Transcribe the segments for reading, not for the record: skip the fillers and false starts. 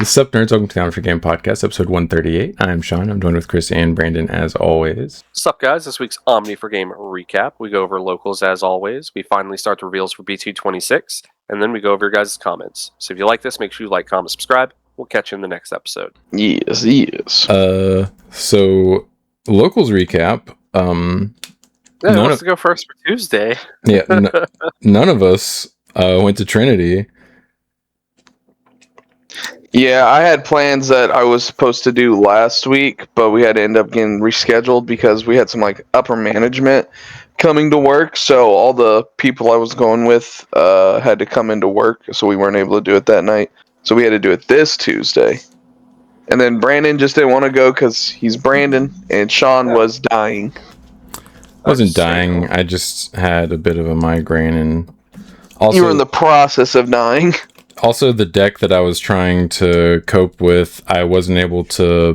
What's up, nerds? Welcome to the Omni4Game podcast, episode 138. I'm Sean. I'm joined with Chris and Brandon, as always. What's up, guys? This week's Omni4Game recap. We go over locals, as always. We finally start the reveals for B226, and then we go over your guys' comments. So if you like this, make sure you like, comment, subscribe. We'll catch you in the next episode. Yes. So, locals recap. Yeah, who wants to go first for Tuesday? Yeah, none of us went to Trinity. Yeah, I had plans that I was supposed to do last week, but we had to end up getting rescheduled because we had some upper management coming to work. So all the people I was going with had to come into work, so we weren't able to do it that night. So we had to do it this Tuesday. And then Brandon just didn't want to go because he's Brandon, and Sean was dying. I wasn't dying. I just had a bit of a migraine, and also you were in the process of dying. Also, the deck that I was trying to cope with, I wasn't able to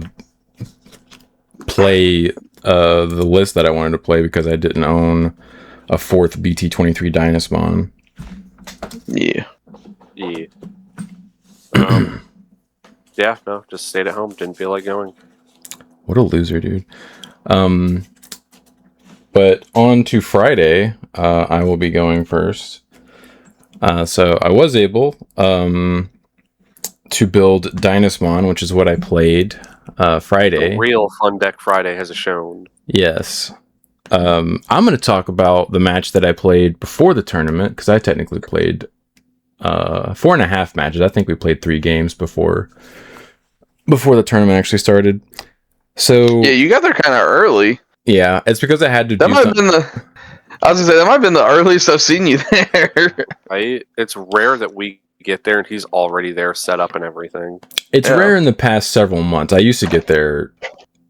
play the list that I wanted to play because I didn't own a fourth BT23 Dynasmon. Yeah. Yeah, no, just stayed at home. Didn't feel like going. What a loser, dude. But on to Friday, I will be going first. So I was able to build Dynasmon, which is what I played Friday. The real Fun Deck Friday has shown. Yes. I'm going to talk about the match that I played before the tournament, because I technically played 4.5 matches. I think we played 3 games before the tournament actually started. So yeah, you got there kind of early. Yeah, it's because I had to that do might something. Have been I was gonna say that might have been the earliest I've seen you there. It's rare that we get there and he's already there, set up and everything. It's rare in the past several months. I used to get there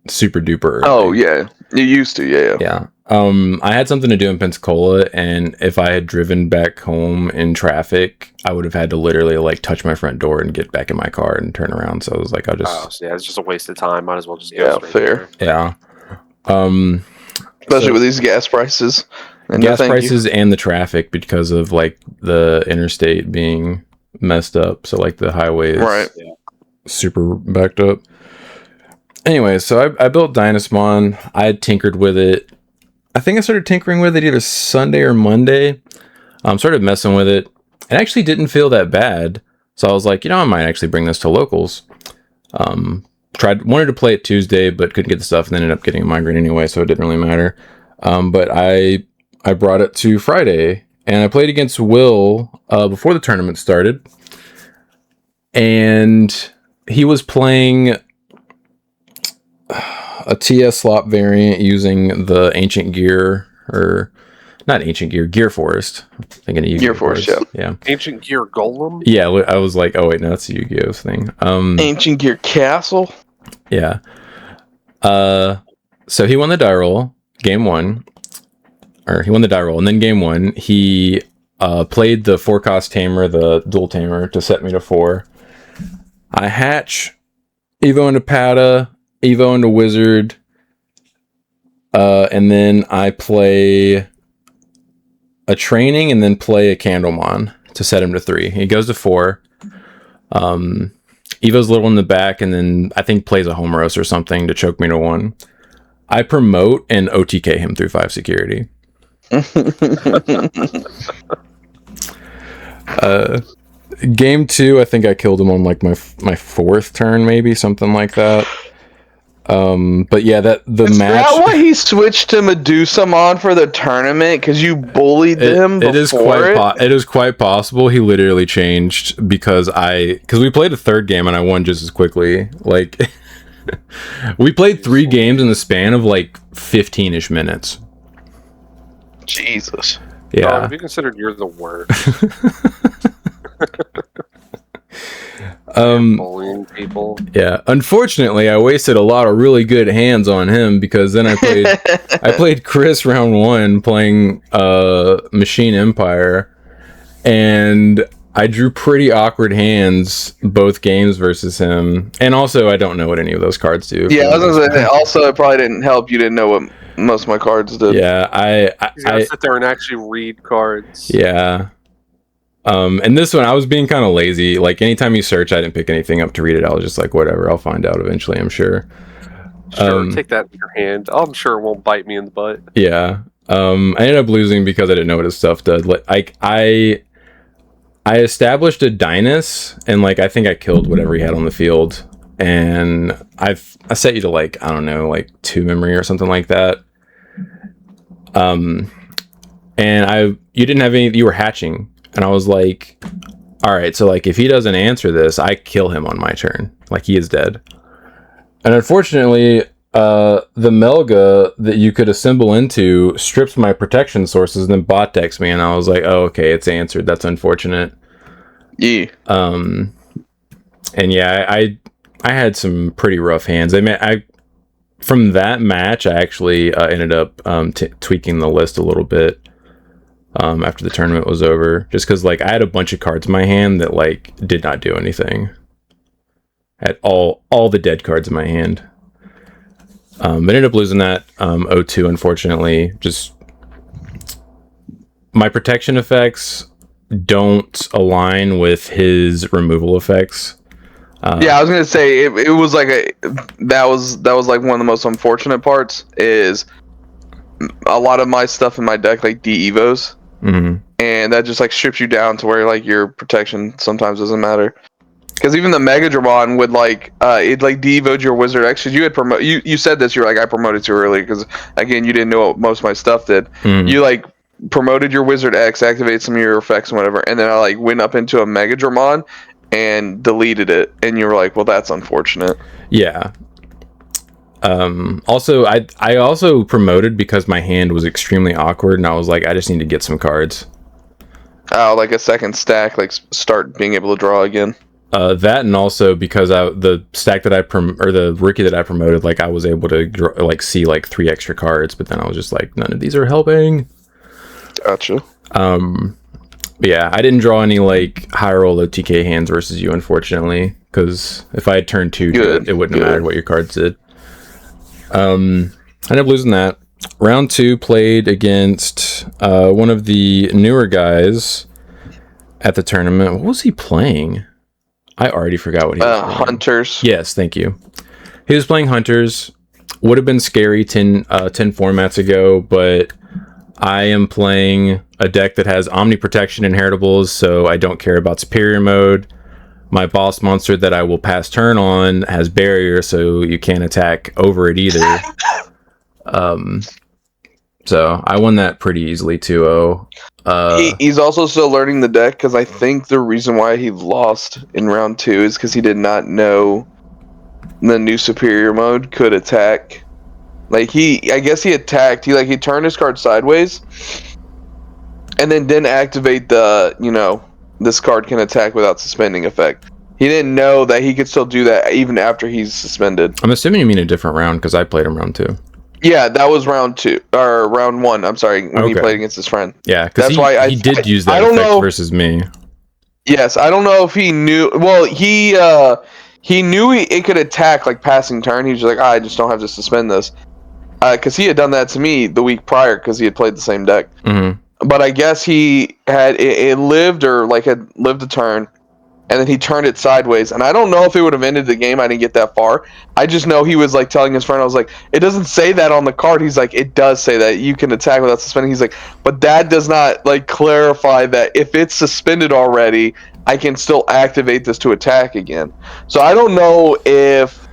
super duper early. Oh yeah, you used to, yeah. I had something to do in Pensacola, and if I had driven back home in traffic, I would have had to literally touch my front door and get back in my car and turn around. So I was like, I'll just. Oh, so yeah, it's just a waste of time. Might as well just go straight fair. There. Yeah. Especially with these gas prices. Gas prices and the traffic because of the interstate being messed up. So the highway is super backed up. Anyway, so I built Dynasmon. I had tinkered with it. I think I started tinkering with it either Sunday or Monday. Started messing with it. It actually didn't feel that bad. So I was like, I might actually bring this to locals. Wanted to play it Tuesday, but couldn't get the stuff, and then ended up getting a migraine anyway, so it didn't really matter. But I brought it to Friday, and I played against Will before the tournament started, and he was playing a TS slop variant using the Ancient Gear, or not Ancient Gear, Gear Forest. I'm thinking of Gear Forest, yeah. Ancient Gear Golem? Yeah, I was like, oh wait, no, that's a Yu-Gi-Oh thing. Ancient Gear Castle? Yeah. So he won the die roll, game 1. Or he won the die roll, and then game 1, he played the 4-cost tamer, the dual tamer, to set me to 4. I hatch Evo into Pata, Evo into Wizard, and then I play a training and then play a Candlemon to set him to 3. He goes to 4. Evo's little in the back, and then I think plays a Homeros or something to choke me to 1. I promote and OTK him through 5 security. Game 2, I think I killed him on my 4th turn, maybe something like that. But yeah, match. Is that why he switched to Medusomon for the tournament? Because you bullied him before it is quite possible he literally changed because we played a 3rd game and I won just as quickly. We played 3 games in the span of 15-ish minutes. Jesus. Yeah. Have you considered you're the worst? Bullying people. Yeah. Unfortunately, I wasted a lot of really good hands on him because then I played Chris round 1 playing Machine Empire, and I drew pretty awkward hands both games versus him. And also, I don't know what any of those cards do. Yeah, I was gonna say, also, it probably didn't help. You didn't know what most of my cards did. Yeah, He's gotta sit there and actually read cards. Yeah. And this one, I was being kind of lazy. Like, anytime you search, I didn't pick anything up to read it. I was just like, whatever, I'll find out eventually, I'm sure. Sure, take that in your hand. I'm sure it won't bite me in the butt. Yeah. I ended up losing because I didn't know what his stuff did. Like, I established a Dynus, and like I think I killed whatever he had on the field. And I set you to like, I don't know, like 2 memory or something like that. And you didn't have any, you were hatching. And I was like, all right, so like if he doesn't answer this, I kill him on my turn. Like, he is dead. And unfortunately, the Melga that you could assemble into strips my protection sources and then bot decks me. And I was like, oh, okay, it's answered. That's unfortunate. Yeah. And yeah, I had some pretty rough hands. From that match, I actually ended up tweaking the list a little bit. After the tournament was over, just because like I had a bunch of cards in my hand that like did not do anything. Had all the dead cards in my hand. But ended up losing that 0-2, unfortunately. Just my protection effects don't align with his removal effects. Yeah, I was gonna say it was like that was like one of the most unfortunate parts is a lot of my stuff in my deck like de-evos. Mm-hmm. And that just like strips you down to where like your protection sometimes doesn't matter. Because even the Mega Dramon would like it like devoted your Wizard X. Cause you had you said this, you're like, I promoted too early because again you didn't know what most of my stuff did. Mm-hmm. You like promoted your Wizard X, activated some of your effects and whatever, and then I like went up into a Mega Dramon and deleted it, and you were like, well, that's unfortunate. Yeah. Also, I also promoted because my hand was extremely awkward, and I was like, I just need to get some cards. Oh, like a second stack, like start being able to draw again. That, and also because the stack that or the rookie that I promoted, like I was able to like see like 3 extra cards, but then I was just like, none of these are helping. Gotcha. But yeah, I didn't draw any like high roll OTK hands versus you, unfortunately, because if I had turned 2, it wouldn't have mattered what your cards did. I ended up losing that. Round 2 played against one of the newer guys at the tournament. What was he playing? I already forgot what he was playing. Hunters. Yes, thank you. He was playing Hunters. Would have been scary 10 formats ago, but I am playing a deck that has Omni Protection inheritables, so I don't care about Superior Mode. My boss monster that I will pass turn on has Barrier, so you can't attack over it either. So I won that pretty easily, 2-0. He's also still learning the deck, because I think the reason why he lost in round 2 is because he did not know the new Superior Mode could attack. Like, I guess he attacked, he turned his card sideways, and then didn't activate the, this card can attack without suspending effect. He didn't know that he could still do that even after he's suspended. I'm assuming you mean a different round, because I played him round 2. Yeah, that was round 2, or round 1, I'm sorry, when he played against his friend. Yeah, because he did use that effect versus me. Yes, I don't know if he knew, well, he knew it could attack, like, passing turn. He was like, I just don't have to suspend this. Because he had done that to me the week prior, because he had played the same deck. Mm-hmm. But I guess he had it lived, or like had lived a turn, and then he turned it sideways. And I don't know if it would have ended the game. I didn't get that far. I just know he was like telling his friend, I was like, it doesn't say that on the card. He's like, it does say that you can attack without suspending. He's like, but that does not like clarify that if it's suspended already, I can still activate this to attack again. So I don't know if.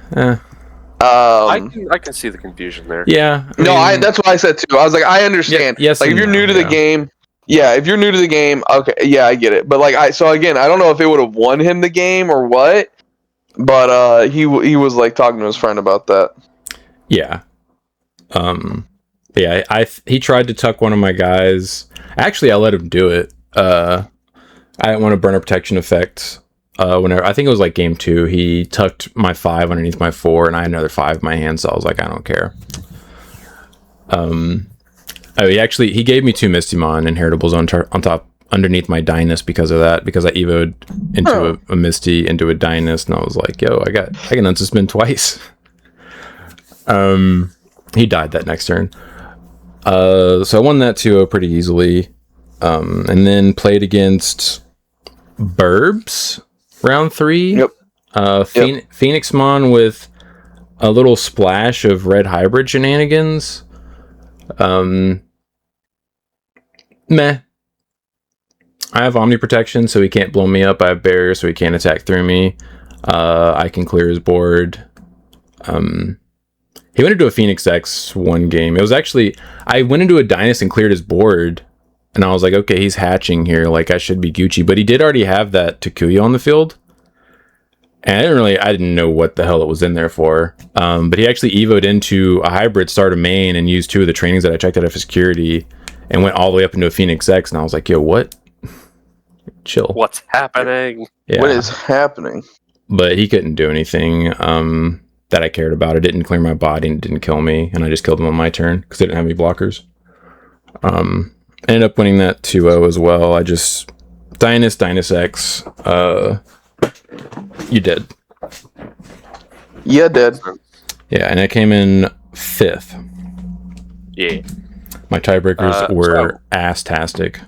I can see the confusion there. Yeah. That's what I said too. I was like, I understand. Yes. Like if you're new to the game, if you're new to the game, okay, yeah, I get it. But like so again, I don't know if it would have won him the game or what. But he was like talking to his friend about that. Yeah. He tried to tuck one of my guys. Actually, I let him do it. I didn't want to burn a protection effect. Whenever I think it was like game 2, he tucked my 5 underneath my 4, and I had another 5 in my hand, so I was like, I don't care. He gave me 2 Mistymon inheritables on top underneath my Dynus because of that, because I evoed into a Misty into a Dynus, and I was like, yo, I can unsuspend twice. He died that next turn. So I won that 2-0 pretty easily. And then played against Burbs, round 3. Yep. Phoenixmon with a little splash of red hybrid shenanigans. Meh. I have Omni Protection, so he can't blow me up. I have Barrier, so he can't attack through me. I can clear his board. He went into a Phoenix X one game. It was actually... I went into a Dynast and cleared his board, and I was like, okay, he's hatching here. Like, I should be Gucci. But he did already have that Takuya on the field. And I didn't know what the hell it was in there for. But he actually evoed into a hybrid, start a main, and used 2 of the trainings that I checked out for security, and went all the way up into a Phoenix X, and I was like, yo, what? Chill. What's happening? Yeah. What is happening? But he couldn't do anything that I cared about. It didn't clear my body and it didn't kill me, and I just killed him on my turn because I didn't have any blockers. Ended up winning that 2-0 as well. I just... Dynast X. You did. Yeah, did. Yeah, and I came in 5th. Yeah. My tiebreakers were ass-tastic.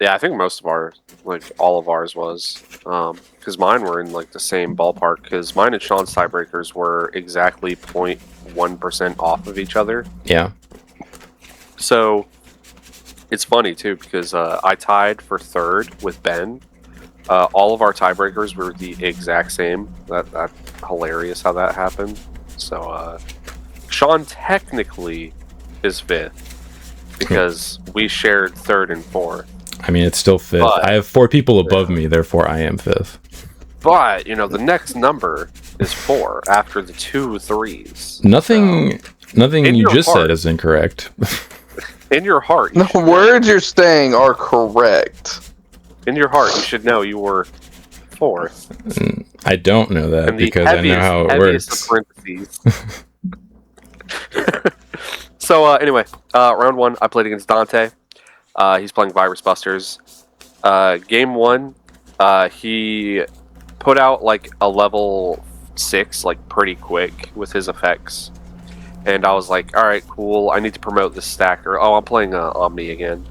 Yeah, I think most of ours, like all of ours was, because mine were in like the same ballpark. Because mine and Sean's tiebreakers were exactly 0.1% off of each other. Yeah. So it's funny too because I tied for 3rd with Ben. All of our tiebreakers were the exact same. That's hilarious how that happened. So Sean technically is 5th because we shared 3rd and 4th. I mean, it's still 5th. But, I have 4 people above me, therefore I am 5th. But, you know, the next number is 4 after the 2 3s. Nothing you just heart. said is incorrect. In your heart. The words you're saying are correct. In your heart, you should know you were 4th. I don't know that because I know how it works. So, anyway, round 1, I played against Dante. He's playing Virus Busters. Game 1, he put out like a level 6 like pretty quick with his effects, and I was like, all right, cool, I need to promote this stacker. Oh, I'm playing Omni again.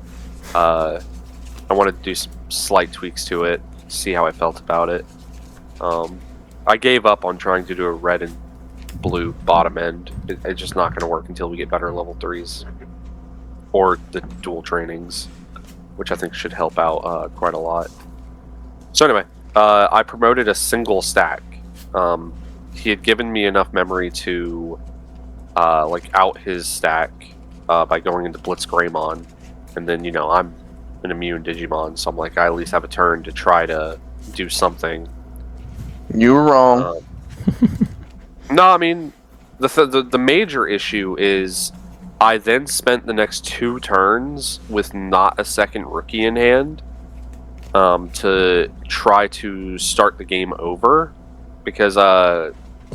I wanted to do some slight tweaks to it, see how I felt about it. I gave up on trying to do a red and blue bottom end. It's just not going to work until we get better level 3s. Or the dual trainings, which I think should help out quite a lot. So anyway, I promoted a single stack. He had given me enough memory to like out his stack by going into Blitz Greymon, and then you know I'm an immune Digimon, so I'm like I at least have a turn to try to do something. You were wrong. No, I mean the major issue is I then spent the next 2 turns with not a second rookie in hand to try to start the game over because I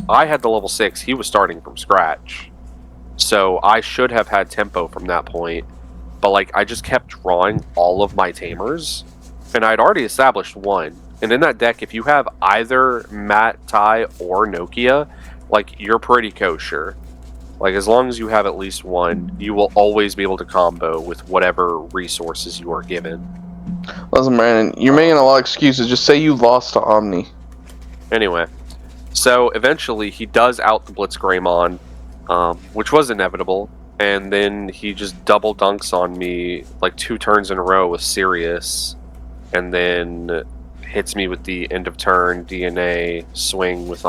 had the level 6, he was starting from scratch. So I should have had tempo from that point, but like I just kept drawing all of my tamers, and I'd already established 1. And in that deck, if you have either Matt, Tai, or Nokia, like you're pretty kosher. Like, as long as you have at least 1, you will always be able to combo with whatever resources you are given. Listen, Brandon, you're making a lot of excuses. Just say you lost to Omni. Anyway, so eventually he does out the Blitz Greymon, which was inevitable, and then he just double dunks on me like 2 turns in a row with Sirius, and then hits me with the end of turn DNA swing with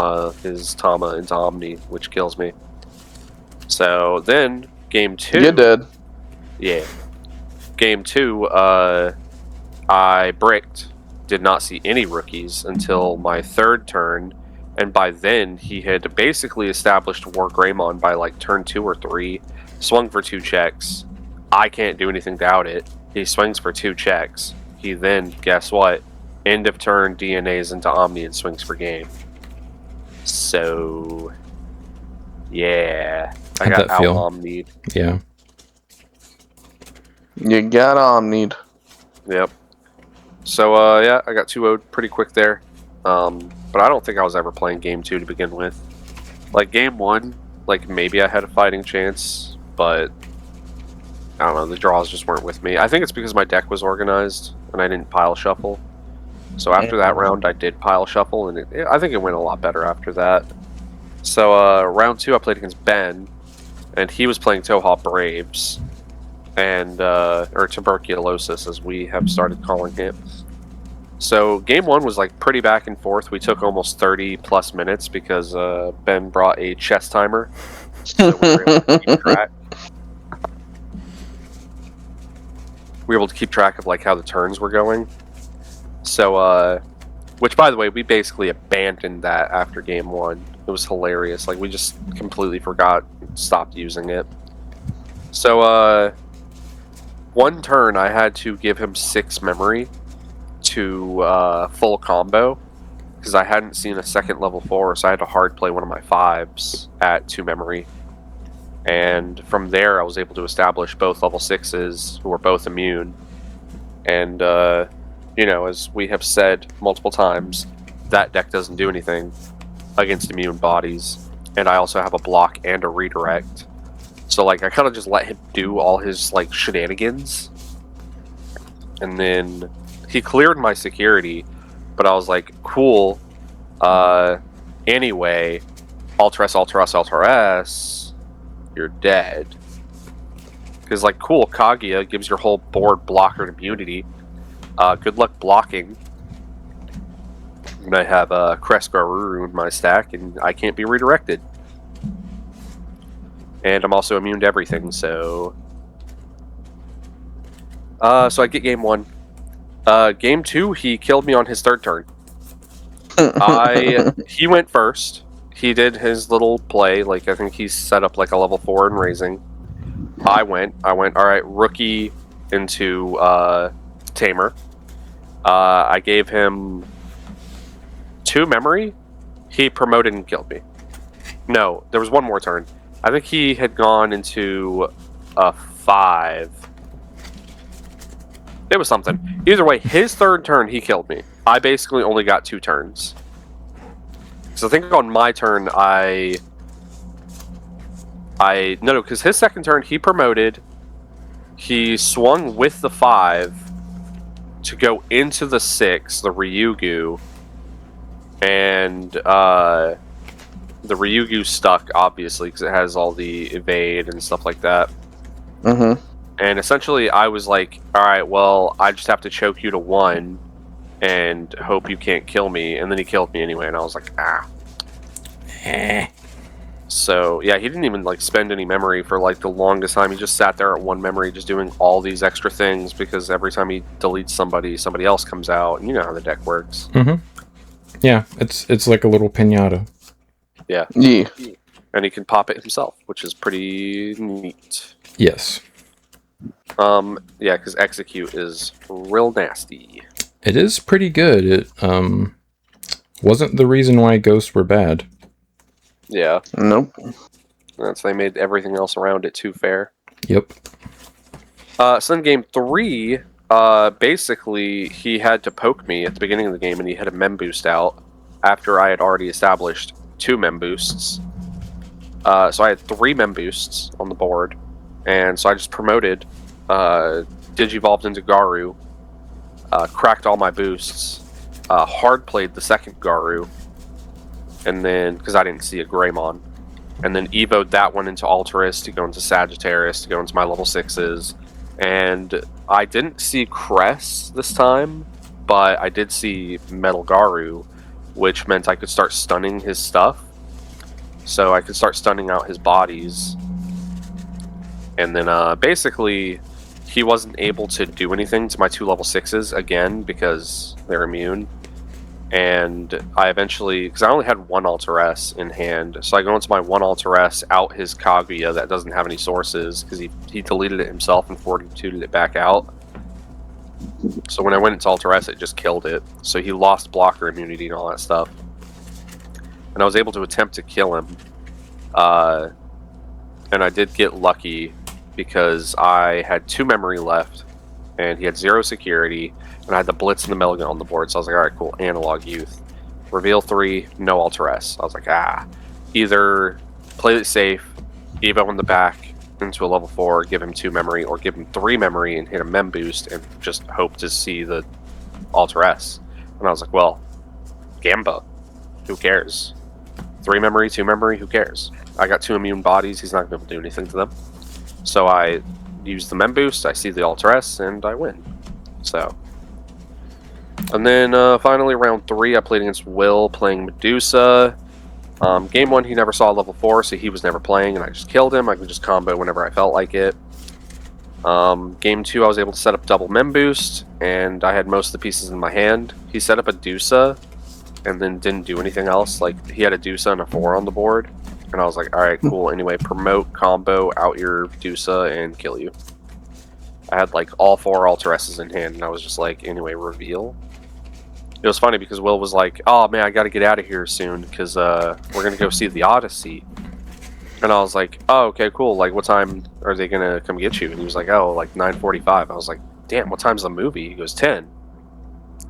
his Tama into Omni, which kills me. So then, game 2... You did. Yeah. Game 2, I bricked. Did not see any rookies until my 3rd turn, and by then he had basically established War Greymon by like turn 2 or 3, swung for 2 checks. I can't do anything to out it. He swings for 2 checks. He then, guess what? End of turn DNAs into Omni and swings for game. So... yeah. I got out Omni'd. Yeah. You got Omni'd. Yep. So, yeah, I got 2-0'd pretty quick there. But I don't think I was ever playing game 2 to begin with. Like, game 1, like, maybe I had a fighting chance, but I don't know, the draws just weren't with me. I think it's because my deck was organized, and I didn't pile shuffle. So after that round, I did pile shuffle, and I think it went a lot better after that. So round 2, I played against Ben, and he was playing Toha Braves, and or tuberculosis, as we have started calling it. So game 1 was like pretty back and forth. We took almost 30 plus minutes because Ben brought a chess timer, so we were able to keep track. We were able to keep track of like how the turns were going. So, which by the way, we basically abandoned that after game 1. It was hilarious. Like we just completely forgot, stopped using it. So, one turn I had to give him 6 memory to full combo because I hadn't seen a second level 4, so I had to hard play one of my 5s at 2 memory. And from there, I was able to establish both level 6s who were both immune. And, you know, as we have said multiple times, that deck doesn't do anything against immune bodies. And I also have a block and a redirect. So, like, I kind of just let him do all his, like, shenanigans. And then he cleared my security, but I was like, cool. Anyway, Ultra-S, you're dead. Because, like, cool, Kaguya gives your whole board blocker and immunity. Good luck blocking. And I have Crest Garuru in my stack, and I can't be redirected. And I'm also immune to everything, so... so I get game 1. Game 2, he killed me on his 3rd turn. He went first. He did his little play, like I think he set up like a level 4 in raising. I went, alright, rookie into Tamer. I gave him 2 memory. He promoted and killed me. No, there was one more turn. I think he had gone into a 5. It was something. Either way, his 3rd turn, he killed me. I basically only got 2 turns. So I think on my turn, no, because his 2nd turn, he promoted. He swung with the 5 to go into the 6, the Ryugu. And the Ryugu stuck, obviously, because it has all the evade and stuff like that. Mm-hmm. And essentially, I was like, alright, well, I just have to choke you to 1 and hope you can't kill me. And then he killed me anyway, and I was like, ah. So, yeah, he didn't even, like, spend any memory for, like, the longest time. He just sat there at 1 memory just doing all these extra things because every time he deletes somebody, somebody else comes out. And you know how the deck works. Mm-hmm. Yeah, it's like a little piñata. Yeah. Yeah. And he can pop it himself, which is pretty neat. Yes. Yeah, because execute is real nasty. It is pretty good. It wasn't the reason why ghosts were bad. Yeah. Nope. They made everything else around it too fair. Yep. So then game 3, basically he had to poke me at the beginning of the game, and he had a mem boost out after I had already established 2 mem boosts. So I had 3 mem boosts on the board, and so I just promoted, Digivolved into Garu, cracked all my boosts, hard played the 2nd Garu, and then, because I didn't see a Greymon, and then evoed that one into Alterus to go into Sagittarius to go into my level 6s, and I didn't see Cress this time, but I did see Metal Garu, which meant I could start stunning his stuff, so I could start stunning out his bodies, and then basically he wasn't able to do anything to my 2 level 6s again because they're immune. And I eventually, because I only had 1 Alter-S in hand, so I go into my 1 Alter-S, out his Kaguya that doesn't have any sources, because he deleted it himself and fortitude it back out. So when I went into Alter-S, it just killed it. So he lost blocker immunity and all that stuff. And I was able to attempt to kill him. And I did get lucky, because I had 2 memory left, and he had 0 security, and I had the Blitz and the Melga on the board, so I was like, alright, cool, Analog Youth. Reveal 3, no Alter-S. I was like, either play it safe, Evo in the back into a level 4, give him 2 memory, or give him 3 memory and hit a mem boost, and just hope to see the Alter-S. And I was like, well, Gamba, who cares? 3 memory, 2 memory, who cares? I got 2 immune bodies, he's not going to be able to do anything to them. So I use the Mem Boost, I see the Alter S, and I win. So. And then finally, round 3, I played against Will, playing Medusa. Game 1, he never saw level 4, so he was never playing, and I just killed him. I could just combo whenever I felt like it. Game 2, I was able to set up double Mem Boost, and I had most of the pieces in my hand. He set up a Dusa, and then didn't do anything else. Like, he had a Dusa and a 4 on the board, and I was like, alright, cool. Anyway, promote, combo, out your Dusa, and kill you. I had, like, all 4 Alter S's in hand, and I was just like, anyway, reveal. It was funny because Will was like, oh man, I gotta get out of here soon because we're gonna go see the Odyssey. And I was like, oh, okay, cool. Like, what time are they gonna come get you? And he was like, oh, like 9:45. I was like, damn, what time's the movie? He goes, 10.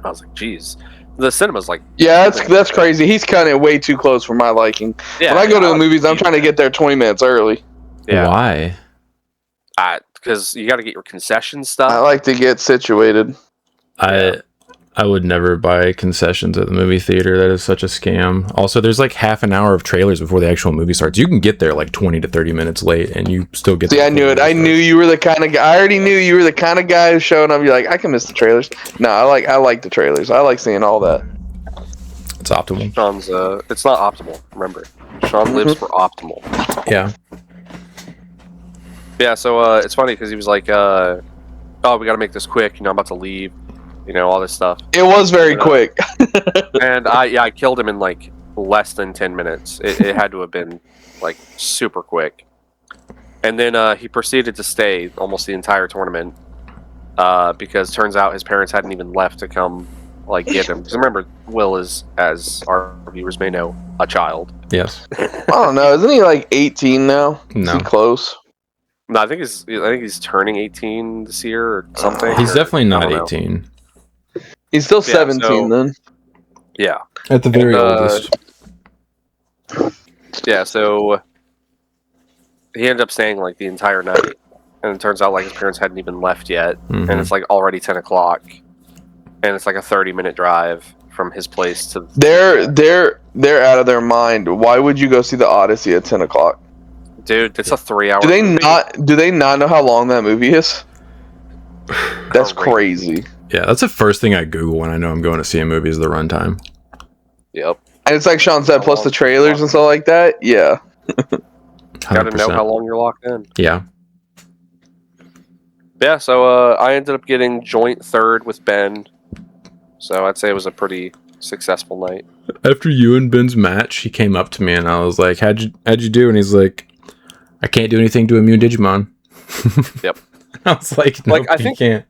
I was like, geez. The cinema's like... Yeah, that's crazy. He's kind of way too close for my liking. Yeah, when I go to the movies, I'm trying to get there 20 minutes early. Yeah. Why? Because you gotta get your concession stuff. I like to get situated. I would never buy concessions at the movie theater. That is such a scam. Also, there's like half an hour of trailers before the actual movie starts. You can get there like 20 to 30 minutes late, and you still get. See, I knew it. I knew you were the kind of guy. I already knew you were the kind of guy who's showing up. You're like, I can miss the trailers. No, I like the trailers. I like seeing all that. It's optimal. Sean's it's not optimal. Remember, Sean lives for optimal. Yeah. Yeah. So it's funny because he was like, "Oh, we got to make this quick. You know, I'm about to leave." You know, all this stuff. It was very quick. And I killed him in like less than 10 minutes. It had to have been like super quick. And then he proceeded to stay almost the entire tournament because turns out his parents hadn't even left to come like get him. Because remember, Will is, as our viewers may know, a child. Yes. I don't know. Isn't he like 18 now? No. Is he close? No, I think he's turning 18 this year or something. He's definitely not 18. He's still 17 then. Yeah. At the very oldest. Yeah, so he ended up staying like the entire night. And it turns out like his parents hadn't even left yet. Mm-hmm. And it's like already 10 o'clock. And it's like a 30-minute drive from his place to... They're out of their mind. Why would you go see the Odyssey at 10 o'clock? Dude, it's a 3-hour movie. movie. Do they not know how long that movie is? That's crazy. Yeah, that's the first thing I Google when I know I'm going to see a movie is the runtime. Yep. And it's like Sean said, plus the trailers and stuff like that. Yeah. Gotta know how long you're locked in. Yeah. Yeah, so I ended up getting joint third with Ben. So I'd say it was a pretty successful night. After you and Ben's match, he came up to me and I was like, how'd you do? And he's like, I can't do anything to immune Digimon. Yep. I was like, no, I think, you can't.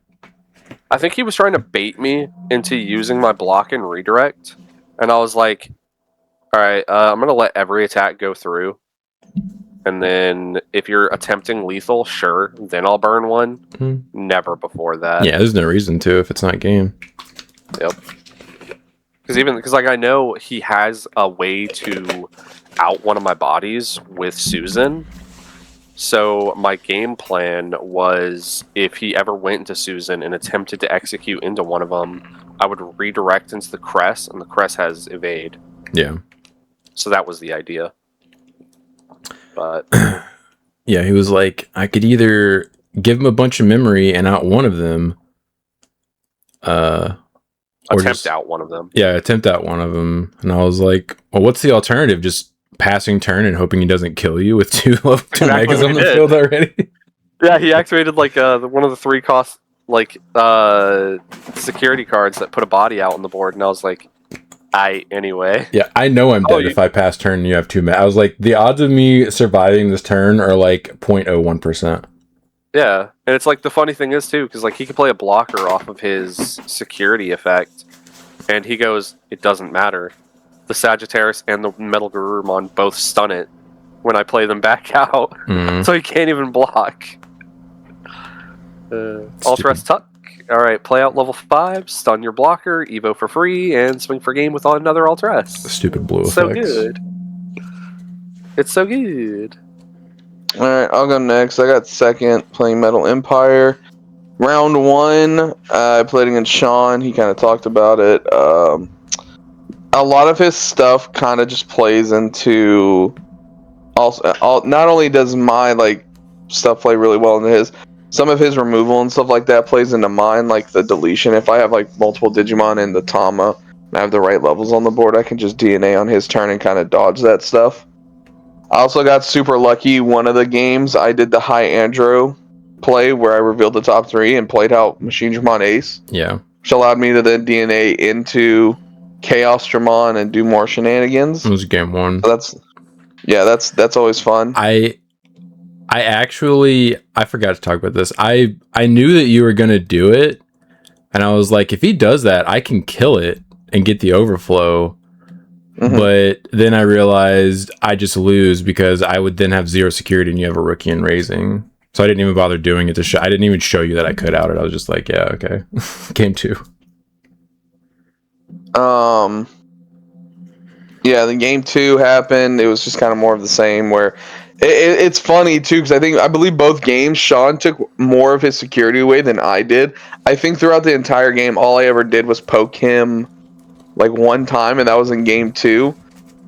I think he was trying to bait me into using my block and redirect. And I was like, alright, I'm going to let every attack go through. And then if you're attempting lethal, sure, then I'll burn one. Mm-hmm. Never before that. Yeah, there's no reason to if it's not game. Yep. Because like I know he has a way to out one of my bodies with Susan. So my game plan was if he ever went into Susan and attempted to execute into one of them, I would redirect into the Crest, and the Crest has evade. Yeah. So that was the idea. But yeah, he was like, I could either give him a bunch of memory and out one of them, attempt out one of them. Yeah, attempt out one of them. And I was like, well, what's the alternative? Just passing turn and hoping he doesn't kill you with two megas on the field already? Yeah, he activated like one of the 3 cost like security cards that put a body out on the board, and I was like, anyway. Yeah, I know I'm dead if I pass turn and you have 2 megas. I was like, the odds of me surviving this turn are like 0.01%. Yeah, and it's like the funny thing is too, because like he could play a blocker off of his security effect, and he goes, it doesn't matter. The Sagittarius and the Metal Garurumon both stun it when I play them back out, so he can't even block. Ultra Tuck. Alright, play out level 5, stun your blocker, Evo for free, and swing for game with another Ultra S. The stupid blue effects. So good. It's so good. Alright, I'll go next. I got second playing Metal Empire. Round 1, I played against Sean. He kind of talked about it. A lot of his stuff kind of just plays into. Not only does my like stuff play really well into his, some of his removal and stuff like that plays into mine, like the deletion. If I have like multiple Digimon in the Tama and I have the right levels on the board, I can just DNA on his turn and kind of dodge that stuff. I also got super lucky. One of the games I did the high Andro play where I revealed the top 3 and played out Machine Dramon Ace. Yeah. Which allowed me to then DNA into Chaos Dramon and do more shenanigans. It was game 1. So that's always fun. I forgot to talk about this. I knew that you were gonna do it, and I was like, if he does that, I can kill it and get the overflow. Mm-hmm. But then I realized I just lose because I would then have 0 security and you have a rookie in raising. So I didn't even bother doing it to show. I didn't even show you that I could out it. I was just like, yeah, okay. Game 2. Yeah, the game 2 happened. It was just kind of more of the same. Where it's funny too because I believe both games Sean took more of his security away than I did. I think throughout the entire game, all I ever did was poke him like one time, and that was in game 2.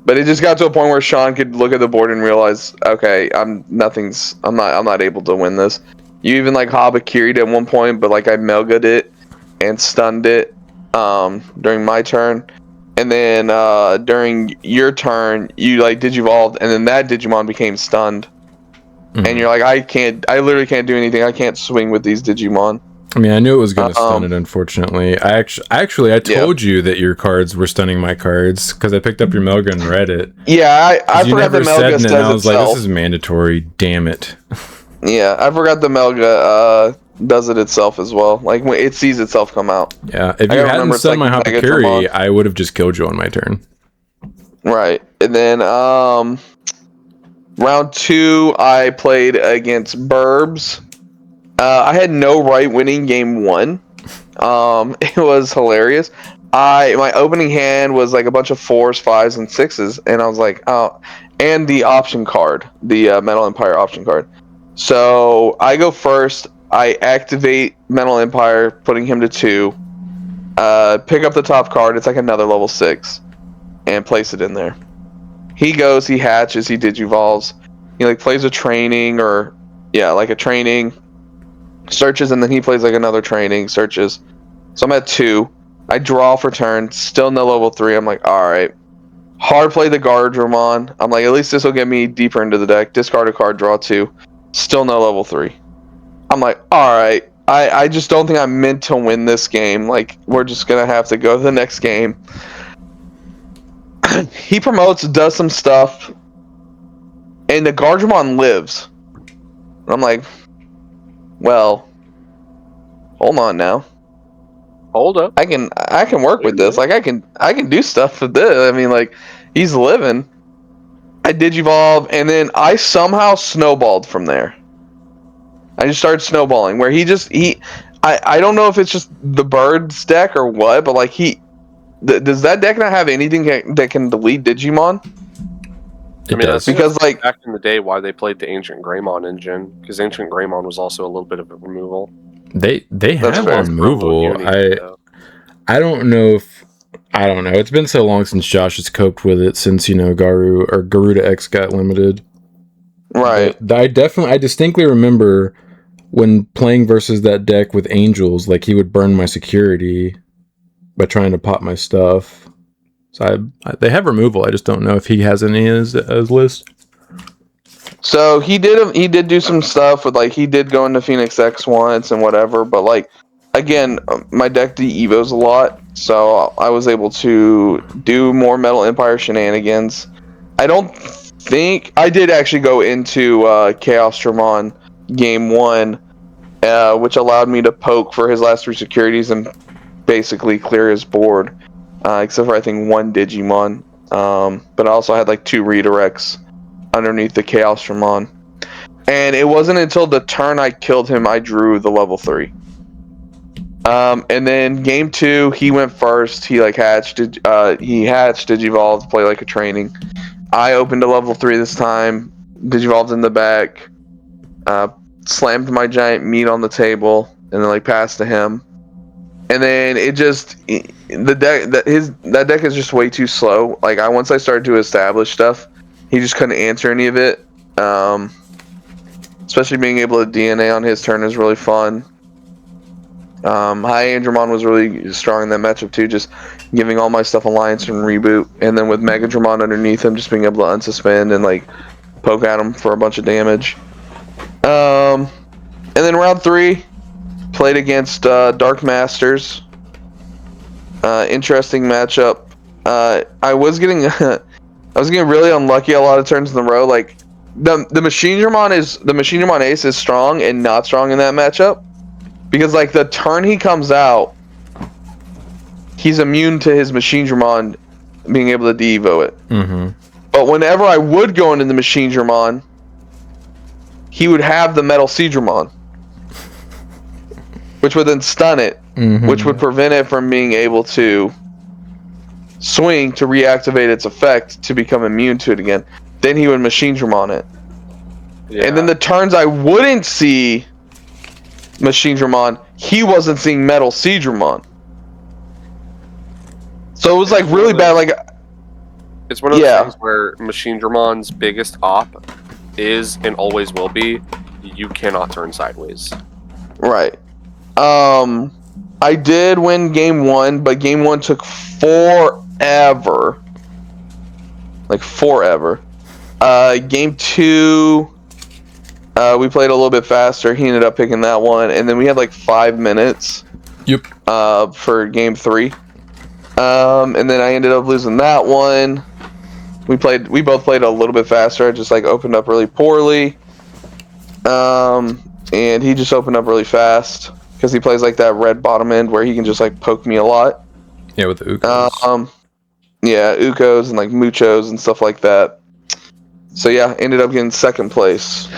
But it just got to a point where Sean could look at the board and realize, okay, I'm not able to win this. You even like Habakiri'd at one point, but like I Melga'd it and stunned it during my turn. And then during your turn, you like Digivolved, and then that Digimon became stunned. Mm-hmm. And you're like, I literally can't do anything. I can't swing with these Digimon. I mean, I knew it was going to stun it, unfortunately. I told you that your cards were stunning my cards, because I picked up your Melga and read it. Yeah, I forgot the Melga says and I was like, this is mandatory, damn it. Yeah, I forgot the Melga does it itself as well. Like, when it sees itself come out. Yeah, if you hadn't stunned my Hapakiri, I would have just killed you on my turn. Right, and then round 2, I played against Burbs. I had no right winning game 1. It was hilarious. My opening hand was like a bunch of 4s, 5s, and 6s, and I was like, oh, and the option card, the Metal Empire option card. So I go first. I activate Metal Empire, putting him to 2. Pick up the top card. It's like another level 6, and place it in there. He goes. He hatches. He Digivolves. He like plays a training like a training. Searches, and then he plays like another training. Searches. So I'm at 2. I draw for turn. Still no level 3. I'm like, all right. Hard play the Guardramon. I'm like, at least this will get me deeper into the deck. Discard a card. Draw 2. Still no level 3. I'm like, all right. I just don't think I'm meant to win this game. Like, we're just gonna have to go to the next game. He promotes, does some stuff, and the Guardramon lives. I'm like, well, hold on now. Hold up. I can work with this. Like I can do stuff with this. I mean, like, he's living. I Digivolve, and then I somehow snowballed from there. I just started snowballing where I don't know if it's just the Birds deck or what, but like does that deck not have anything that can delete Digimon? I mean, that's because like back in the day why they played the Ancient Greymon engine, because Ancient Greymon was also a little bit of a removal. They have removal. I don't know. It's been so long since Josh has coped with it since Garuda X got limited. Right. But I distinctly remember when playing versus that deck with Angels, like he would burn my security by trying to pop my stuff. So they have removal. I just don't know if he has any as list. So he did do some stuff with, like, he did go into Phoenix X once and whatever, but like again, my deck de-evos a lot, so I was able to do more Metal Empire shenanigans. I don't think I did actually go into Chaos Dramon game 1, which allowed me to poke for his last 3 securities and basically clear his board, except for I think 1 Digimon. But I also had like 2 redirects underneath the Chaos Dramon. And it wasn't until the turn I killed him I drew the level 3. And then game 2, he went first. He like hatched Digivolved, play like a training. I opened a level 3 this time. Digivolved in the back. Slammed my giant meat on the table. and then like pass to him. And then it just that deck is just way too slow. Like once I started to establish stuff, he just couldn't answer any of it. Especially being able to DNA on his turn is really fun. High Andromon was really strong in that matchup too, just giving all my stuff Alliance and Reboot, and then with Mega Dramon underneath him, just being able to unsuspend and like poke at him for a bunch of damage. And then round 3, played against Dark Masters. Interesting matchup. I was getting really unlucky a lot of turns in a row. Like the Machine Dramon Ace is strong and not strong in that matchup. Because, like, the turn he comes out, he's immune to his Machine Dramon being able to Devo it. Mm-hmm. But whenever I would go into the Machine Dramon, he would have the Metal Seadramon, which would then stun it, which would prevent it from being able to swing to reactivate its effect to become immune to it again. Then he would Machine Dramon it. Yeah. And then the turns I wouldn't see Machine Dramon, he wasn't seeing Metal Seadramon. So it was like really bad. Like it's one of those things where Machine Dramon's biggest op is and always will be, you cannot turn sideways. Right. I did win game 1, but game 1 took forever. Like forever. Game 2, we played a little bit faster. He ended up picking that one, and then we had like 5 minutes. Yep. For game 3, and then I ended up losing that one. We both played a little bit faster. I just like opened up really poorly, and he just opened up really fast because he plays like that red bottom end where he can just like poke me a lot. Yeah, with the Ukos. Yeah, Ukos and like Muchos and stuff like that. So yeah, ended up getting 2nd place.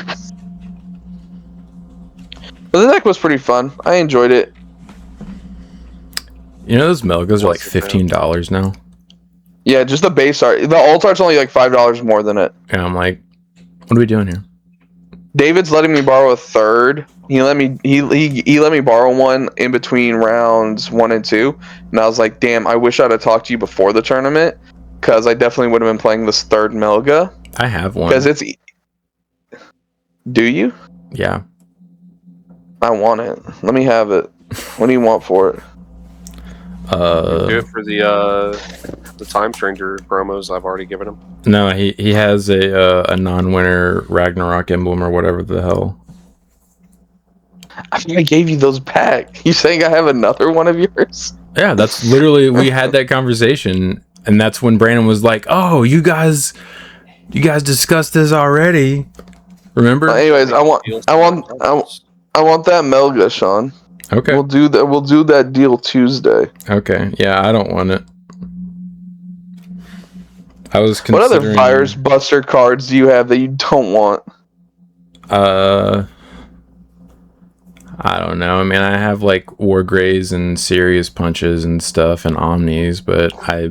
But the deck was pretty fun. I enjoyed it. You know those Melgas are like $15 now? Yeah, just the base art. The alt art's only like $5 more than it. Yeah, I'm like, what are we doing here? David's letting me borrow a 3rd. He let me borrow one in between rounds 1 and 2. And I was like, damn, I wish I'd have talked to you before the tournament, because I definitely would have been playing this 3rd Melga. I have one. Because it's... Do you? Yeah. I want it. Let me have it. What do you want for it? Do it for the Time Stranger promos I've already given him. No, he has a non-winner Ragnarok emblem or whatever the hell. I think I gave you those back. You saying I have another one of yours? Yeah, that's literally, we had that conversation, and that's when Brandon was like, "Oh, you guys discussed this already." Remember? Anyways, I want that Melga, Sean. Okay. We'll do that deal Tuesday. Okay. Yeah, I don't want it. I was considering... What other Virus Buster cards do you have that you don't want? I don't know. I mean, I have like War Greys and Serious Punches and stuff and Omnis, but I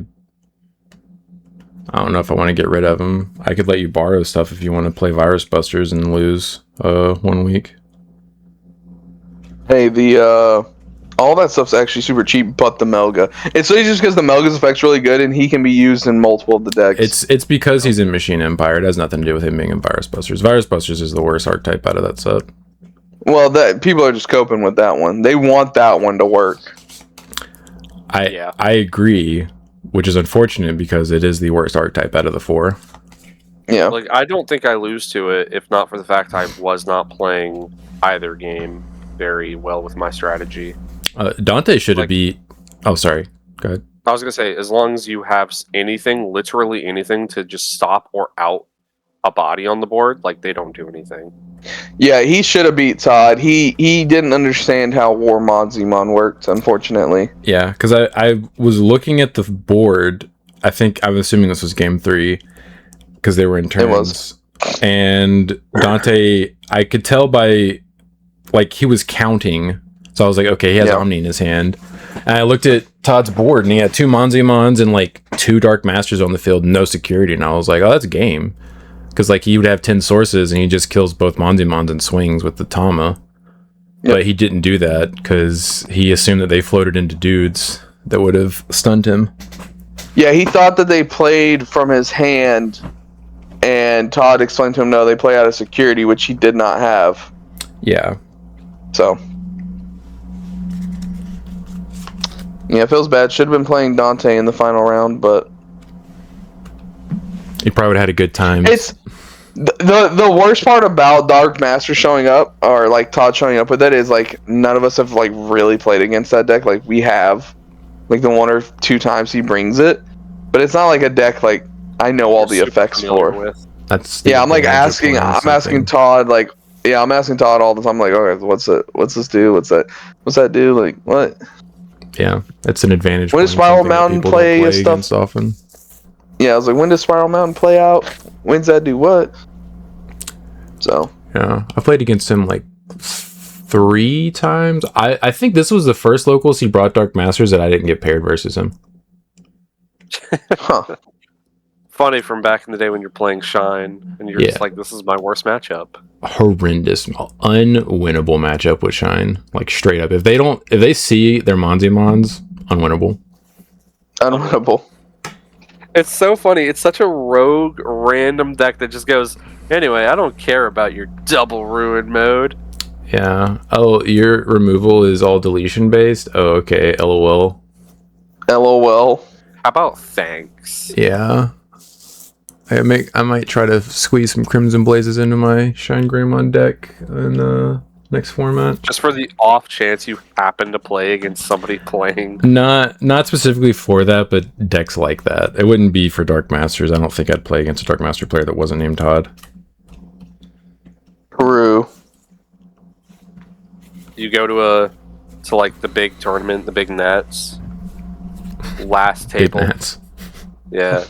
don't know if I want to get rid of them. I could let you borrow stuff if you want to play Virus Busters and lose 1 week. Hey, all that stuff's actually super cheap, but the Melga. It's really just because the Melga's effect's really good, and he can be used in multiple of the decks. It's because he's in Machine Empire. It has nothing to do with him being in Virus Busters. Virus Busters is the worst archetype out of that set. Well, people are just coping with that one. They want that one to work. I agree, which is unfortunate because it is the worst archetype out of the 4. Yeah. Like, I don't think I lose to it if not for the fact I was not playing either game very well with my strategy. Dante should have beat... Oh, sorry. Go ahead. I was going to say, as long as you have anything, literally anything, to just stop or out a body on the board, like, they don't do anything. Yeah, he should have beat Todd. He didn't understand how War Monzimon worked, unfortunately. Yeah, because I was looking at the board. I'm assuming this was game 3, because they were in turns. It was. And Dante, I could tell by, like, he was counting. So I was like, okay, he has Omni in his hand. And I looked at Todd's board, and he had 2 Monzimons and, like, 2 Dark Masters on the field, no security. And I was like, oh, that's game. Because, like, he would have 10 sources, and he just kills both Monzimons and swings with the Tama. But he didn't do that because he assumed that they floated into dudes that would have stunned him. Yeah, he thought that they played from his hand, and Todd explained to him, no, they play out of security, which he did not have. Yeah. So. Yeah, it feels bad. Should have been playing Dante in the final round, but... He probably would have had a good time. It's... The worst part about Dark Master showing up, or like Todd showing up with it, is like none of us have like really played against that deck. Like we have, like the 1 or 2 times he brings it, but it's not like a deck like I know all the effects for. That's I'm like asking. I'm asking Todd like, I'm asking Todd all the time. Like, okay, what's it? What's this do? What's that do? Like what? Yeah, it's an advantage. When does Spiral Mountain play stuff often? Yeah, I was like, when does Spiral Mountain play out? When's that do what? So yeah, I played against him like 3 times. I think this was the first locals he brought Dark Masters that I didn't get paired versus him. Huh. Funny from back in the day when you're playing Shine and you're just like, this is my worst matchup. Horrendous, unwinnable matchup with Shine. Like straight up, if they see their Monzimons, unwinnable. Unwinnable. It's so funny. It's such a rogue, random deck that just goes, anyway, I don't care about your double ruin mode. Yeah. Oh, your removal is all deletion based? Oh, okay. LOL. LOL. How about thanks? Yeah. I might try to squeeze some Crimson Blazes into my Shine Greymon deck in next format. Just for the off chance you happen to play against somebody playing. Not specifically for that, but decks like that. It wouldn't be for Dark Masters. I don't think I'd play against a Dark Master player that wasn't named Todd. True. You go to like the big tournament, the big Nats. Last table. Big Nats. Yeah.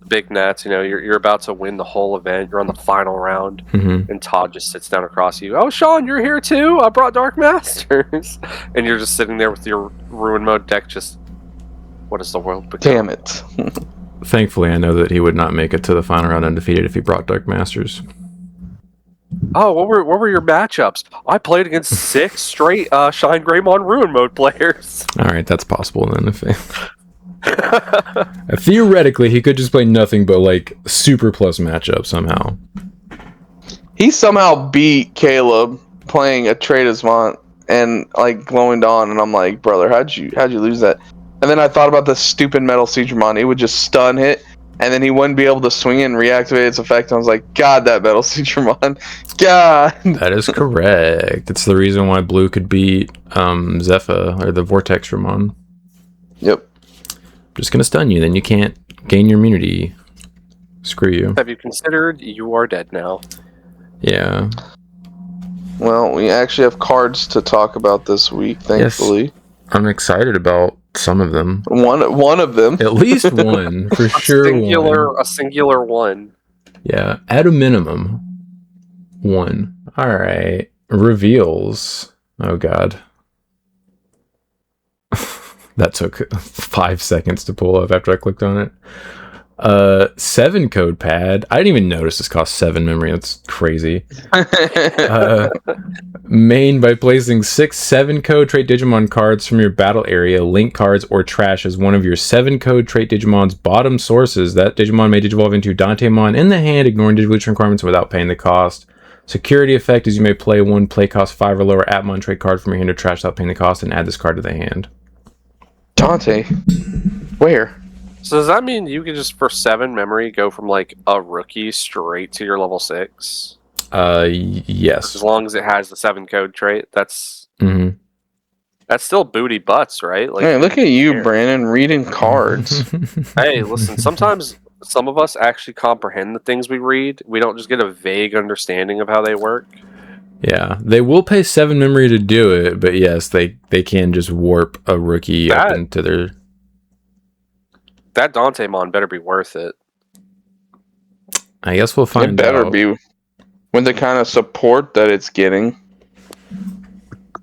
Big Nats, you're about to win the whole event. You're on the final round, and Todd just sits down across you. Oh, Sean, you're here too? I brought Dark Masters. And you're just sitting there with your ruin mode deck just... What is the world become? Damn it. Thankfully, I know that he would not make it to the final round undefeated if he brought Dark Masters. Oh, what were your matchups? I played against 6 straight Shine Greymon ruin mode players. Alright, that's possible then. Theoretically, he could just play nothing but like super plus matchup somehow. He somehow beat Caleb playing a Tradesmont and like Glowing Dawn, and I'm like, brother, how'd you lose that? And then I thought about the stupid Metal Siegramon. It would just stun hit, and then he wouldn't be able to swing it and reactivate its effect. And I was like, God, that Metal Siegramon. God. That is correct. It's the reason why Blue could beat Zephyr or the Vortex Ramon. Yep. Just gonna stun you, then you can't gain your immunity. Screw you. Have you considered you are dead now? Yeah. Well, we actually have cards to talk about this week, thankfully. Yes. I'm excited about some of them. One of them. At least one, for sure. A singular one. Yeah, at a minimum, one. Alright. Reveals. Oh god. That took 5 seconds to pull up after I clicked on it. 7 code pad. I didn't even notice this cost 7 memory. That's crazy. Main by placing 6 7-code trait Digimon cards from your battle area, link cards, or trash as one of your 7-code trait Digimon's bottom sources. That Digimon may digivolve into Dantemon in the hand, ignoring digivolution requirements without paying the cost. Security effect is you may play 1 play cost 5 or lower Atmon trait card from your hand or trash without paying the cost and add this card to the hand. Dante, where? So does that mean you can just, for 7 memory, go from like a rookie straight to your level 6? Yes. As long as it has the 7 code trait, that's that's still booty butts, right? Like, hey, look at you, Brandon, reading cards. Hey, listen, sometimes some of us actually comprehend the things we read. We don't just get a vague understanding of how they work. Yeah, they will pay 7 memory to do it, but yes, they can just warp a rookie up into their... That Dantemon better be worth it. I guess we'll find out. It better be with the kind of support that it's getting.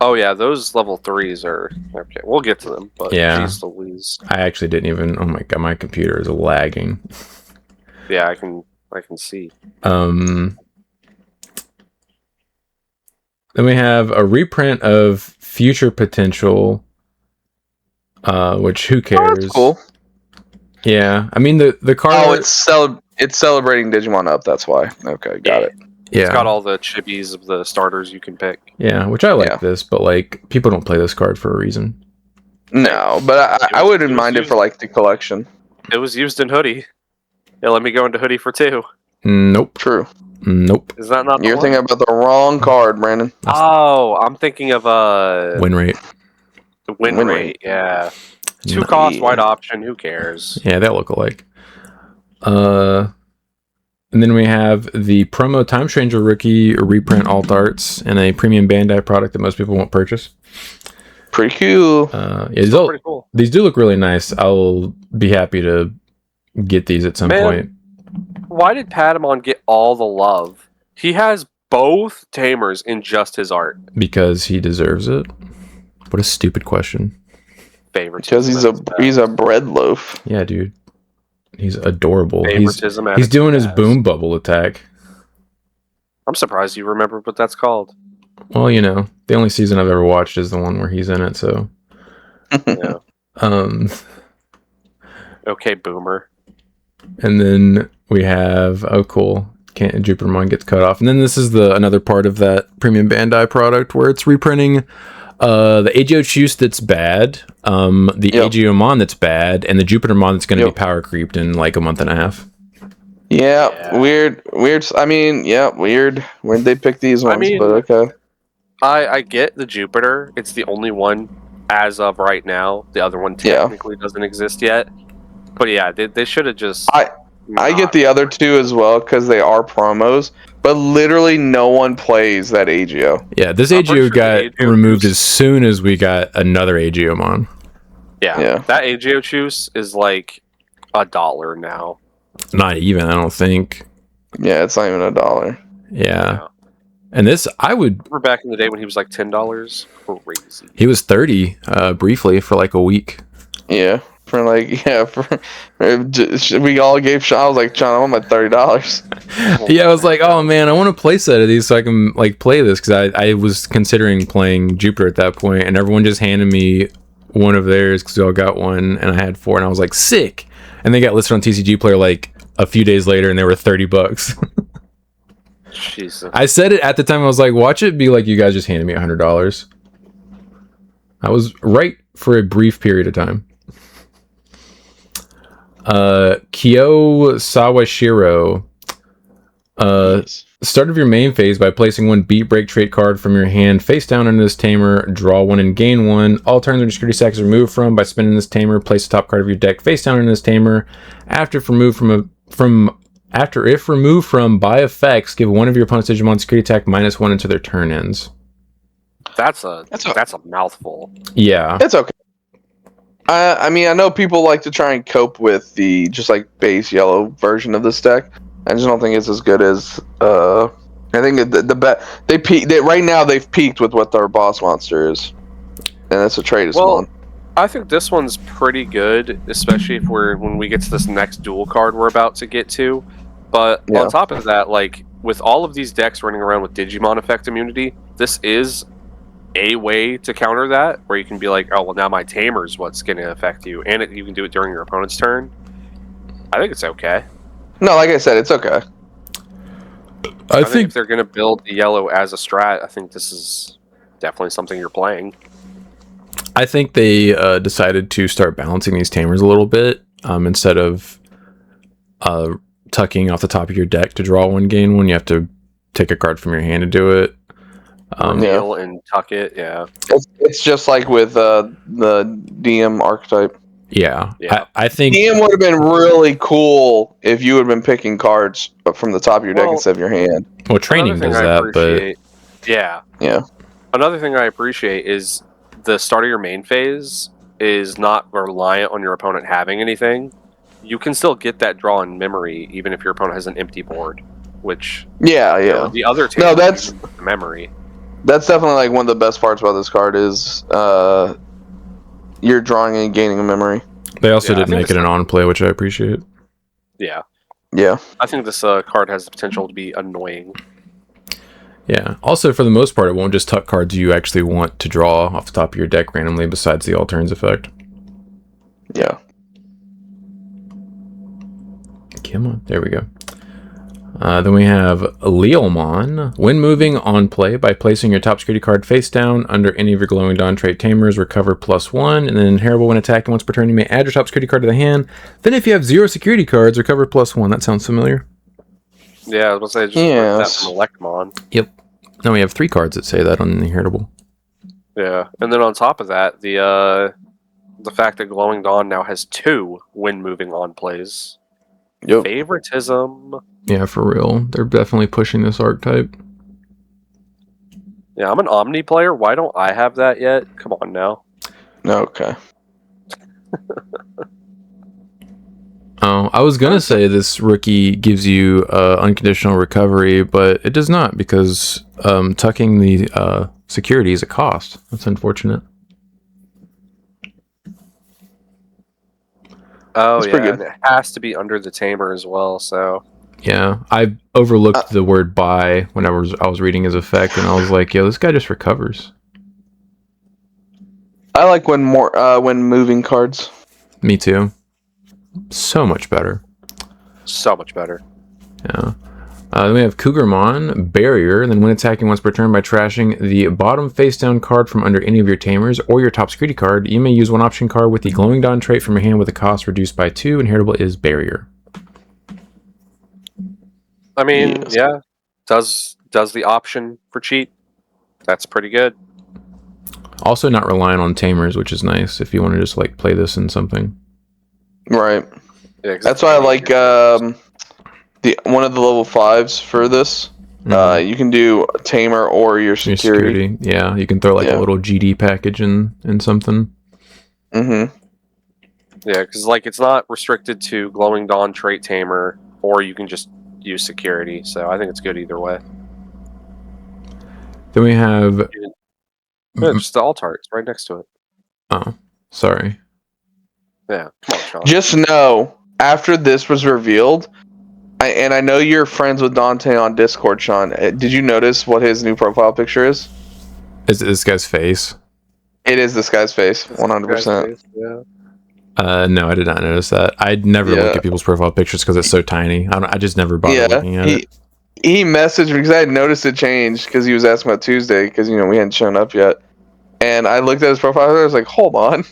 Oh yeah, those level 3s are... Okay, we'll get to them, but yeah. Geez Louise. I actually didn't even... Oh my god, my computer is lagging. Yeah, I can see. Then we have a reprint of Future Potential, which who cares? Oh, that's cool. Yeah, I mean the card. Oh, it's celebrating Digimon Up. That's why. Okay, got it. Yeah, it's got all the chibis of the starters you can pick. Yeah, which I like this, but like people don't play this card for a reason. No, but I wouldn't mind it for like the collection. It was used in Hoodie. Yeah, let me go into Hoodie for 2. Nope. True. Nope. Is that not? You're thinking about the wrong card, Brandon. Oh, I'm thinking of win rate. The win rate. Yeah. 2 cost, white option. Who cares? Yeah, they all look alike. And then we have the promo Time Stranger Rookie reprint alt arts and a premium Bandai product that most people won't purchase. Pretty cool. Yeah, pretty cool. These do look really nice. I'll be happy to get these at some point. Why did Patamon get all the love? He has both Tamers in just his art. Because he deserves it. What a stupid question. Because he's a bread loaf. Yeah, dude. He's adorable. Favoritism he's doing his boom bubble attack. I'm surprised you remember what that's called. Well, you know, the only season I've ever watched is the one where he's in it, so. Yeah. Okay, boomer. And then we have cool. Jupitermon gets cut off. And then this is another part of that premium Bandai product where it's reprinting the Agio that's bad, the Agiomon that's bad, and the Jupitermon that's going to be power creeped in like a month and a half. Yeah, weird. I mean, weird. Where'd they pick these ones? But okay. I get the Jupiter. It's the only one as of right now. The other one technically doesn't exist yet. But yeah, they should have just... I get the other 2 as well because they are promos, but literally no one plays that Agio. Yeah, this Agio got removed as soon as we got another Agiomon. Yeah, that Agio juice is like $1 now. Not even, I don't think. Yeah, it's not even $1. Yeah. And this, I would... Remember back in the day when he was like $10? Crazy. He was 30 briefly for like a week. Yeah. For like, we all gave Sean. I was like, Sean, I want my $30. Yeah, I was like, oh man, I want a play set of these so I can like play this because I was considering playing Jupiter at that point, and everyone just handed me one of theirs because we all got one, and I had 4, and I was like, sick. And they got listed on TCG Player like a few days later, and they were $30. Jesus. I said it at the time. I was like, watch it be like you guys just handed me $100. I was right for a brief period of time. Kyo Sawashiro. Start of your main phase by placing 1 beat break trait card from your hand face down into this tamer, draw 1 and gain 1. All turns when security stack is removed from by spinning this tamer, place the top card of your deck face down into this tamer. If removed from by effects, give one of your opponent's Digimon security attack -1 until their turn ends. That's a mouthful. Yeah. It's okay. I mean, I know people like to try and cope with the just like base yellow version of this deck. I just don't think it's as good as. I think right now they've peaked with what their boss monster is, and that's a trade. I think this one's pretty good, especially when we get to this next dual card we're about to get to. But on top of that, like with all of these decks running around with Digimon effect immunity, this is a way to counter that, where you can be like, oh well, now my tamer's what's going to affect you, and you can do it during your opponent's turn. I think it's okay. No, like I said, it's okay. I think if they're going to build the yellow as a strat, I think this is definitely something you're playing. I think they decided to start balancing these tamers a little bit instead of tucking off the top of your deck to draw 1, gain 1. You have to take a card from your hand to do it. Kneel and tuck it, yeah. It's just like with the DM archetype. Yeah. I think DM would have been really cool if you had been picking cards from the top of your deck instead of your hand. Well, training does that, but yeah. Another thing I appreciate is the start of your main phase is not reliant on your opponent having anything. You can still get that draw in memory even if your opponent has an empty board, which the other team that's memory. That's definitely like one of the best parts about this card is you're drawing and gaining a memory. They also did make it an on play, which I appreciate. Yeah. Yeah. I think this card has the potential to be annoying. Yeah. Also, for the most part, it won't just tuck cards you actually want to draw off the top of your deck randomly besides the all turns effect. Yeah. Come on. There we go. Then we have Leomon. When moving on play, by placing your top security card face down under any of your Glowing Dawn trait tamers, recover +1, and then inheritable when attacking once per turn, you may add your top security card to the hand. Then if you have 0 security cards, recover +1. That sounds familiar. Yeah, I was going to say, just that from Electmon. Yep. Now we have 3 cards that say that on the inheritable. Yeah, and then on top of that, the fact that Glowing Dawn now has 2 when moving on plays. Yep. Favoritism. Yeah, for real. They're definitely pushing this archetype. Yeah, I'm an Omni player. Why don't I have that yet? Come on now. Okay. Oh, I was going to say this rookie gives you unconditional recovery, but it does not because tucking the security is a cost. That's unfortunate. Oh, yeah, and it has to be under the tamer as well, so... Yeah, I overlooked the word buy when I was reading his effect, and I was like, yo, this guy just recovers. I like when moving cards. Me too. So much better. So much better. Yeah. Then we have Cougarmon, Barrier, and then when attacking once per turn by trashing the bottom face-down card from under any of your tamers or your top security card, you may use one option card with the Glowing Dawn trait from your hand with a cost reduced by 2. Inheritable is Barrier. I mean, yeah, does the option for cheat. That's pretty good. Also not relying on tamers, which is nice if you want to just like play this in something. Right. Yeah, that's why I like one of the level 5s for this. You can do a tamer or your security. Yeah, you can throw like a little GD package in something. Mm-hmm. Yeah, because like it's not restricted to Glowing Dawn trait tamer, or you can just use security. So I think it's good either way. Then we have just the alt art. It's right next to it. Oh, sorry. Yeah, come on, Sean. Just know after this was revealed, I know you're friends with Dante on Discord, Sean. Did you notice what his new profile picture is? Is it this guy's face? It is this guy's face, 100%. Yeah. No, I did not notice that. I'd never look at people's profile pictures because it's so tiny. I just never bothered looking at it. He messaged me because I had noticed it changed because he was asking about Tuesday because we hadn't shown up yet. And I looked at his profile and I was like, hold on.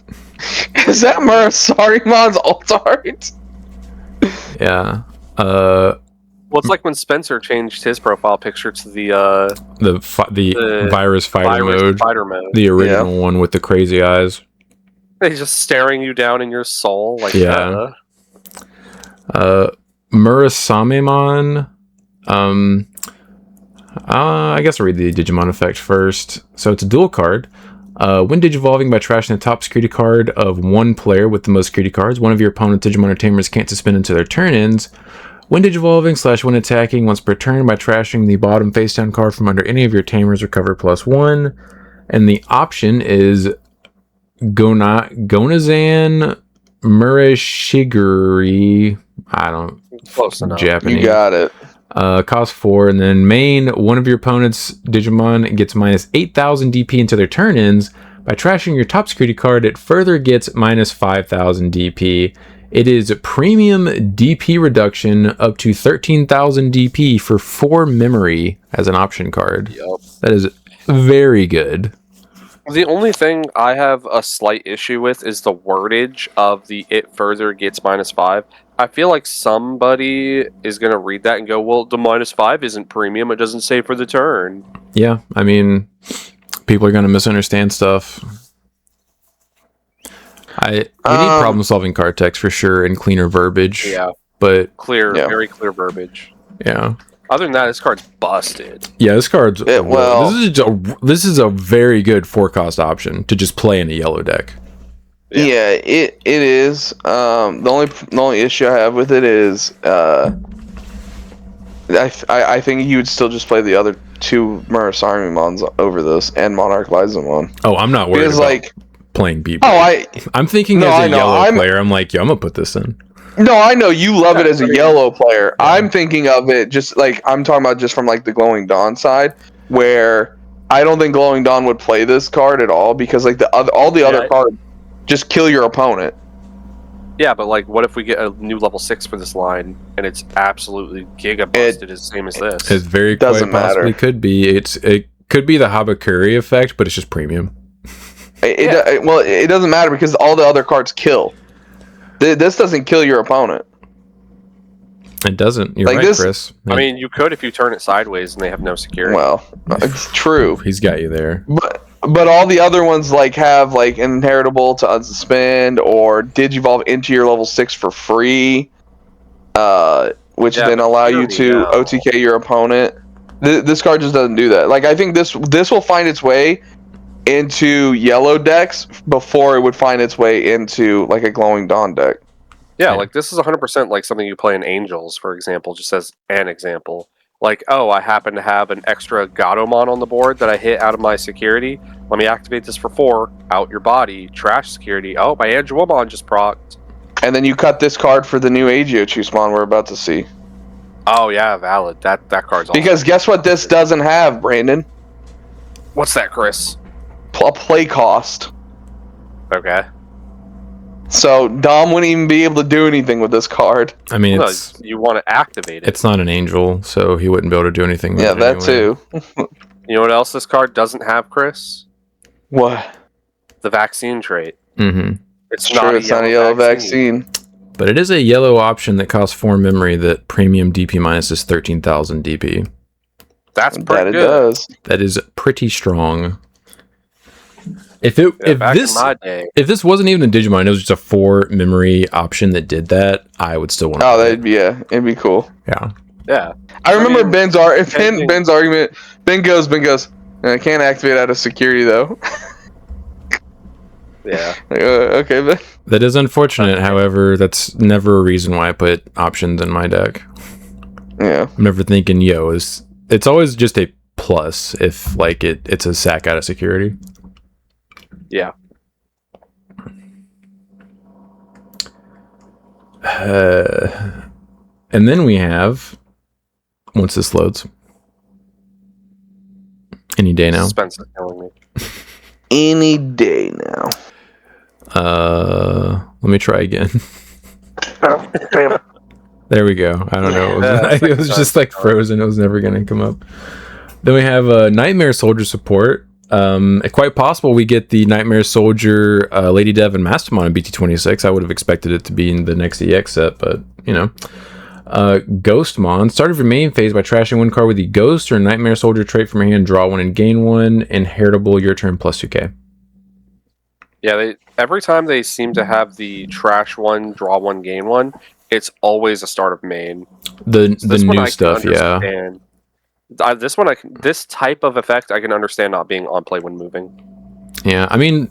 Is that Murasarimon's alt art? Yeah. Well, it's like when Spencer changed his profile picture to the virus fighter mode. The original one with the crazy eyes. He's just staring you down in your soul. Like, Murasamemon. I guess I'll read the Digimon effect first. So it's a dual card. When digivolving by trashing the top security card of one player with the most security cards, one of your opponent's Digimon or Tamers can't suspend until their turn ends. When digivolving / when attacking once per turn by trashing the bottom face-down card from under any of your Tamers, recover +1. And the option is Gonazan Murashiguri. I don't... Close enough. Japanese. You got it. Cost 4, and then main, one of your opponent's Digimon gets minus 8,000 DP until their turn ends. By trashing your top security card, it further gets minus 5,000 DP. It is a premium DP reduction up to 13,000 DP for 4 memory as an option card. Yep. That is very good. The only thing I have a slight issue with is the wordage of the it further gets -5. I feel like somebody is going to read that and go, well, the -5 isn't premium. It doesn't say for the turn. Yeah, I mean, people are going to misunderstand stuff. We need problem-solving card text for sure and cleaner verbiage. Yeah. But very clear verbiage. Yeah. Other than that, this card's busted. Yeah, this card's... this is a very good 4-cost option to just play in a yellow deck. Yeah, it is. The only issue I have with it is I think you would still just play the other 2 Murasarimons over this and Monarch Lysomon. Oh, I'm not worried about playing BP. I'm thinking as a yellow player, I'm like, yeah, I'm gonna put this in. No, I know you love it as a yellow player. Yeah. I'm thinking of it just like I'm talking about just from like the Glowing Dawn side. where I don't think Glowing Dawn would play this card at all because like all the other cards just kill your opponent. Yeah, but like, what if we get a new level 6 for this line and it's absolutely giga busted, as same as this? It very Doesn't quite possibly matter. could be. It could be the Habakuri effect, but it's just premium. Well, it doesn't matter because all the other cards kill. This doesn't kill your opponent. It doesn't. You're Like right, this- Chris. I mean, you could if you turn it sideways and they have no security. Well, it's true. He's got you there. But all the other ones like have like inheritable to unsuspend or digivolve into your level 6 for free, which then allow you to OTK your opponent. This card just doesn't do that. Like I think this will find its way into yellow decks before it would find its way into like a Glowing Dawn deck. Yeah, like this is 100% like something you play in Angels, for example, just as an example. Like, oh, I happen to have an extra Gatomon on the board that I hit out of my security. Let me activate this for 4. Out your body. Trash security. Oh, my Angelomon just procced. And then you cut this card for the new Agiochusmon we're about to see. Oh, yeah, valid. That card's awesome. Because guess what this doesn't have, Brandon? What's that, Chris? A play cost. Okay. So Dom wouldn't even be able to do anything with this card. I mean, Well, you want to activate it. it's not an angel, so he wouldn't be able to do anything with Yeah, it that anyway. too. You know what else this card doesn't have, Chris? What? The vaccine trait. Mm-hmm. It's True, it's not a yellow vaccine. But it is a yellow option that costs 4 memory that premium DP minus is 13,000 DP. That's That pretty it good. does. That is pretty strong. If Back in my day. this wasn't even a Digimon, it was just a 4 memory option that did that, I would still want to. Oh, it'd be cool. Yeah. Yeah. I remember mean, Ben's argument. Ben goes, I can't activate out of security though. Yeah. Like, okay, Ben. That is unfortunate, however, that's never a reason why I put options in my deck. Yeah. I'm never thinking, it's always just a plus if like it's a sack out of security. Yeah. And then we have, once this loads, any day now. Suspense is killing me. Any day now. Let me try again. There we go. I don't know. It was just like frozen. It was never going to come up. Then we have Nightmare Soldier support. Quite possible we get the Nightmare Soldier, Lady Dev, and Mastamon in BT26. I would have expected it to be in the next EX set, but you know. Ghostmon. Start of your main phase by trashing 1 card with the Ghost or Nightmare Soldier trait from your hand. Draw 1 and gain 1. Inheritable your turn plus 2k. Yeah, every time they seem to have the trash 1, draw 1, gain 1, it's always a start of main. The new stuff, yeah. This type of effect I can understand not being on play when moving. Yeah, I mean,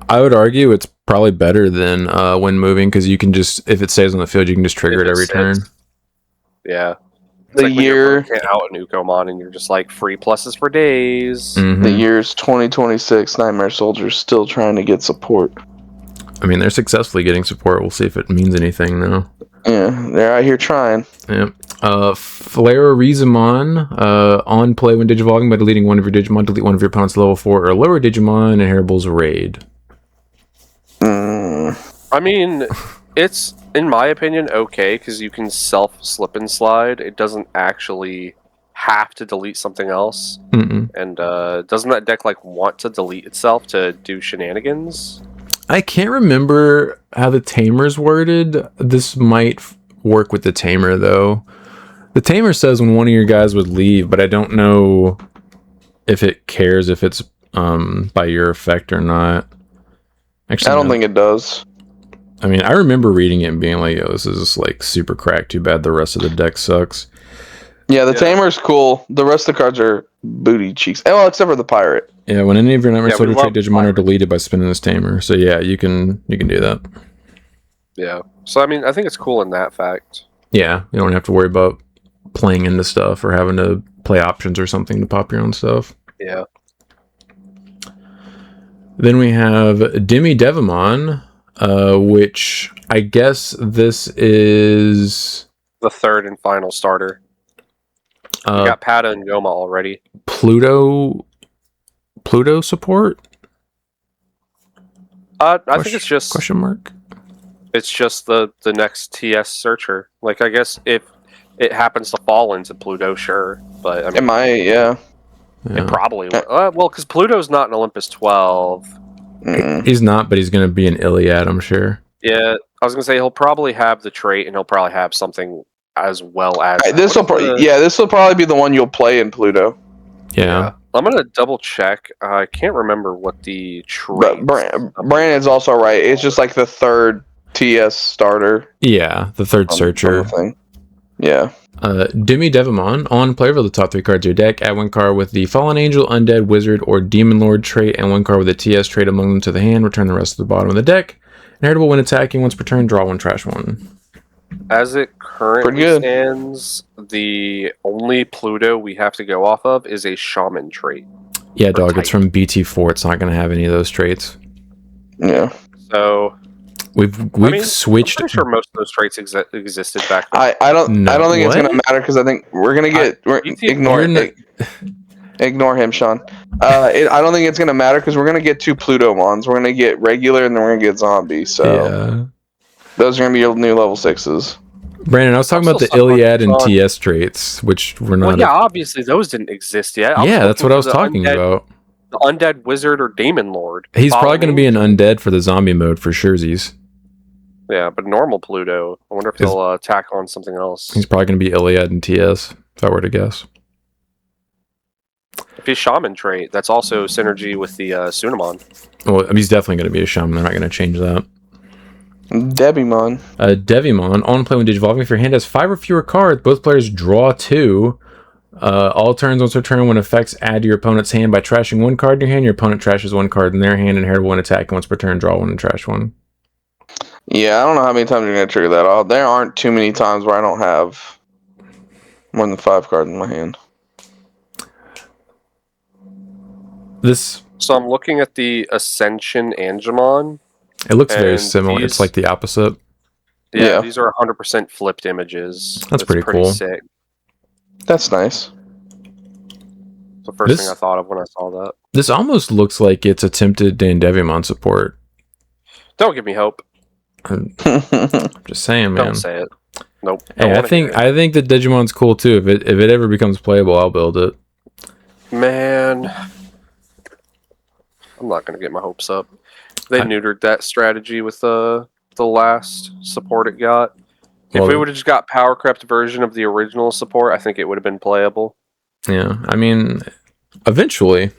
I would argue it's probably better than when moving, because you can just, if it stays on the field, you can just trigger it every turn. Yeah. It's The like when year you're can't out an Ukomon and you're just like free pluses for days. Mhm. The year's 2026. Nightmare Soldier's still trying to get support. I mean, they're successfully getting support. We'll see if it means anything now. Yeah, they're out here trying. Yep. Flare Rizamon, on play when digivolving by deleting 1 of your Digimon, delete 1 of your opponent's level 4 or lower Digimon, Inheritables Raid. I mean, it's, in my opinion, okay, because you can self-slip and slide. It doesn't actually have to delete something else. Mm-mm. And doesn't that deck like want to delete itself to do shenanigans? I can't remember how the Tamer's worded. This might work with the Tamer, though. The Tamer says when one of your guys would leave, but I don't know if it cares if it's by your effect or not. Actually, I don't think it does. I mean, I remember reading it and being like, "Oh, this is like super cracked. Too bad the rest of the deck sucks." Yeah, the Tamer's cool. The rest of the cards are booty cheeks. Well, except for the Pirate. Yeah, when any of your Nightmare Yeah, Soldier we love trait Digimon are deleted by spinning this Tamer. So yeah, you can do that. Yeah. So I mean, I think it's cool in that fact. Yeah, you don't have to worry about playing into stuff or having to play options or something to pop your own stuff. Yeah. Then we have Demi Devamon, which I guess this is The third and final starter. You got Pata and Goma already. Pluto support? I think it's just question mark. It's just the next TS searcher. Like, I guess if it happens to fall into Pluto, sure, but I mean, it probably will. Well, because Pluto's not an Olympus 12. He's not, but he's going to be an Iliad, I'm sure. Yeah, I was going to say he'll probably have the trait, and he'll probably have something as well as this will probably be the one you'll play in Pluto. Yeah. I'm gonna double check. I can't remember what the trait. Brandon's also right. It's just like the third TS starter. Yeah, the third searcher. Thing. Yeah. Demi Devimon. On player of the top 3 cards of your deck, add 1 card with the Fallen Angel, Undead, Wizard, or Demon Lord trait, and 1 card with a TS trait among them to the hand. Return the rest to the bottom of the deck. Inheritable when attacking. Once per turn, draw 1, trash 1. As it currently stands, the only Pluto we have to go off of is a Shaman trait. Yeah, dog, it's from BT4. It's not going to have any of those traits. Yeah. So we've switched. I'm pretty sure most of those traits existed back then. I don't think it's going to matter because I think we're going to get ignore him, Sean. I don't think it's going to matter because we're going to get 2 Pluto mons. We're going to get regular and then we're going to get zombie. So those are going to be your new level 6s. Brandon, I was talking about the Iliad and TS traits, which were not. Well, yeah, obviously those didn't exist yet. Yeah, that's what I was talking about. The Undead Wizard or Demon Lord. He's probably going to be an Undead for the zombie mode for surezies. Yeah, but normal Pluto. I wonder if he'll attack on something else. He's probably going to be Iliad and TS, if I were to guess. If he's Shaman trait, that's also synergy with the Sunamon. Well, he's definitely going to be a Shaman. They're not going to change that. Devimon. Devimon. On play when Digivolving. If your hand has 5 or fewer cards, both players draw 2. All turns once per turn when effects add to your opponent's hand by trashing 1 card in your hand. Your opponent trashes 1 card in their hand. Inheritable when attacking once per turn. Draw 1 and trash 1. Yeah, I don't know how many times you're going to trigger that. There aren't too many times where I don't have more than 5 cards in my hand. So I'm looking at the Ascension Angemon. It looks very similar. It's like the opposite. Yeah, these are 100% flipped images. That's pretty cool. Sick. That's nice. The first thing I thought of when I saw that. This almost looks like it's attempted Devimon support. Don't give me hope. I'm just saying, man. Don't say it. Nope. Hey, I think that Digimon's cool too. If it ever becomes playable, I'll build it. Man, I'm not gonna get my hopes up. They neutered that strategy with the last support it got. If we would have just got power crept version of the original support, I think it would have been playable. Yeah, I mean, eventually,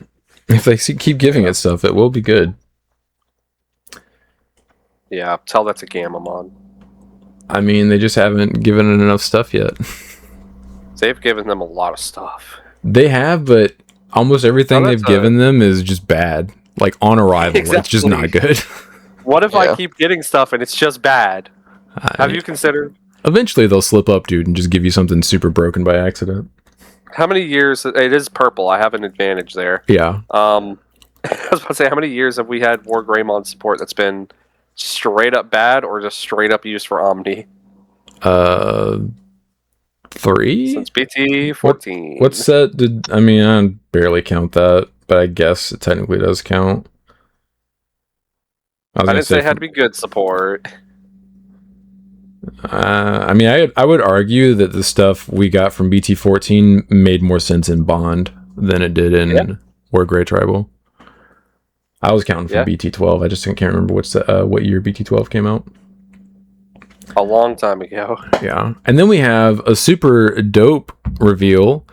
if they keep giving it stuff, it will be good. Yeah, tell that to Gamamon. I mean, they just haven't given it enough stuff yet. They've given them a lot of stuff. They have, but almost everything they've given them is just bad. Like, on arrival, it's just not good. What if I keep getting stuff and it's just bad? Have you considered? Eventually, they'll slip up, dude, and just give you something super broken by accident. How many years? It is purple. I have an advantage there. Yeah. I was about to say, how many years have we had War Greymon support that's been straight up bad or just straight up used for Omni? 3? Since BT14. What set did... I mean, I barely count that, but I guess it technically does count. I didn't say it had to be good support. I mean, I would argue that the stuff we got from BT14 made more sense in Bond than it did in War Grey Tribal. I was counting from BT12. I just can't remember what year BT12 came out. A long time ago. Yeah. And then we have a super dope reveal.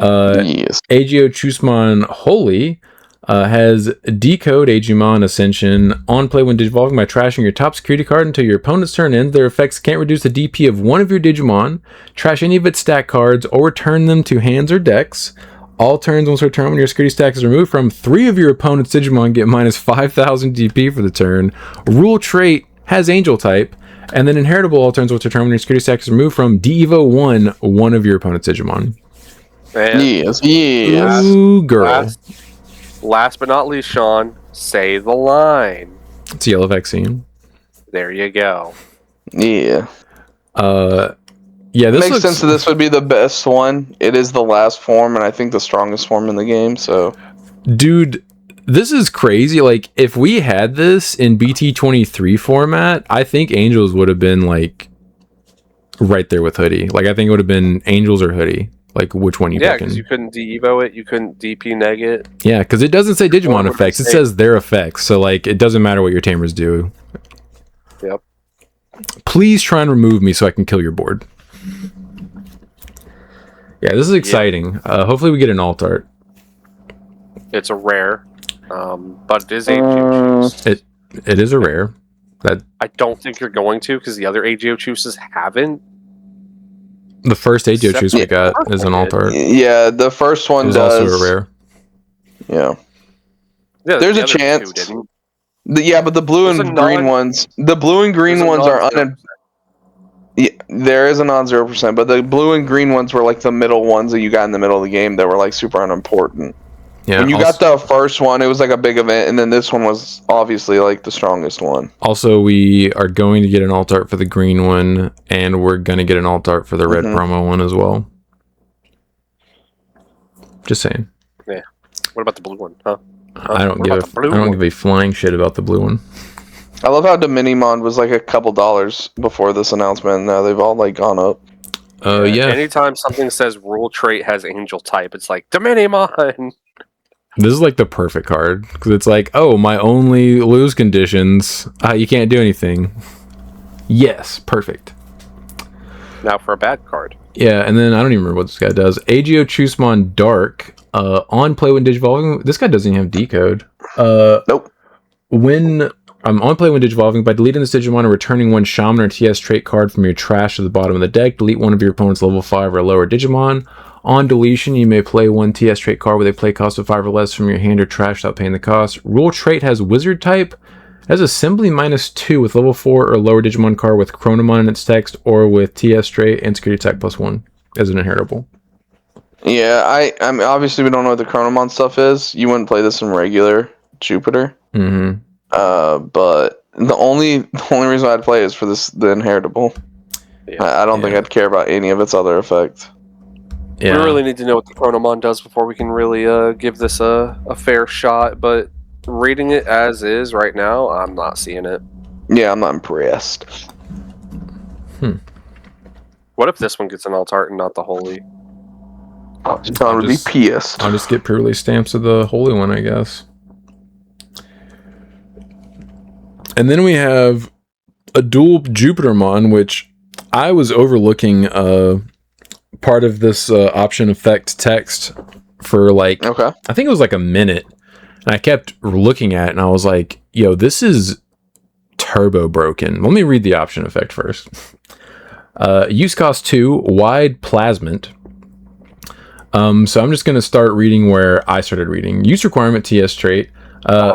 Agio Chusman Holy has Decode Agimon Ascension. On play when Digivolving by trashing your top security card until your opponent's turn ends. Their effects can't reduce the DP of one of your Digimon, trash any of its stack cards, or return them to hands or decks. All turns once per turn when your security stack is removed from 3 of your opponent's Digimon get minus 5,000 DP for the turn. Rule trait has Angel type. And then inheritable all turns once per turn when your security stack is removed from D-Evo 1 of your opponent's Digimon. Yes. Ooh, girl. Last but not least, Sean, say the line. It's Yellow Vaccine. There you go. Yeah. Yeah, this makes sense that this would be the best one. It is the last form, and I think the strongest form in the game. So, dude, this is crazy. Like, if we had this in BT23 format, I think Angels would have been like right there with Hoodie. Like, I think it would have been Angels or Hoodie. Like, which one you picking? Yeah, because you couldn't de-evo it, you couldn't DP neg it. Yeah, because it doesn't say Digimon effects. It says their effects. So, like, it doesn't matter what your tamers do. Yep. Please try and remove me so I can kill your board. Yeah, this is exciting. Hopefully we get an alt art. It's a rare, but it is AGO Juice. It is a rare. That I don't think you're going to, because the other AGO Juices haven't. The first AGO Juice we got is an alt art. Yeah, the first one is does. Also a rare. Yeah. There's a chance. But the blue and green ones, are Yeah, there is a non-0%, but the blue and green ones were like the middle ones that you got in the middle of the game that were like super unimportant. Yeah, when you got the first one, it was like a big event, and then this one was obviously like the strongest one. Also, we are going to get an alt art for the green one, and we're going to get an alt art for the red promo one as well. Just saying. Yeah. What about the blue one? Huh? I don't give a flying shit about the blue one. I love how Digimon was like a couple dollars before this announcement, and now they've all like gone up. Yeah. Anytime something says rule trait has angel type, it's like Digimon. This is like the perfect card because it's like, oh, my only lose conditions. You can't do anything. Yes, perfect. Now for a bad card. Yeah, and then I don't even remember what this guy does. AGO Chusmon Dark. On play when Digivolving. This guy doesn't even have decode. Nope. When on play when Digivolving, by deleting this Digimon and returning one Shaman or TS trait card from your trash to the bottom of the deck, delete one of your opponent's level 5 or lower Digimon. On deletion, you may play one TS trait card with a play cost of 5 or less from your hand or trash without paying the cost. Rule trait has Wizard type. Has Assembly -2 with level 4 or lower Digimon card with Chronomon in its text, or with TS trait and Security Attack +1 as an inheritable. Yeah, I mean, obviously we don't know what the Chronomon stuff is. You wouldn't play this in regular Jupiter. Mm-hmm. But the only reason I'd play is for the inheritable. Yeah. I don't think I'd care about any of its other effects. Yeah. We really need to know what the Chronomon does before we can really give this a fair shot, but reading it as is right now, I'm not seeing it. Yeah, I'm not impressed. What if this one gets an alt art and not the holy? I would be pissed. I'll just get purely stamps of the holy one, I guess. And then we have a dual Jupitermon, which I was overlooking part of this option effect text for like, I think it was like a minute. And I kept looking at it and I was like, yo, this is turbo broken. Let me read the option effect first. Use cost 2, wide plasmint. So I'm just going to start reading where I started reading. Use requirement TS trait.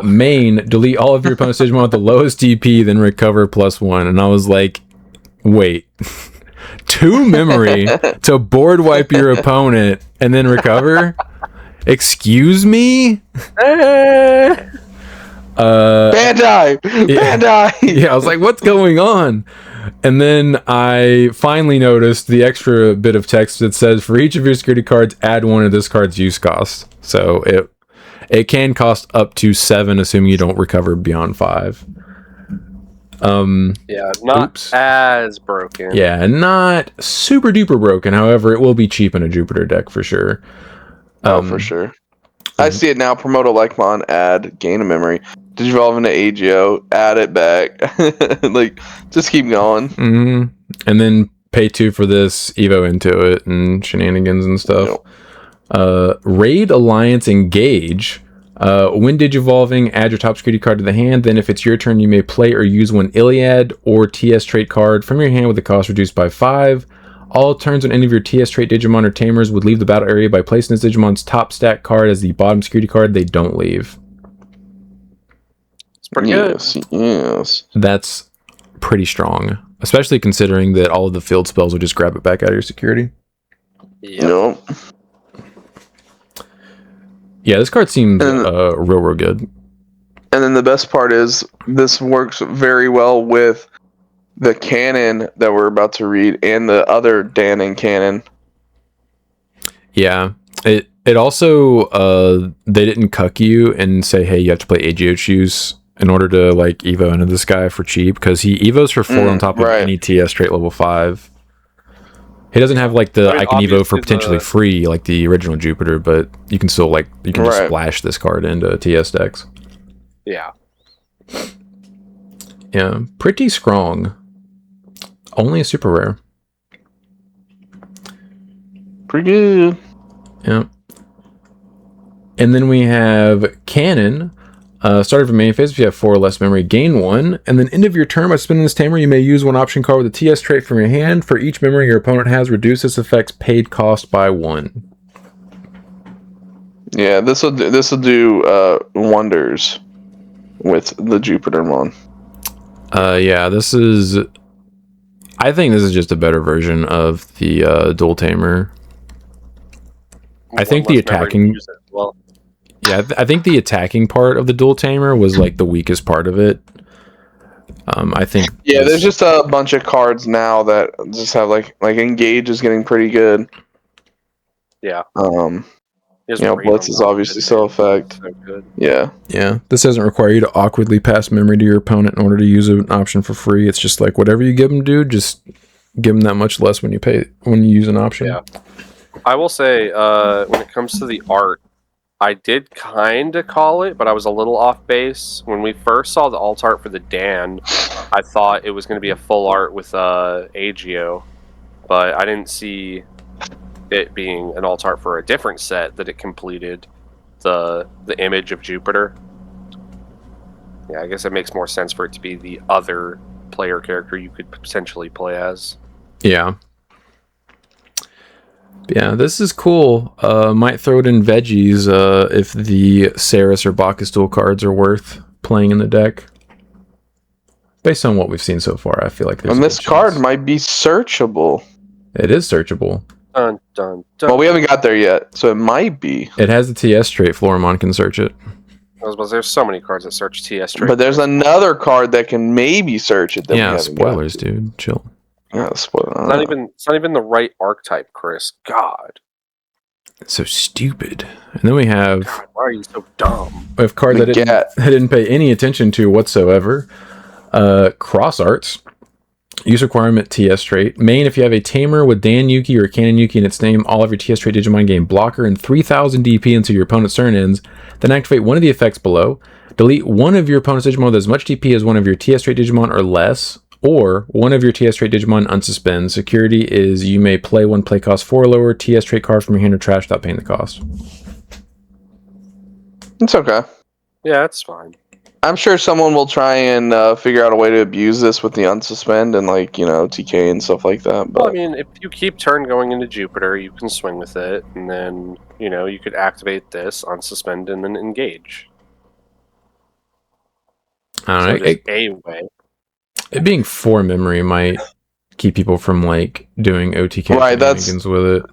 Main, delete all of your opponent's Digimon with the lowest DP, then recover +1. And I was like, wait. 2 memory to board wipe your opponent and then recover? Excuse me? Bandai! Bandai! Yeah, I was like, what's going on? And then I finally noticed the extra bit of text that says, for each of your security cards, add 1 of this card's use cost. So it can cost up to 7, assuming you don't recover beyond 5. Yeah, not as broken. Yeah, not super duper broken. However, it will be cheap in a Jupiter deck for sure. For sure. I see it now. Promote a Lycomon, add, gain a memory. Digivolve into AGO, add it back. Like, just keep going. Mm-hmm. And then pay 2 for this, Evo into it, and shenanigans and stuff. Yep. Raid, Alliance, Engage. When Digivolving, add your top security card to the hand. Then if it's your turn, you may play or use one Iliad or TS trait card from your hand with the cost reduced by 5. All turns when any of your TS trait Digimon or Tamers would leave the battle area by placing this Digimon's top stat card as the bottom security card, they don't leave. It's pretty good. Yes. That's pretty strong. Especially considering that all of the field spells will just grab it back out of your security. Yep. Nope. Yeah, this card seems real good. And then the best part is this works very well with the canon that we're about to read and the other Danon canon. Yeah. It also they didn't cuck you and say, hey, you have to play AGO choose in order to like Evo into this guy for cheap, because he Evos for 4 on top of any TS straight level 5. He doesn't have like the I can Evo for potentially free like the original Jupiter, but you can still like you can just splash this card into TS decks. Yeah. Yeah, pretty strong. Only a super rare. Pretty good. Yeah. And then we have Cannon. Started from main phase, if you have 4 or less memory, gain 1. And then end of your turn, by spending this tamer, you may use one option card with a TS trait from your hand. For each memory your opponent has, reduce this effect's paid cost by 1. Yeah, this will do wonders with the Jupiter one. Yeah, this is... I think this is just a better version of the dual tamer. I think the attacking... Yeah, I think the attacking part of the dual tamer was like the weakest part of it. I think. Yeah, there's just a bunch of cards now that just have like engage is getting pretty good. Yeah. Blitz is obviously still effect. So good. Yeah. Yeah. This doesn't require you to awkwardly pass memory to your opponent in order to use an option for free. It's just like whatever you give them, dude, just give them that much less when you use an option. Yeah. I will say, when it comes to the art, I did kind of call it, but I was a little off base. When we first saw the alt art for the Dan, I thought it was going to be a full art with AGO, but I didn't see it being an alt art for a different set that it completed the image of Jupiter. Yeah, I guess it makes more sense for it to be the other player character you could potentially play as. Yeah. Yeah, this is cool. Might throw it in veggies if the Saris or Bacchus dual cards are worth playing in the deck. Based on what we've seen so far, I feel like there's. And this card might be searchable. It is searchable. Dun, dun, dun. Well, we haven't got there yet, so it might be. It has the TS trait. Florimon can search it. There's so many cards that search TS trait. But there's another card that can maybe search it. Yeah, spoilers, dude. Chill. Yeah, spoiler. It's not even the right archetype, Chris. God. It's so stupid. And then we have. God, why are you so dumb? We have cards I didn't pay any attention to whatsoever. Cross Arts. Use requirement TS trait. Main, if you have a Tamer with Dan Yuki or Cannon Yuki in its name, all of your TS trait Digimon gain blocker and 3000 DP until your opponent's turn ends. Then activate one of the effects below. Delete one of your opponent's Digimon with as much DP as one of your TS trait Digimon or less. Or one of your TS trait Digimon unsuspend. Security is you may play one play cost 4 or lower TS trait card from your hand or trash without paying the cost. It's okay. Yeah, it's fine. I'm sure someone will try and figure out a way to abuse this with the unsuspend and TK and stuff like that. But well, I mean, if you keep turn going into Jupiter, you can swing with it, and then you could activate this unsuspend and then engage. I don't know. A way. It being 4 memory might keep people from doing OTK shenanigans with it.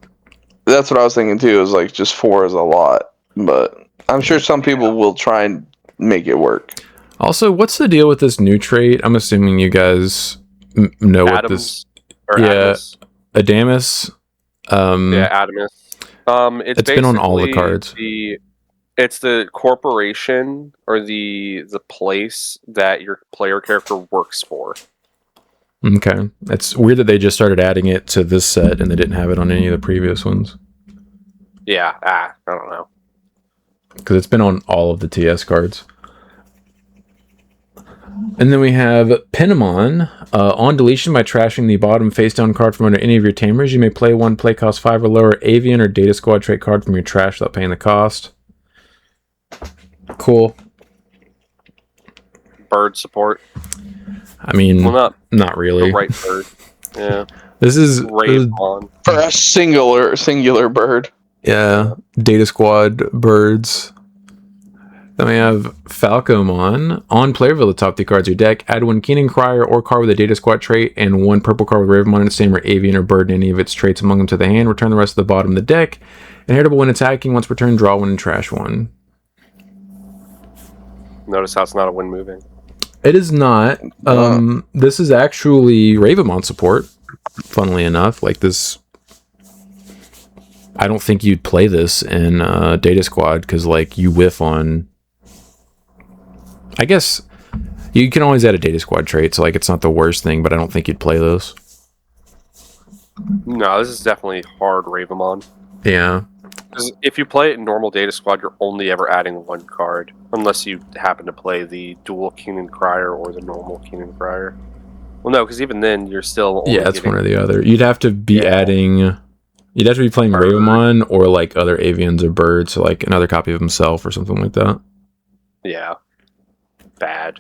That's what I was thinking too. Is just 4 is a lot, but I'm sure some people will try and make it work. Also, what's the deal with this new trait? I'm assuming you guys know what this. Adamus. Adamus. Adamus. It's been on all the cards. It's the corporation or the place that your player character works for. Okay. It's weird that they just started adding it to this set and they didn't have it on any of the previous ones. Yeah, I don't know. Because it's been on all of the TS cards. And then we have Penamon. On deletion, by trashing the bottom face-down card from under any of your Tamers, you may play one play cost 5 or lower Avian or Data Squad trait card from your trash without paying the cost. Cool. Bird support. I mean, not really. The right bird. Yeah. This is for a singular bird. Yeah, Data Squad birds. Then we have Falcomon. On player villa, top 2 cards of your deck. Add one Keenan Crier or card with a Data Squad trait and one purple card with Ravemon in its name or Avian or Bird in any of its traits among them to the hand. Return the rest of the bottom of the deck. Inheritable when attacking. Once per turn, draw one and trash one. Notice how it's not a win moving. It is not. This is actually Ravamon support. Funnily enough, like this, I don't think you'd play this in Data Squad because like you whiff on. I guess you can always add a Data Squad trait, so like it's not the worst thing, but I don't think you'd play this. No, this is definitely hard Ravamon. Yeah. If you play it in normal Data Squad, you're only ever adding one card, unless you happen to play the dual Keenan Crier or the normal Keenan Crier. Well, no, because even then, you're still only it's one or the other. You'd have to be adding. You'd have to be playing Ravamon or like other avians or birds, so like another copy of himself or something like that. Yeah. Bad.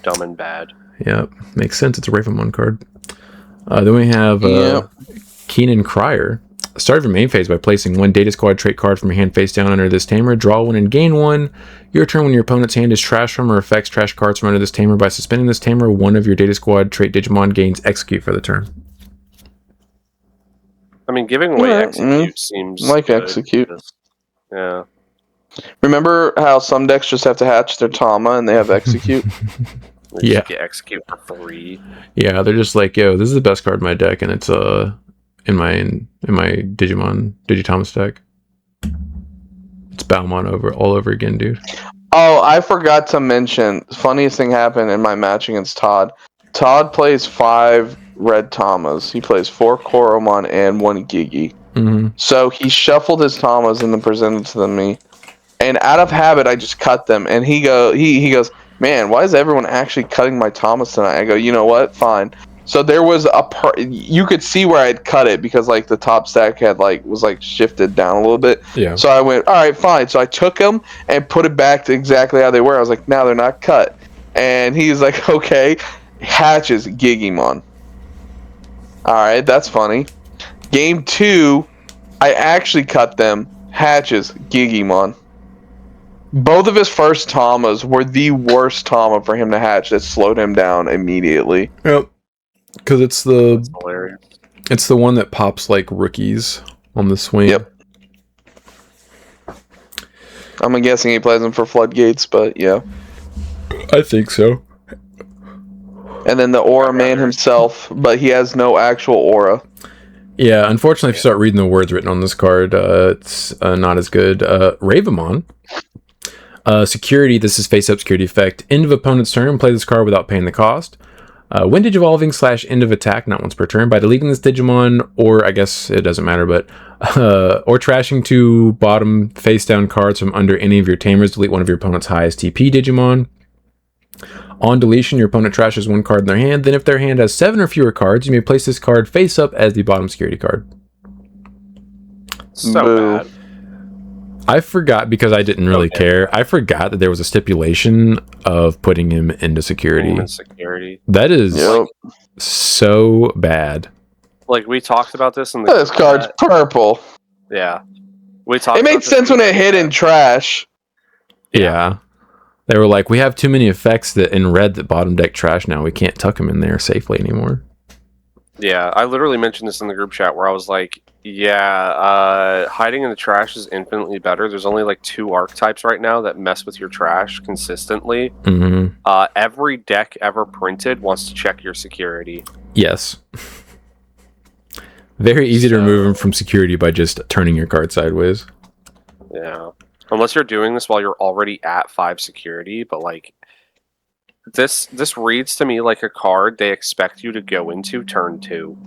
Dumb and bad. Yep. Makes sense. It's a Ravamon card. Then we have Keenan Crier. Start your main phase by placing one Data Squad trait card from your hand face down under this tamer. Draw one and gain one. Your turn when your opponent's hand is trash from or affects trash cards from under this tamer. By suspending this tamer, one of your Data Squad trait Digimon gains execute for the turn. I mean, giving away execute seems like good. execute. Yeah. Remember how some decks just have to hatch their Tama and they have execute? They just get execute for free. Yeah, they're just like, yo, this is the best card in my deck, and it's in my Digitomus deck. It's Balmon all over again, dude. Oh, I forgot to mention. Funniest thing happened in my match against Todd. Todd plays 5 red Tamas. He plays 4 Koromon and 1 Gigi. Mm-hmm. So he shuffled his Tamas and then presented to me. And out of habit, I just cut them. And he goes, man, why is everyone actually cutting my Tamas tonight? I go, you know what? Fine. So there was you could see where I'd cut it because like the top stack had was shifted down a little bit. Yeah. So I went, all right, fine. So I took them and put it back to exactly how they were. I was like, now they're not cut. And he's like, okay. Hatches Gigimon. All right, that's funny. Game 2, I actually cut them. Hatches Gigimon. Both of his first Tamas were the worst Tama for him to hatch. That slowed him down immediately. Yep. Because it's the one that pops like rookies on the swing. Yep. I'm guessing he plays them for floodgates, but yeah. I think so. And then the Aura Man himself, but he has no actual aura. Yeah, unfortunately, if you start reading the words written on this card, it's not as good. Ravamon. Security, this is face-up security effect. End of opponent's turn, play this card without paying the cost. When Digivolving / end of attack, not once per turn, by deleting this Digimon, or I guess it doesn't matter, but or trashing 2 bottom face-down cards from under any of your tamers, delete one of your opponent's highest TP Digimon. On deletion, your opponent trashes 1 card in their hand. Then if their hand has 7 or fewer cards, you may place this card face up as the bottom security card. So bad. I forgot, because I didn't really care. I forgot that there was a stipulation of putting him into security. That is so bad. Like, we talked about this in the... This card's purple. Yeah. We talked. It made sense when it hit in trash. Yeah. They were like, we have too many effects that in red that bottom deck trash now. We can't tuck them in there safely anymore. Yeah, I literally mentioned this in the group chat where I was like, hiding in the trash is infinitely better. There's only like 2 archetypes right now that mess with your trash consistently. Mm-hmm. Every deck ever printed wants to check your security. Yes. Very easy to remove them from security by just turning your card sideways. Yeah. Unless you're doing this while you're already at 5 security, but like this reads to me like a card they expect you to go into turn 2.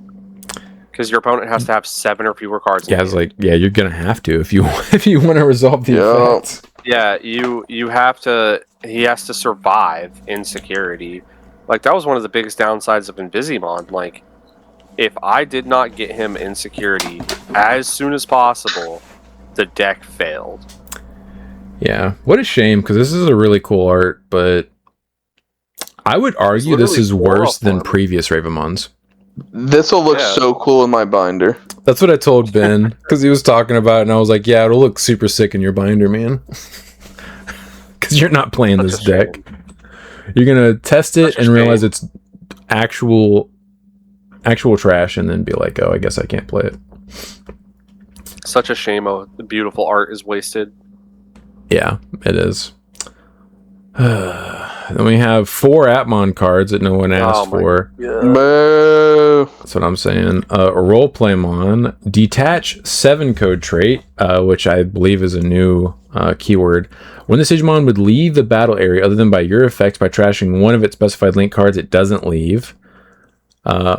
Because your opponent has to have 7 or fewer cards. Yeah, it's like, you're gonna have to if you want to resolve the effects. Yeah, you have to. He has to survive in security. Like, that was one of the biggest downsides of Invisimon. Like, if I did not get him in security as soon as possible, the deck failed. Yeah, what a shame, because this is a really cool art, but I would argue this is worse than previous Ravamons. This will look so cool in my binder. That's what I told Ben, because he was talking about it, and I was like, yeah, it'll look super sick in your binder, man. Because you're not playing this deck. You're going to test it and realize it's actual trash, and then be like, oh, I guess I can't play it. Such a shame the beautiful art is wasted. Yeah, it is. Then we have 4 Atmon cards that no one asked for. Boo. That's what I'm saying. A Roleplaymon, Detach 7 code trait, which I believe is a new keyword. When this Digimon would leave the battle area, other than by your effects, by trashing one of its specified link cards, it doesn't leave.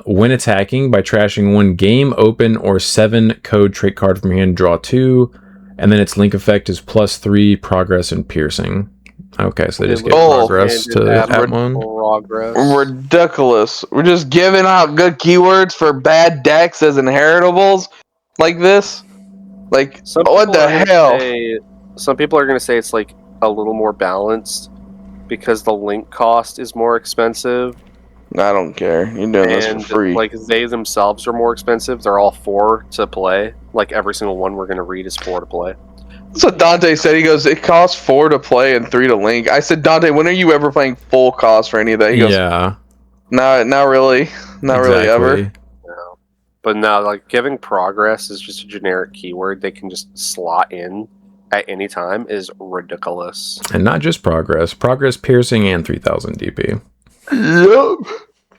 When attacking, by trashing 1 game, open, or 7 code trait card from your hand, draw 2. And then its link effect is +3 progress and piercing. Okay, so they just get progress to Atmon. Ridiculous. We're just giving out good keywords for bad decks as inheritables like this? Like, what the hell? Some people are going to say it's like a little more balanced because the link cost is more expensive. I don't care. You're doing this for free. Like, they themselves are more expensive. They're all 4 to play. Like, every single one we're going to read is 4 to play. That's what Dante said. He goes, it costs 4 to play and 3 to link. I said, Dante, when are you ever playing full cost for any of that? He goes, yeah. Not really. Not really ever. No. But no, like, giving progress is just a generic keyword they can just slot in at any time is ridiculous. And not just progress. Progress, piercing, and 3000 DP. Yep.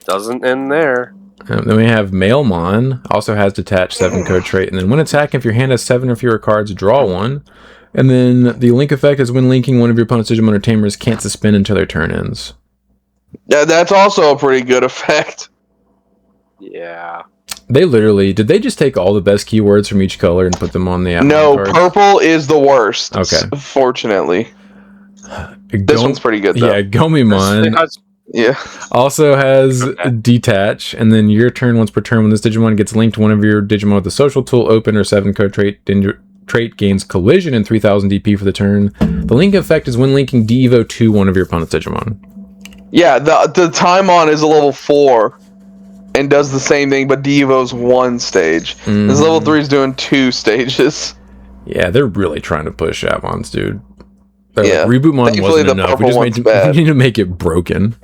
Doesn't end there. Then we have Mailmon, also has Detach 7 code trait. And then when attacking, if your hand has 7 or fewer cards, draw 1. And then the link effect is when linking, one of your opponent's Digimon or Tamers can't suspend until their turn ends. Yeah, that's also a pretty good effect. Yeah. They literally, did they just take all the best keywords from each color and put them on the Atmon No, cards? purple is the worst. Okay. Fortunately. This one's pretty good, though. Yeah, Gomimon. Yeah. Also has Detach, and then your turn once per turn when this Digimon gets linked to one of your Digimon with the social tool, open, or 7 code trait gains collision and 3000 DP for the turn. The link effect is when linking D-Evo to one of your opponent's Digimon. Yeah, the time on is a level 4 and does the same thing, but D-Evo's 1 stage. This level 3 is doing 2 stages. Yeah, they're really trying to push Atmons, dude. Yeah. Like, Rebootmon wasn't enough. We need to make it broken.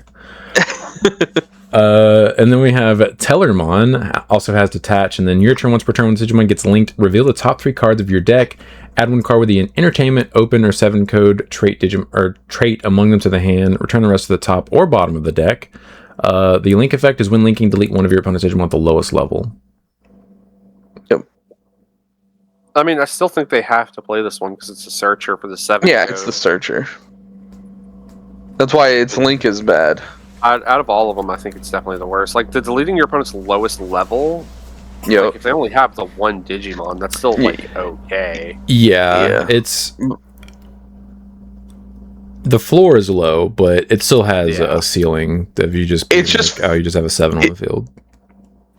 And then we have Tellermon, also has Detach, and then your turn once per turn when the Digimon gets linked, reveal the top 3 cards of your deck, add 1 card with the entertainment, open, or 7 code trait among them to the hand, return the rest to the top or bottom of the deck. The link effect is when linking, delete one of your opponent's Digimon at the lowest level. Yep. I mean, I still think they have to play this one because it's a searcher for the 7 Yeah, code. it's the searcher. That's why its link is bad. Out of all of them, I think it's definitely the worst. Like, the deleting your opponent's lowest level, like, if they only have the 1 Digimon, that's still, like, okay. Yeah, it's... The floor is low, but it still has a ceiling that you just... you just have a 7 on the field.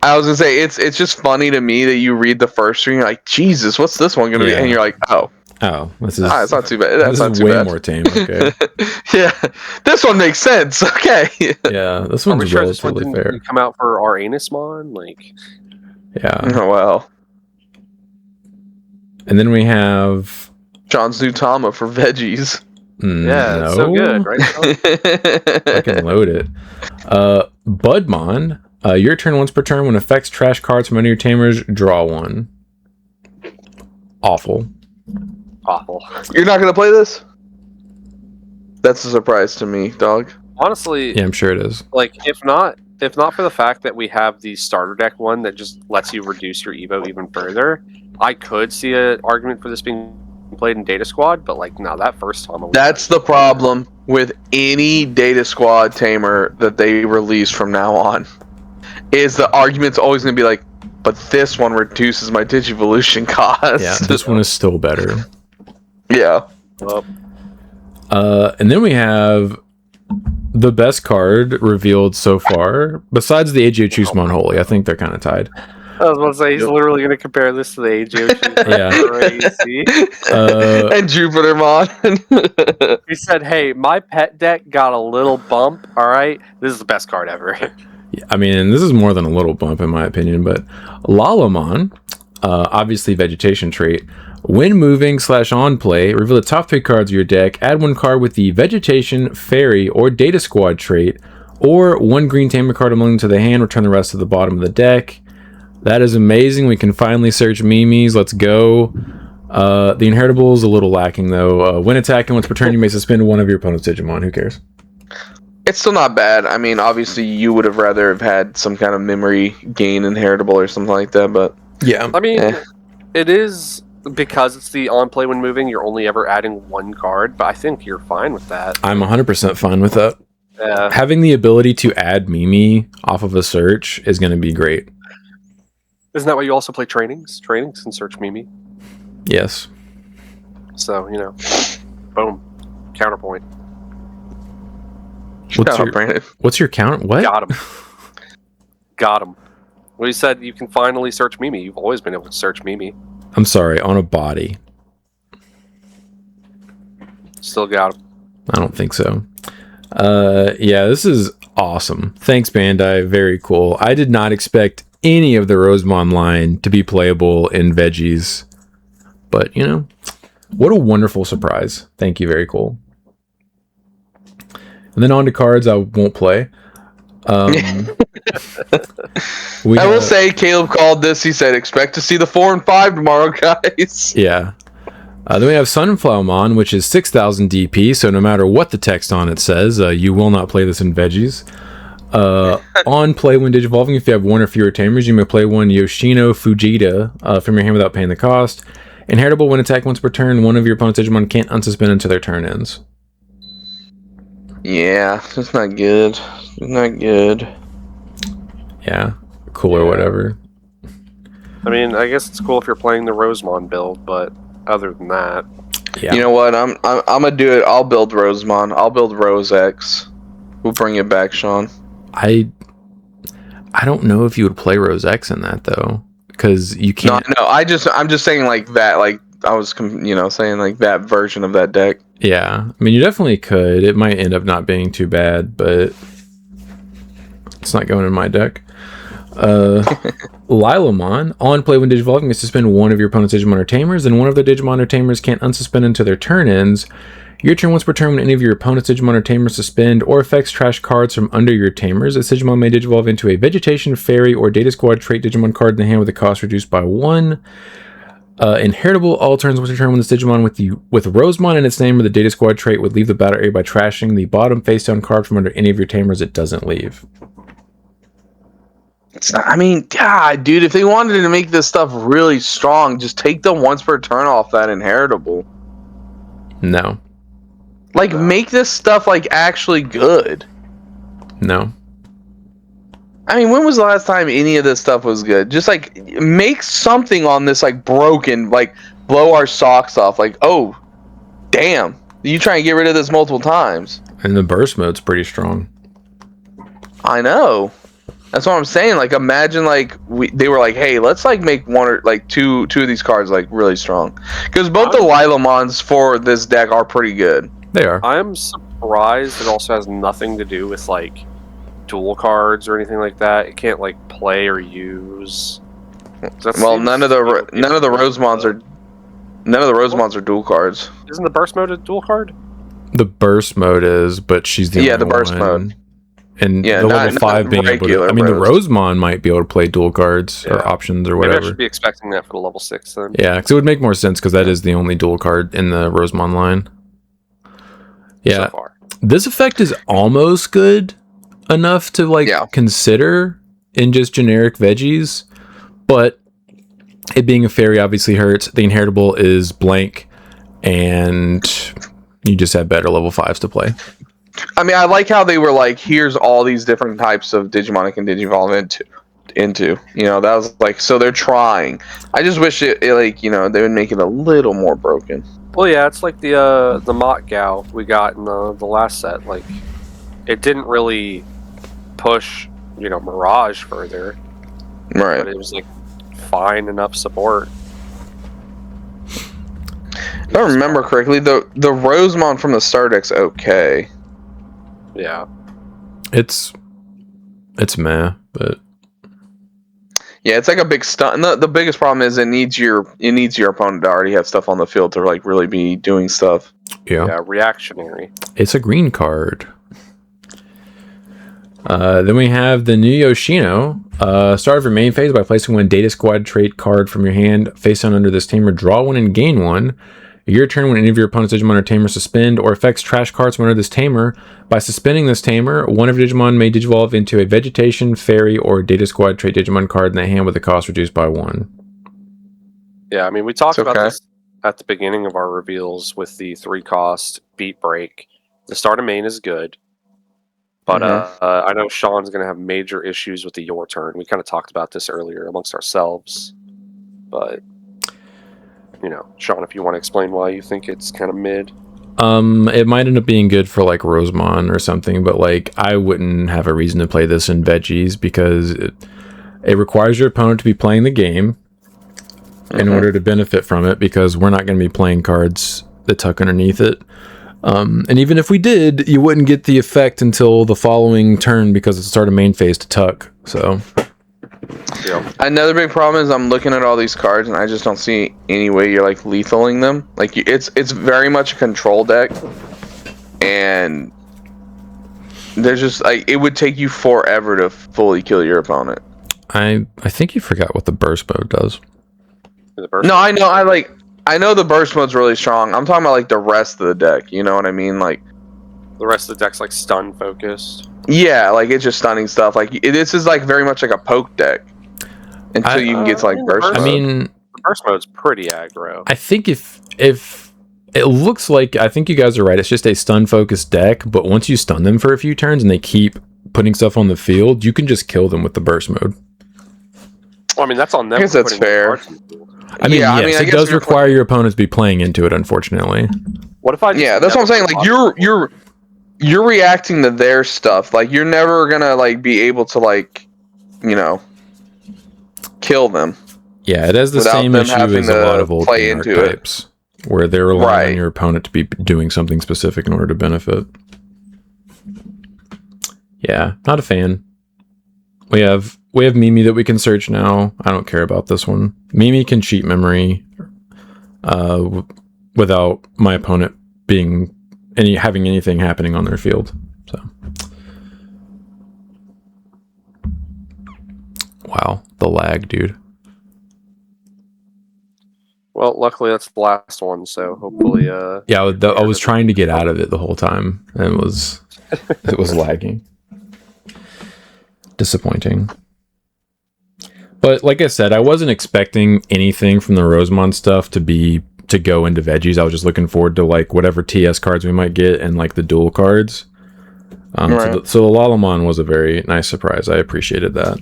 I was gonna say, it's just funny to me that you read the first string, you're like, Jesus, what's this one gonna be? And you're like, oh, this is... it's not too bad. That's not too way bad. more tame, okay. Yeah, this one makes sense, okay. Yeah, this one's relatively fair. Come out for our Anusmon? Like... Yeah. Oh, well. And then we have... John's new Tama for veggies. Yeah, it's so good, right? I can load it. Budmon, your turn once per turn when effects trash cards from under your tamers, draw 1. Awful. You're not gonna play this? That's a surprise to me, dog. Honestly, yeah, I'm sure it is. Like, if not for the fact that we have the starter deck one that just lets you reduce your Evo even further, I could see an argument for this being played in Data Squad, but like, no, that first time. That's the problem with any Data Squad tamer that they release from now on. Is the argument's always gonna be like, but this one reduces my Digivolution cost. Yeah, this one is still better. Yeah. And then we have the best card revealed so far, besides the AGO Chusmon Holy. I think they're kind of tied. I was about to say, he's literally going to compare this to the AGO Yeah. And Jupitermon. He said, hey, my pet deck got a little bump, alright? This is the best card ever. Yeah, I mean, this is more than a little bump in my opinion, but Lalamon, obviously vegetation trait. When moving / on play, reveal the top 3 cards of your deck, add 1 card with the vegetation, fairy, or data squad trait, or 1 green tamer card among them to the hand, return the rest to the bottom of the deck. That is amazing. We can finally search Mimis. Let's go. The Inheritable is a little lacking, though. When attacking once per turn, you may suspend one of your opponent's Digimon. Who cares? It's still not bad. I mean, obviously, you would have rather have had some kind of memory gain inheritable or something like that, but Yeah. I mean, it is because it's the on play when moving. You're only ever adding one card, but I think you're fine with that. I'm 100% fine with that. Yeah. Having the ability to add Mimi off of a search is going to be great. Isn't that why you also play trainings? Trainings can search Mimi. Yes. So, boom. Counterpoint. What's your count? What? Got him. Got him. Well, you said you can finally search Mimi. You've always been able to search Mimi. I'm sorry, on a body. Still got him. I don't think so. Yeah, this is awesome. Thanks, Bandai. Very cool. I did not expect any of the Rosemon line to be playable in Veggies. But, what a wonderful surprise. Thank you. Very cool. And then on to cards I won't play. I will say, Caleb called this. He said, expect to see the 4 and 5 tomorrow, guys. Yeah. Then we have Sunflowermon, which is 6,000 DP, so no matter what the text on it says, you will not play this in Veggies. On play when Digivolving, if you have one or fewer tamers, you may play one Yoshino Fujita from your hand without paying the cost. Inheritable, when attack once per turn, one of your opponent's Digimon can't unsuspend until their turn ends. Yeah, it's not good. It's not good. Yeah, cool or whatever. I mean, I guess it's cool if you're playing the Rosemon build, but other than that, yeah. You know what? I'm gonna do it. I'll build Rosemon. I'll build Rose X. We'll bring it back, Sean. I don't know if you would play Rose X in that though, because you can't. No. I'm just saying like that. Like I was, saying like that version of that deck. Yeah, I mean, you definitely could. It might end up not being too bad, but it's not going in my deck. Lilamon, on play when Digivolving, you suspend one of your opponent's Digimon or Tamers, and one of the Digimon or Tamers can't unsuspend until their turn ends. Your turn once per turn when any of your opponent's Digimon or Tamers suspend or affects trash cards from under your Tamers. This Digimon may Digivolve into a Vegetation, Fairy, or Data Squad trait Digimon card in the hand with the cost reduced by 1. Inheritable, all turns once per turn when this Digimon with Rosemon in its name or the Data Squad trait would leave the battle area by trashing the bottom face down card from under any of your Tamers it doesn't leave. I mean, God, dude, if they wanted to make this stuff really strong, just take the once per turn off that inheritable. No. Like, make this stuff, like, actually good. No. I mean, when was the last time any of this stuff was good? Just, like, make something on this, like, broken, like, blow our socks off. Like, oh, damn. You try and get rid of this multiple times. And the burst mode's pretty strong. I know. That's what I'm saying. Like, imagine, like, they were like, hey, let's, like, make one or, like, two of these cards, like, really strong. Because both the Lilamons for this deck are pretty good. They are. I'm surprised it also has nothing to do with, like, dual cards or anything like that. It can't, like, play or use. Well, none of the Rosemons are dual cards. Isn't the burst mode a dual card? The burst mode is, but she's the only the burst one. mode. And the level 5 being able to... I mean, the Rosemon might be able to play dual cards or options or whatever. Maybe I should be expecting that for the level 6 then. Yeah, because it would make more sense because that is the only dual card in the Rosemon line. Yeah. So far. This effect is almost good enough to, like, consider in just generic Veggies, but it being a fairy obviously hurts. The inheritable is blank, and you just have better level 5s to play. I mean, I like how they were like, here's all these different types of Digimon it can Digivolve into. That was like, so they're trying. I just wish it like, they would make it a little more broken. Well, yeah, it's like the Mott Gal we got in the last set. Like, it didn't really push, Mirage further. Right. But it was, like, fine enough support. If I remember correctly, the Rosemon from the Star deck's okay. Yeah. It's meh, but yeah, it's like a big stunt. The biggest problem is it needs your opponent to already have stuff on the field to like really be doing stuff. Yeah, reactionary. It's a green card. Then we have the new Yoshino. Start of your main phase by placing one Data Squad trait card from your hand face down under this tamer. Draw one and gain one. Your turn, when any of your opponent's Digimon or Tamer suspend or affects trash cards from under this Tamer. By suspending this Tamer, one of your Digimon may Digivolve into a Vegetation, Fairy, or Data Squad trait Digimon card in the hand with the cost reduced by 1. Yeah, I mean, we talked about this at the beginning of our reveals with the 3-cost Beat Break. The start of main is good, but I know Sean's going to have major issues with the Your Turn. We kind of talked about this earlier amongst ourselves, but, Sean, if you want to explain why you think it's kind of mid. It might end up being good for like Rosemon or something, but like I wouldn't have a reason to play this in Veggies because it requires your opponent to be playing the game in order to benefit from it, because we're not going to be playing cards that tuck underneath it. And even if we did, you wouldn't get the effect until the following turn because it's started main phase to tuck. So another big problem is I'm looking at all these cards and I just don't see any way you're like lethaling them. Like it's very much a control deck, and there's just like it would take you forever to fully kill your opponent. I think you forgot what the burst mode does. No, I know. I know the burst mode's really strong. I'm talking about like the rest of the deck. You know what I mean? Like the rest of the deck's like stun focused. Yeah, like it's just stunning stuff. Like this is like very much like a poke deck until you can get to like burst mode. I mean, the burst mode's pretty aggro. I think if it looks like, I think you guys are right. It's just a stun focused deck, but once you stun them for a few turns and they keep putting stuff on the field, you can just kill them with the burst mode. Well, I mean, that's on them. I guess that's fair. I mean, yes, it does require your opponents to be playing into it, unfortunately. What if I? That's what I'm saying. Like you're reacting to their stuff. Like you're never gonna like be able to like, kill them. Yeah, it has the same issue as a lot of old archetypes, where they're relying on your opponent to be doing something specific in order to benefit. Yeah, not a fan. We have Mimi that we can search now. I don't care about this one. Mimi can cheat memory without my opponent having anything happening on their field. So, wow, the lag, dude. Well, luckily that's the last one, so hopefully. Yeah, I was trying to get out of it the whole time, and it was lagging. Disappointing. But like I said, I wasn't expecting anything from the Rosemon stuff to go into Veggies. I was just looking forward to like whatever TS cards we might get and like the dual cards. So the Lalamon was a very nice surprise. I appreciated that.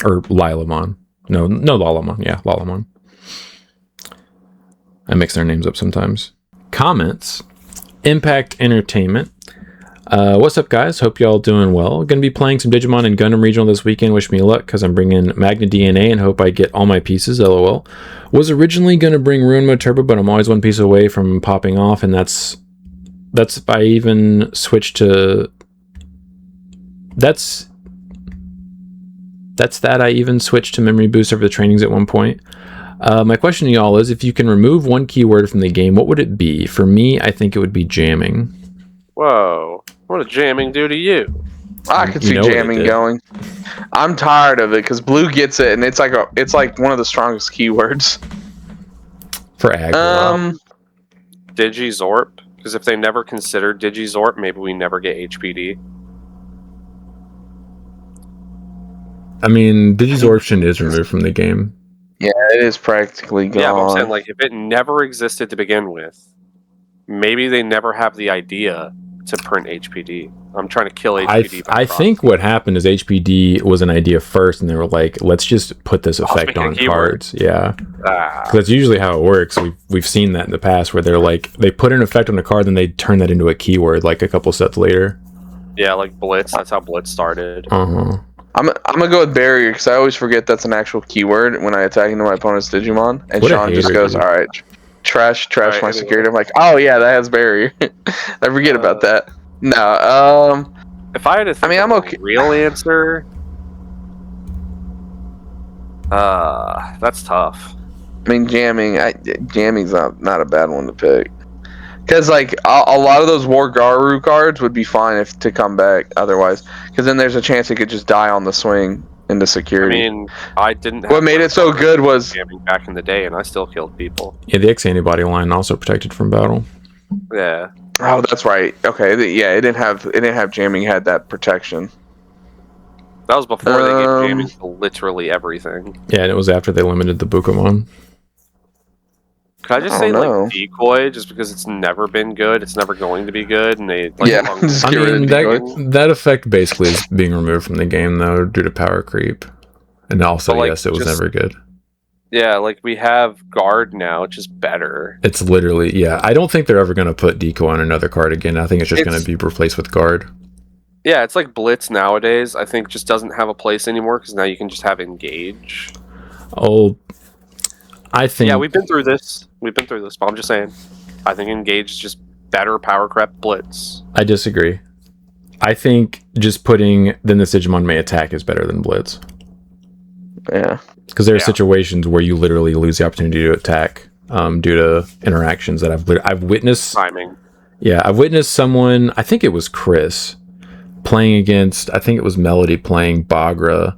Or Lilamon. No Lalamon. Yeah, Lalamon. I mix their names up sometimes. Comments. Impact Entertainment. What's up, guys? Hope y'all doing well. Gonna be playing some Digimon and Gundam Regional this weekend. Wish me luck, because I'm bringing Magna DNA and hope I get all my pieces, lol. Was originally gonna bring Ruin Mode Turbo, but I'm always one piece away from popping off, and that's I even switched to... That's that I even switched to Memory Boost over the trainings at one point. My question to y'all is, if you can remove one keyword from the game, what would it be? For me, I think it would be jamming. Whoa. What did jamming do to you? I could see jamming going. I'm tired of it because Blue gets it, and it's like one of the strongest keywords for aggro. Digizorp, because if they never considered Digizorp, maybe we never get HPD. I mean, Digizorption is removed from the game. Yeah, it is practically gone. Yeah, but I'm saying, like, if it never existed to begin with, maybe they never have the idea to print HPD. I'm trying to kill HPD. I think what happened is HPD was an idea first, and they were like, let's just put this effect on cards. Yeah. That's usually how it works. We've seen that in the past, where they're like, they put an effect on a card, then they turn that into a keyword like a couple sets later. Yeah, like Blitz. That's how Blitz started. I'm gonna go with barrier, because I always forget that's an actual keyword when I attack into my opponent's Digimon, and Sean just goes, "All right, trash my security." I'm like, "Oh yeah, that has barrier." I forget about that. No, if I had to think I'm okay. Real answer, that's tough. I mean, jamming's not a bad one to pick, because like a lot of those War Garu cards would be fine to come back otherwise, because then there's a chance it could just die on the swing into security. I mean, I didn't. What made it so good was jamming back in the day, and I still killed people. Yeah, the X antibody line also protected from battle. Yeah. Oh, that's right. Okay, yeah, it didn't have jamming. It had that protection. That was before they gave jamming to literally everything. Yeah, and it was after they limited the Pokemon. Can I just say, like, decoy, just because it's never been good, it's never going to be good, and they, like, just I get rid mean, of that effect basically is being removed from the game, though, due to power creep. And also, but, like, yes, it was never good. Yeah, like, we have Guard now, which is better. It's literally, yeah. I don't think they're ever going to put decoy on another card again. I think it's just going to be replaced with Guard. Yeah, it's like Blitz nowadays. I think just doesn't have a place anymore, because now you can just have Engage. Oh, I think... Yeah, we've been through this. But I'm just saying. I think Engage is just better power creep Blitz. I disagree. I think just putting then this Digimon may attack is better than Blitz. Yeah. Because there are situations where you literally lose the opportunity to attack due to interactions that I've witnessed. Timing. Yeah, I've witnessed someone, I think it was Chris, playing against, I think it was Melody playing Bagra.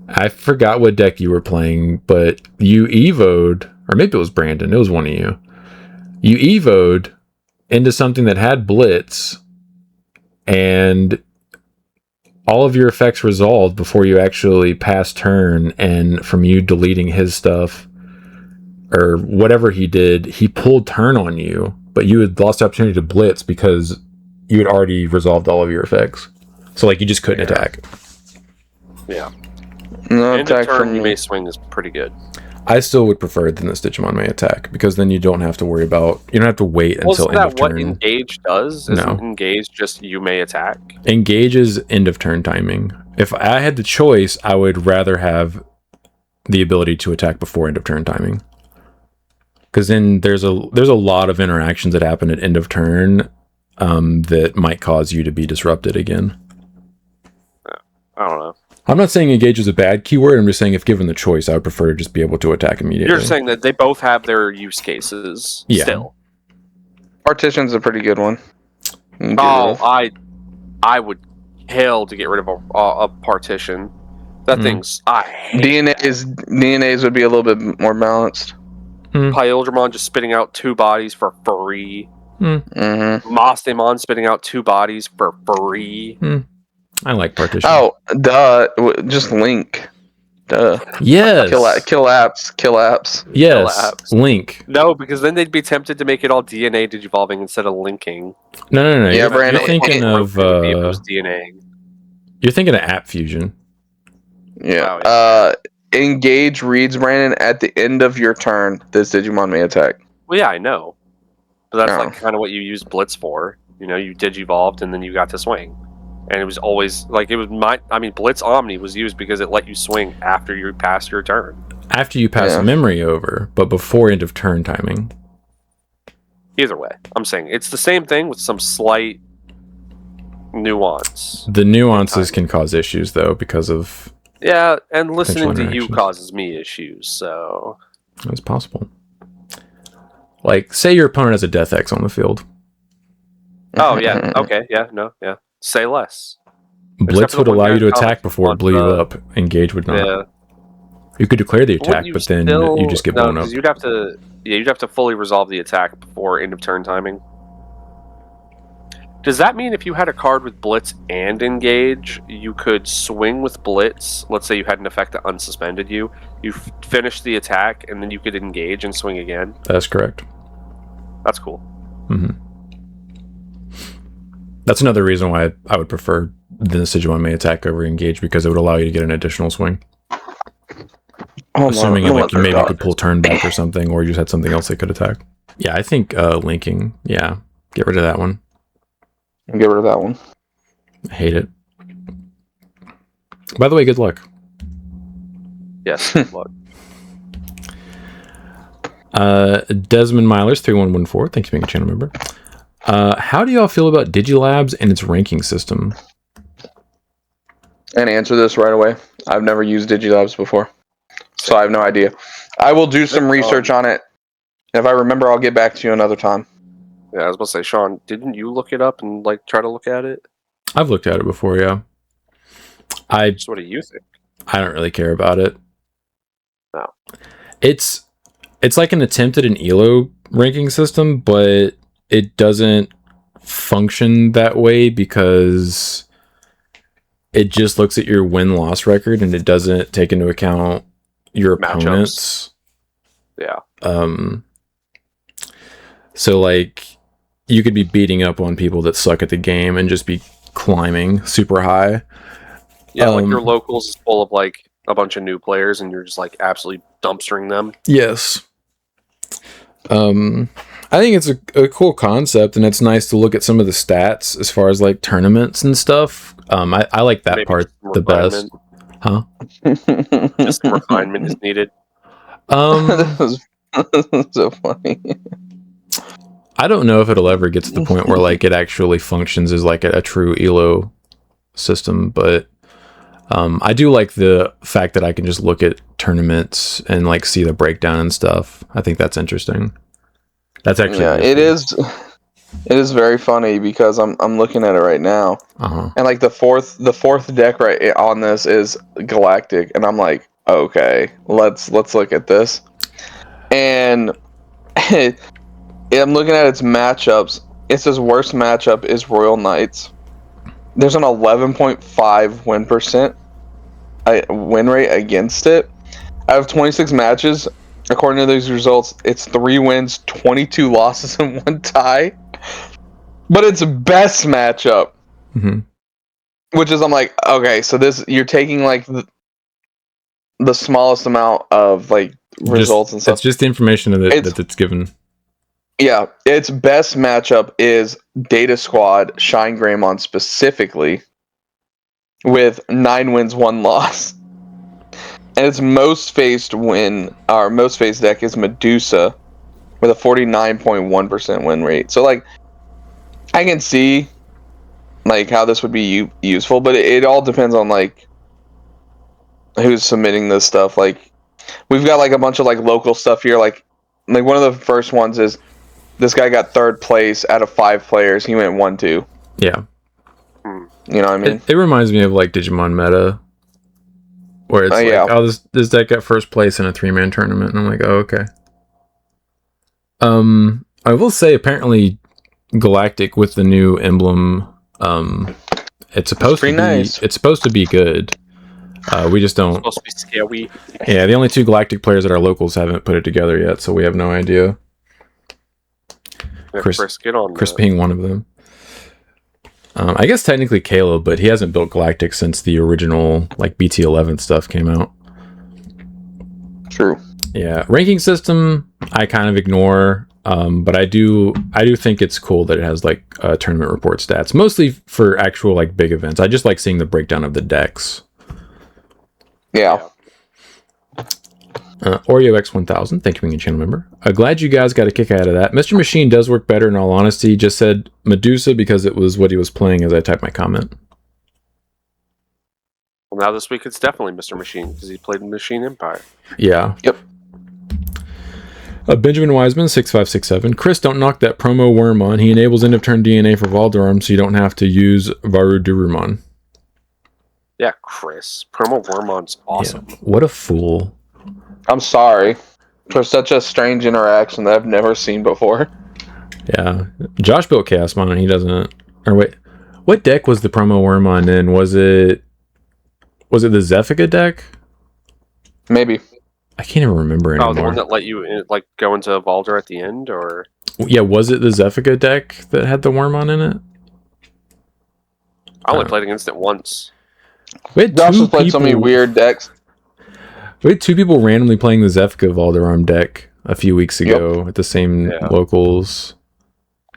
I forgot what deck you were playing, but you evoed, or maybe it was Brandon, it was one of you. You evoed into something that had Blitz, and all of your effects resolved before you actually passed turn, and from you deleting his stuff, or whatever he did, he pulled turn on you, but you had lost the opportunity to Blitz because you had already resolved all of your effects. So, like, you just couldn't attack. Yeah. No End of attack turn from you may swing is pretty good. I still would prefer than this Digimon may attack, because then you don't have to worry about, you don't have to wait until end of turn. What Engage does? Isn't Engage just you may attack? Engage is end of turn timing. If I had the choice, I would rather have the ability to attack before end of turn timing. Because then there's a lot of interactions that happen at end of turn that might cause you to be disrupted again. I don't know. I'm not saying engage is a bad keyword. I'm just saying if given the choice, I would prefer to just be able to attack immediately. You're saying that they both have their use cases still. Partition's a pretty good one. I would kill to get rid of a partition. That thing's... I hate DNAs would be a little bit more balanced. Pyldramon just spitting out 2 bodies for free. Mostamon spitting out 2 bodies for free. I like partition. Oh, duh. Just Link. Duh. Yes. Kill apps. Yes. Link. No, because then they'd be tempted to make it all DNA digivolving instead of linking. No. Yeah, Brandon, you're thinking of DNA. You're thinking of app fusion. Yeah. Oh, Engage reads, Brandon, at the end of your turn, this Digimon may attack. Well, yeah, I know. But that's like kind of what you use Blitz for. You know, you digivolved and then you got to swing. And it was always like Blitz Omni was used because it let you swing after you passed your turn. After you pass memory over, but before end of turn timing. Either way, I'm saying it's the same thing with some slight nuance. The nuances can cause issues though because of and listening to you causes me issues, so it's possible. Like, say your opponent has a Death X on the field. Oh yeah, okay, yeah. Say less. Blitz would allow you to attack before it blew you up. Engage would not. Yeah. You could declare the attack, but then you just get blown up. You'd have to fully resolve the attack before end of turn timing. Does that mean if you had a card with Blitz and Engage, you could swing with Blitz? Let's say you had an effect that unsuspended you. You finish the attack, and then you could engage and swing again? That's correct. That's cool. That's another reason why I would prefer the Digimon may attack over Engage, because it would allow you to get an additional swing. Assuming you maybe could pull turn back or something, or you just had something else that could attack. Yeah, I think linking. Yeah, get rid of that one. Get rid of that one. I hate it. By the way, good luck. Yes, good luck. Desmond Milers 3114. Thanks for being a channel member. How do y'all feel about Digilabs and its ranking system? And answer this right away. I've never used Digilabs before, so I have no idea. I will do some research on it. If I remember, I'll get back to you another time. Yeah, I was about to say, Sean, didn't you look it up and try to look at it? I've looked at it before, yeah. So what do you think? I don't really care about it. No. It's like an attempt at an ELO ranking system, but it doesn't function that way because it just looks at your win-loss record and it doesn't take into account your opponents. Yeah. So like you could be beating up on people that suck at the game and just be climbing super high. Yeah, like your locals is full of like a bunch of new players and you're just like absolutely dumpstering them. Yes. I think it's a cool concept, and it's nice to look at some of the stats as far as like tournaments and stuff. I like that part the best. Huh? Just some refinement is needed. That was so funny. I don't know if it'll ever get to the point where like it actually functions as like a true ELO system, but I do like the fact that I can just look at tournaments and like see the breakdown and stuff. I think that's interesting. That's actually it is. It is very funny because I'm looking at it right now, and like the fourth deck right on this is Galactic, and I'm like, okay, let's look at this, and I'm looking at its matchups. It says worst matchup is Royal Knights. There's an 11.5 win rate against it. Out of 26 matches, according to these results, it's 3 wins, 22 losses, and 1 tie. But it's best matchup. Mm-hmm. Which is, I'm like, okay, so this, you're taking like the smallest amount of like results and stuff. It's just the information that it's given. Yeah, its best matchup is Data Squad, Shine Greymon specifically, with 9 wins, 1 loss. And its most faced deck is Medusa, with a 49.1% win rate. So like, I can see like how this would be useful, but it all depends on like who's submitting this stuff. Like, we've got like a bunch of like local stuff here. Like one of the first ones is this guy got 3rd place out of 5 players. He went 1-2. Yeah. You know what I mean? It reminds me of like Digimon Meta, where it's like, oh, this deck got 1st place in a 3-man tournament, and I'm like, oh, okay. I will say, apparently, Galactic with the new emblem, it's supposed to be good. We just don't. It's supposed to be scary. Yeah, the only 2 Galactic players at our locals haven't put it together yet, so we have no idea. Chris being one of them. I guess technically Caleb, but he hasn't built Galactic since the original like BT11 stuff came out. True. Yeah, ranking system I kind of ignore, but I do think it's cool that it has like tournament report stats, mostly for actual like big events. I just like seeing the breakdown of the decks. Yeah. Oreo X1000, thank you for being a channel member. Glad you guys got a kick out of that. Mr. Machine does work better in all honesty. Just said Medusa because it was what he was playing as I typed my comment. Well, now this week it's definitely Mr. Machine because he played in Machine Empire. Yeah. Yep. Benjamin Wiseman, 6567. Chris, don't knock that promo Wormon. He enables end of turn DNA for Valdarm so you don't have to use Varudurumon. Yeah, Chris. Promo Wormon's awesome. Yeah. What a fool. I'm sorry for such a strange interaction that I've never seen before. Yeah. Josh built Chaosmon and he doesn't. Or wait. What deck was the promo Wormon in? Was it the Zephica deck? Maybe. I can't even remember anymore. Oh, the one that let you like go into Valder at the end, or? Yeah, was it the Zephica deck that had the Wormon in it? I only played against it once. Josh has played so many weird decks. We had 2 people randomly playing the Zephica Valdarm deck a few weeks ago at the same locals.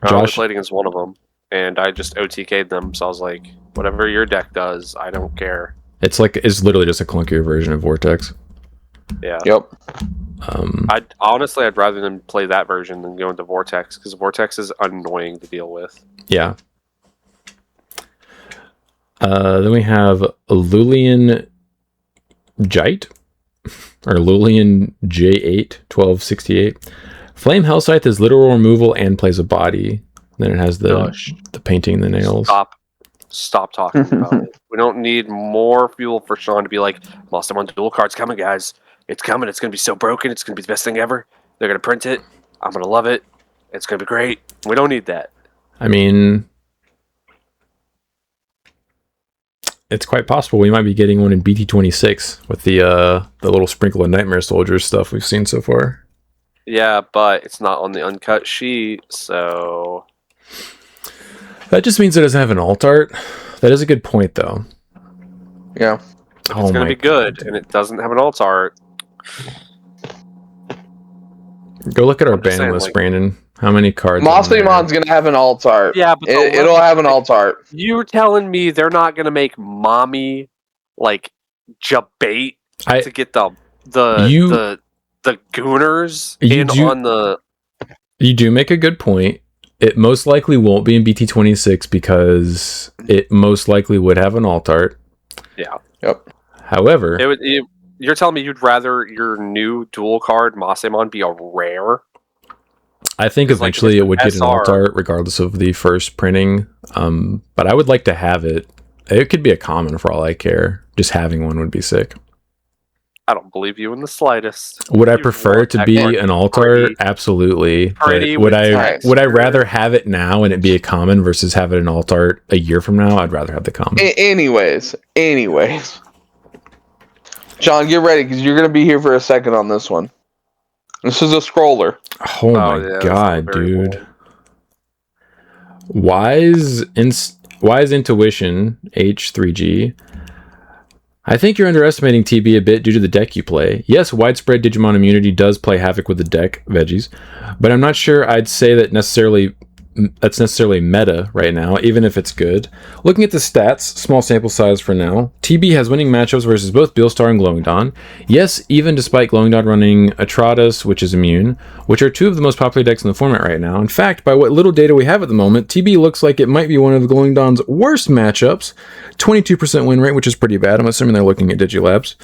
I only played against one of them, and I just OTK'd them, so I was like, whatever your deck does, I don't care. It's literally just a clunkier version of Vortex. Yeah. Yep. I'd rather than play that version than go into Vortex, because Vortex is annoying to deal with. Yeah. Then we have Lulian Jite, or Lulian J8 1268. Flame Hellscythe is literal removal and plays a body. Then it has the painting the nails. Stop. Stop talking about it. We don't need more fuel for Sean to be like, Monstermon dual card's coming, guys. It's coming. It's going to be so broken. It's going to be the best thing ever. They're going to print it. I'm going to love it. It's going to be great. We don't need that. I mean, it's quite possible we might be getting one in BT26 with the little sprinkle of Nightmare Soldiers stuff we've seen so far. Yeah, but it's not on the uncut sheet, so... That just means it doesn't have an alt art. That is a good point, though. Yeah. It's going to be good, and it doesn't have an alt art. Go look at our ban list, Brandon. How many cards? Monstermon's going to have an alt art. Yeah, but it'll have an alt art. You were telling me they're not going to make mommy, like, Jabate to get the Gooners on the... You do make a good point. It most likely won't be in BT26 because it most likely would have an alt art. Yeah. Yep. However... You're telling me you'd rather your new dual card Monstermon be a rare? I think eventually it would get an alt art regardless of the first printing. But I would like to have it. It could be a common for all I care. Just having one would be sick. I don't believe you in the slightest. Would I prefer it to be an alt art? Absolutely. Would I rather have it now and it be a common versus have it an alt art a year from now? I'd rather have the common. Anyways. John, get ready because you're going to be here for a second on this one. This is a scroller. Oh my god, dude. Cool. Wise Intuition H3G. I think you're underestimating TB a bit due to the deck you play. Yes, widespread Digimon immunity does play havoc with the deck, Veggies, but I'm not sure I'd say that's necessarily meta right now, even if it's good. Looking at the stats, small sample size for now, TB has winning matchups versus both Beelstar and Glowing Dawn. Yes, even despite Glowing Dawn running Atratus, which is immune, which are two of the most popular decks in the format right now. In fact, by what little data we have at the moment, TB looks like it might be one of Glowing Dawn's worst matchups. 22% win rate, which is pretty bad. I'm assuming they're looking at Digilabs.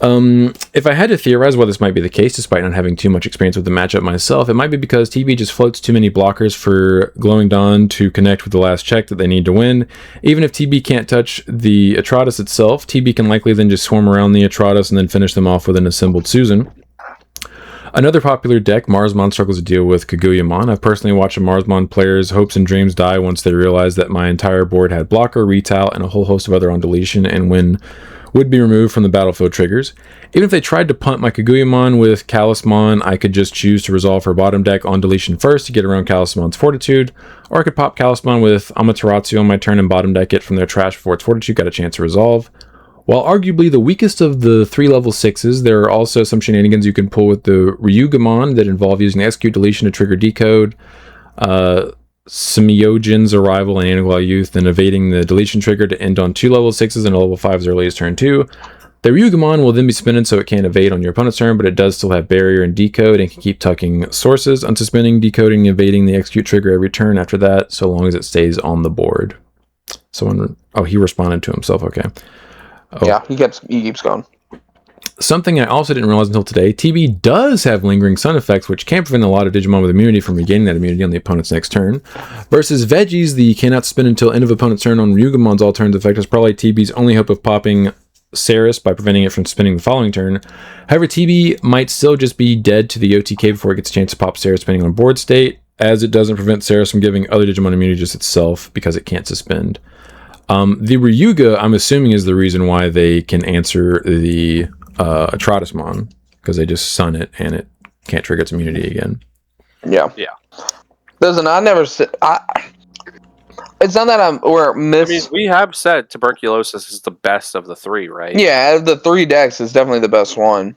If I had to theorize why this might be the case, despite not having too much experience with the matchup myself, it might be because TB just floats too many blockers for Glowing Dawn to connect with the last check that they need to win. Even if TB can't touch the Atratus itself, TB can likely then just swarm around the Atratus and then finish them off with an assembled Susan. Another popular deck, Marsmon, struggles to deal with Kaguyamon. I've personally watched a Marsmon player's hopes and dreams die once they realized that my entire board had blocker, retail, and a whole host of other on deletion, and when would be removed from the battlefield triggers. Even if they tried to punt my Kaguyamon with Callusmon, I could just choose to resolve her bottom deck on deletion first to get around Callusmon's Fortitude, or I could pop Callusmon with Amaterasu on my turn and bottom deck it from their trash before its Fortitude got a chance to resolve. While arguably the weakest of the 3 level 6s, there are also some shenanigans you can pull with the Ryugamon that involve using execute deletion to trigger decode, Semyojin's arrival and Anigual Youth, and evading the deletion trigger to end on 2 level 6s and a level 5 as early as turn 2. The Ryugamon will then be spinning so it can't evade on your opponent's turn, but it does still have barrier and decode and can keep tucking sources, unsuspending, decoding, and evading the execute trigger every turn after that, so long as it stays on the board. He responded to himself, okay. Oh. Yeah, he keeps going. Something I also didn't realize until today, TB does have lingering sun effects, which can prevent a lot of Digimon with immunity from regaining that immunity on the opponent's next turn. Versus Veggies, the cannot spin until end of opponent's turn on Ryugamon's all turns effect is probably TB's only hope of popping Ceres by preventing it from spinning the following turn. However, TB might still just be dead to the OTK before it gets a chance to pop Ceres depending on board state, as it doesn't prevent Ceres from giving other Digimon immunity just itself because it can't suspend. The Ryuga, I'm assuming, is the reason why they can answer the Atratusmon, because they just sun it and it can't trigger its immunity again. Yeah. Listen, it's not that we have said tuberculosis is the best of the 3, right? Yeah, of the 3 decks is definitely the best one.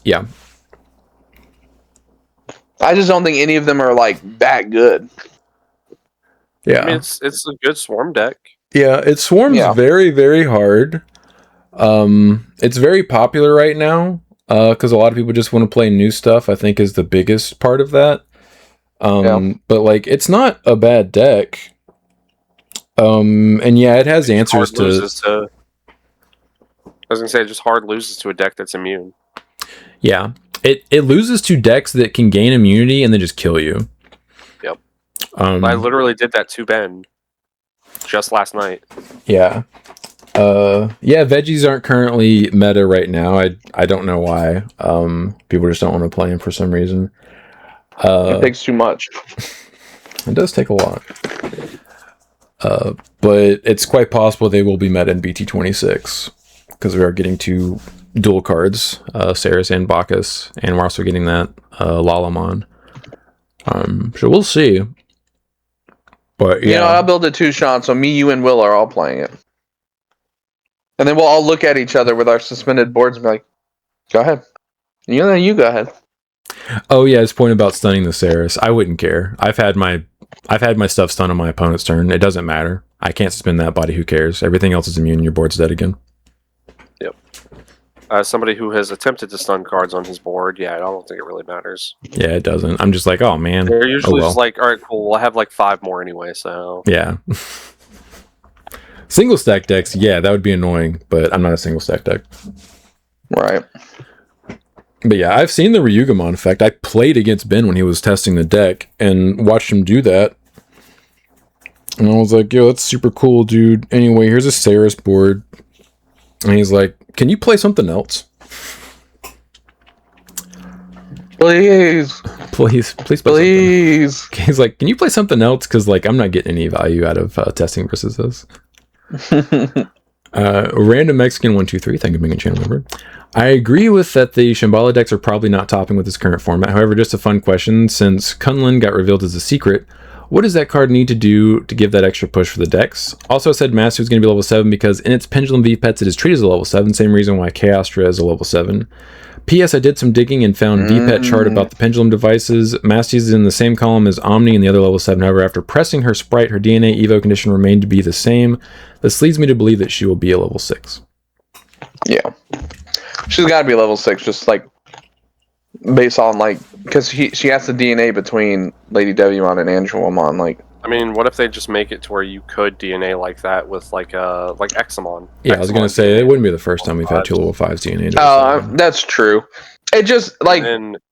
Yeah. I just don't think any of them are like that good. Yeah. I mean, it's a good swarm deck. Yeah, it swarms very, very hard. It's very popular right now because a lot of people just want to play new stuff, I think, is the biggest part of that. But like, it's not a bad deck. And yeah, it has answers to... I was gonna say, just hard loses to a deck that's immune. Yeah, it loses to decks that can gain immunity and then just kill you. Yep. I literally did that to Ben. just last night. Yeah. Yeah, veggies aren't currently meta right now. I don't know why. People just don't want to play them for some reason. It takes too much. It does take a lot. But it's quite possible they will be meta in BT26 because we are getting 2 dual cards, Ceres and Bacchus, and we're also getting that Lalamon. So we'll see. But yeah, I'll build it too, Sean. So me, you, and Will are all playing it, and then we'll all look at each other with our suspended boards and be like, "Go ahead." You go ahead. Oh yeah, his point about stunning the Ceres. I wouldn't care. I've had my stuff stun on my opponent's turn. It doesn't matter. I can't suspend that body. Who cares? Everything else is immune. Your board's dead again. Yep. As somebody who has attempted to stun cards on his board, yeah, I don't think it really matters. Yeah, it doesn't. I'm just like, oh man. They're usually just like, all right, cool. We'll have like 5 more anyway. So yeah. Single stack decks, yeah, that would be annoying, but I'm not a single stack deck. Right. But yeah, I've seen the Ryugamon effect. I played against Ben when he was testing the deck and watched him do that. And I was like, yo, that's super cool, dude. Anyway, here's a Ceres board. And he's like, can you play something else? Please. Please play Please. something. He's like, can you play something else? Because like, I'm not getting any value out of testing versus this. Random Mexican 123, thank you for being a channel member. I agree with that the Shambala decks are probably not topping with this current format. However, just a fun question, since Kunlun got revealed as a secret, what does that card need to do to give that extra push for the decks? Also said Master is going to be level 7 because in its Pendulum V Pets it is treated as a level 7, same reason why Chaostra is a level 7. P.S. I did some digging and found VPET chart about the Pendulum devices. Masty is in the same column as Omni and the other level 7. However, after pressing her sprite, her DNA Evo condition remained to be the same. This leads me to believe that she will be a level 6. Yeah. She's got to be level 6, just like based on like, because she has the DNA between Lady Devimon and Angelomon. Like, I mean, what if they just make it to where you could DNA like that with like Examon? Yeah, I was gonna say it wouldn't be the first time we've had 2 level 5s DNA. That's true. It just like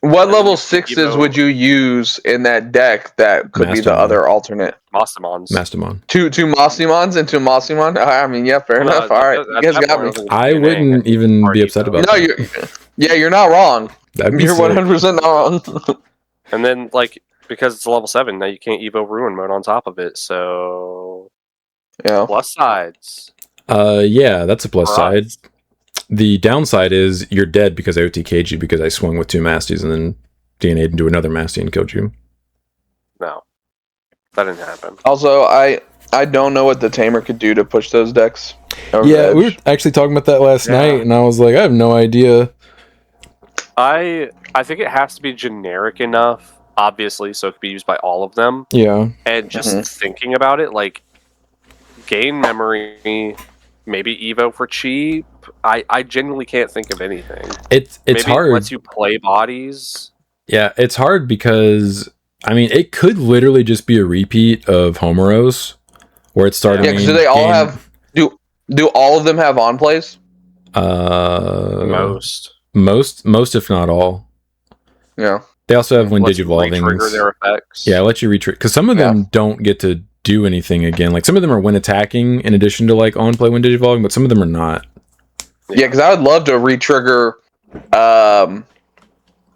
what level 6s would you use in that deck that could be the other alternate? Mastamons. Two Mastamons into Mastamon? I mean, yeah, fair enough. All right, you guys got me. I wouldn't even be upset about that. You're not wrong. You're 100% not wrong. And then like, because it's a level 7, now you can't Evo Ruin Mode on top of it, so yeah. Plus sides. Yeah, that's a plus side. The downside is you're dead because I OTK'd you because I swung with 2 Masties and then DNA'd into another Mastie and killed you. No. That didn't happen. Also, I don't know what the Tamer could do to push those decks. Yeah, we were actually talking about that last night, and I was like, I have no idea. I think it has to be generic enough, obviously, so it could be used by all of them. Yeah. And just thinking about it, like, gain memory, maybe Evo for cheap. I genuinely can't think of anything. It's maybe hard. It lets you play bodies. Yeah, it's hard because, I mean, it could literally just be a repeat of Homeros, where it's starting. Yeah, because do they all have... Do all of them have on plays? Most, if not all. Yeah. They also have when Digivolving. Trigger their effects. Yeah, let you retrigger, because some of them don't get to do anything again. Like some of them are when attacking, in addition to like on play when Digivolving, but some of them are not. Yeah, because I would love to retrigger,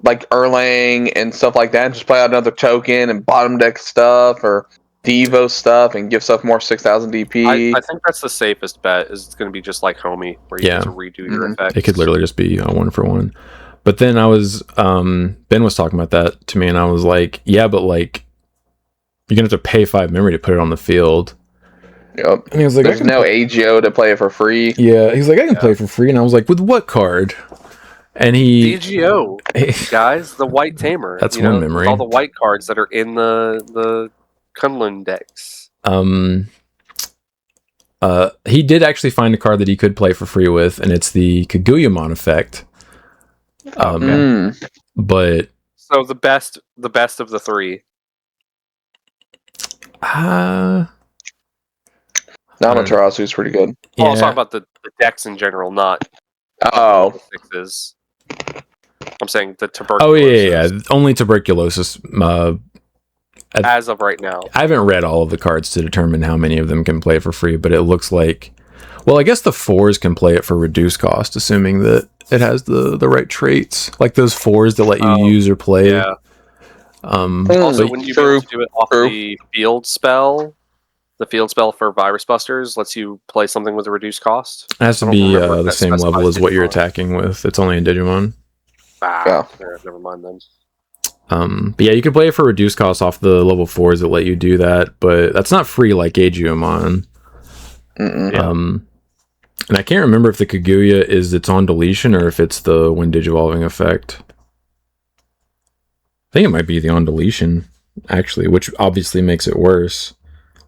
like Erlang and stuff like that. And just play out another token and bottom deck stuff or Devo stuff and give stuff more 6,000 DP. I think that's the safest bet. Is it's going to be just like Homie, where you get to redo your effects. It could literally just be a 1-for-1. But then I was, Ben was talking about that to me, and I was like, yeah, but like, you're gonna have to pay 5 memory to put it on the field. Yep. And he was like, there's no AGO to play it for free. Yeah, he's like, I can play it for free, and I was like, with what card? And he DGO, guys, the White Tamer. That's one memory. All the white cards that are in the Kunlun decks. He did actually find a card that he could play for free with, and it's the Kaguyamon effect. But so the best of the 3. Amaterasu is pretty good. Yeah. Well, I was talking about the decks in general, not sixes. I'm saying the tuberculosis. Oh yeah. Only tuberculosis as of right now. I haven't read all of the cards to determine how many of them can play for free, but it looks like, well, I guess the 4s can play it for reduced cost, assuming that it has the right traits, like those 4s that let you use or play. Yeah. Also, when you be able to do it off the field spell for Virus Busters lets you play something with a reduced cost. It has to be the same level as what you're attacking with. It's only in Digimon. Never mind then. But yeah, you can play it for reduced cost off the level 4s that let you do that, but that's not free like Agumon. And I can't remember if the Kaguya is its on deletion or if it's the when digivolving effect. I think it might be the on deletion, actually, which obviously makes it worse.